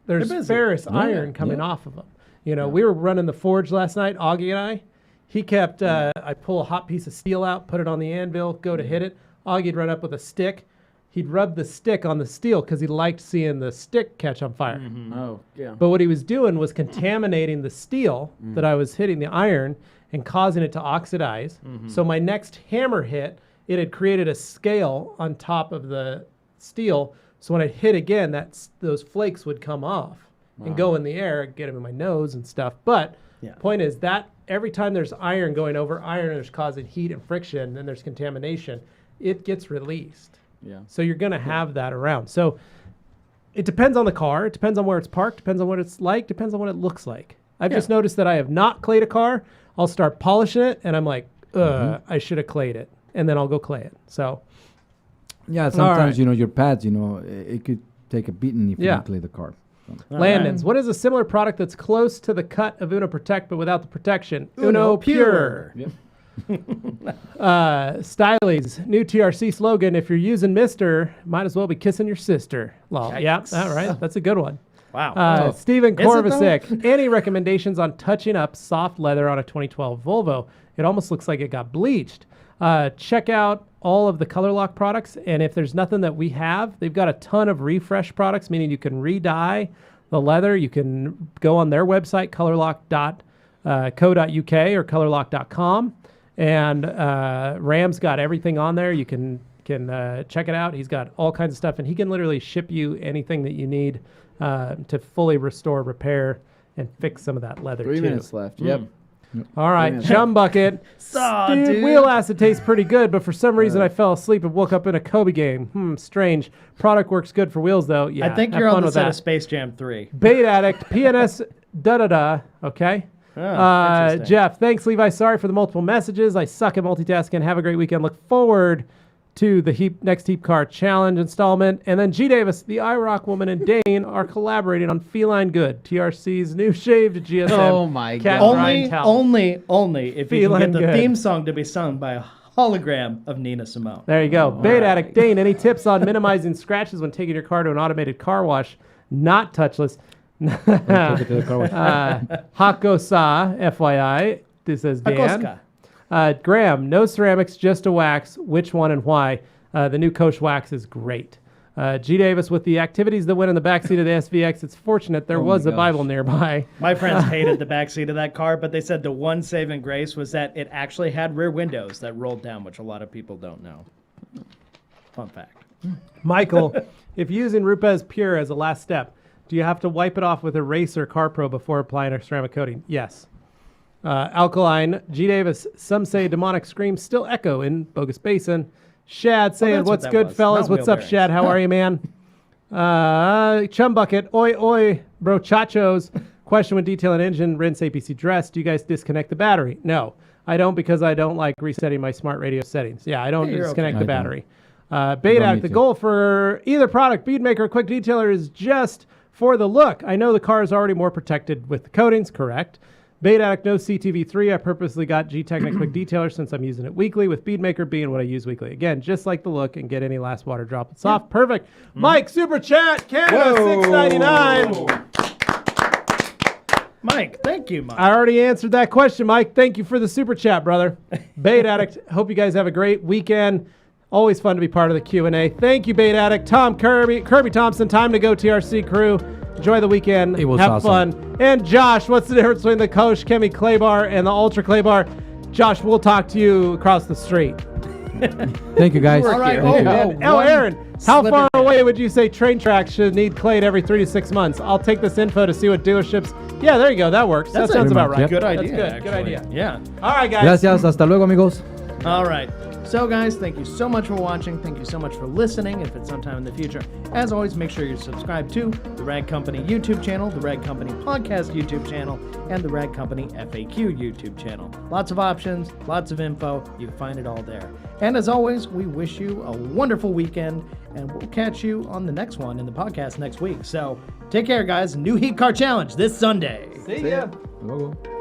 there's They're busy. ferrous iron coming off of them. You know, we were running the forge last night, Augie and I. He kept, I pull a hot piece of steel out, put it on the anvil, go to hit it. Augie'd run up with a stick. He'd rub the stick on the steel because he liked seeing the stick catch on fire. Oh, yeah. But what he was doing was contaminating the steel that I was hitting the iron and causing it to oxidize. So my next hammer hit, it had created a scale on top of the steel. So when I hit again, those flakes would come off and go in the air, get them in my nose and stuff. But point is that every time there's iron going over iron, there's causing heat and friction, and there's contamination, it gets released. Yeah. So you're going to have that around. So it depends on the car. It depends on where it's parked. Depends on what it's like. Depends on what it looks like. I've just noticed that I have not clayed a car. I'll start polishing it, and I'm like, I should have clayed it. And then I'll go clay it. So, Yeah, sometimes, right. Your pads, it could take a beating if you don't clay the car. So. Landons. What is a similar product that's close to the cut of Uno Protect but without the protection? Uno Pure. Yep. Stylies, new TRC slogan, if you're using Mr., might as well be kissing your sister. Well, yeah, all right. That's a good one. Wow. Stephen Is it, though? Korvacek, any recommendations on touching up soft leather on a 2012 Volvo? It almost looks like it got bleached. Check out all of the Color Lock products, and if there's nothing that we have, they've got a ton of refresh products, meaning you can re-dye the leather. You can go on their website, colorlock.co.uk or colorlock.com, and Ram's got everything on there. You can check it out. He's got all kinds of stuff, and he can literally ship you anything that you need to fully restore, repair, and fix some of that leather 3 too. minutes left. Yep. All right, minutes. Chum Bucket. Dude. Wheel acid tastes pretty good, but for some reason I fell asleep and woke up in a Kobe game. Strange. Product works good for wheels though. Yeah, I think have you're on fun the with set that. of Space Jam 3. Bait Addict, PNS, da-da-da, okay? Interesting. Jeff, thanks, Levi. Sorry for the multiple messages. I suck at multitasking. Have a great weekend. Look forward to the next Heap Car Challenge installment. And then G. Davis, the IROC woman, and Dane are collaborating on Feline Good, TRC's new shaved GSM. Oh, my cat God. Ryan towel. Only if you can Feeling get the good. theme song to be sung by a hologram of Nina Simone. There you go. Bait Addict, Dane, any tips on minimizing scratches when taking your car to an automated car wash? Not touchless. Hakosa, FYI. This is Dan. Hakoska. Graham, no ceramics, just a wax. Which one and why? The new Koch wax is great. G. Davis, with the activities that went in the backseat of the SVX, it's fortunate there was a Bible nearby. My friends hated the backseat of that car, but they said the one saving grace was that it actually had rear windows that rolled down, which a lot of people don't know. Fun fact. Michael, if using Rupes Pure as a last step, do you have to wipe it off with Eraser CarPro before applying a ceramic coating? Yes. Alkaline, G. Davis, some say demonic screams still echo in Bogus Basin. Shad saying, that's what what's that good, was. fellas? Not What's up, wheel Shad? How are you, man? Chum Bucket, oi, oi, bro, chachos. Question with detail and engine, rinse APC dress. Do you guys disconnect the battery? No, I don't, because I don't like resetting my smart radio settings. Yeah, I don't disconnect the battery. Bait Addict, the goal for either product, bead maker or quick detailer, is just for the look. I know the car is already more protected with the coatings, correct? Bait Addict, no CTV3. I purposely got G-Technic Quick Detailer since I'm using it weekly, with Bead Maker being what I use weekly. Again, just like the look and get any last water droplets off. Perfect. Mike, Super Chat, Canada, $6.99. Mike, thank you, Mike. I already answered that question, Mike. Thank you for the Super Chat, brother. Bait Addict, hope you guys have a great weekend. Always fun to be part of the Q&A. Thank you, Bait Addict. Tom Kirby Thompson, time to go, TRC crew. Enjoy the weekend. It was Have awesome. fun. And Josh, what's the difference between the Koch Chemi Clay Bar and the Ultra Clay Bar? Josh, we'll talk to you across the street. Thank you, guys. All right. Thank you. Aaron, how slip far in away would you say train tracks should need cleaned every 3 to 6 months? I'll take this info to see what dealerships. Yeah, there you go. That works. That's that sounds pretty about much, right. yep. Good idea. That's good. Actually. Good idea. Yeah. All right, guys. Gracias. Hasta luego, amigos. All right. So, guys, thank you so much for watching. Thank you so much for listening. If it's sometime in the future, as always, make sure you're subscribed to the Rag Company YouTube channel, the Rag Company Podcast YouTube channel, and the Rag Company FAQ YouTube channel. Lots of options, lots of info. You can find it all there. And as always, we wish you a wonderful weekend, and we'll catch you on the next one in the podcast next week. So, take care, guys. New Heat Car Challenge this Sunday. See ya. Hasta luego.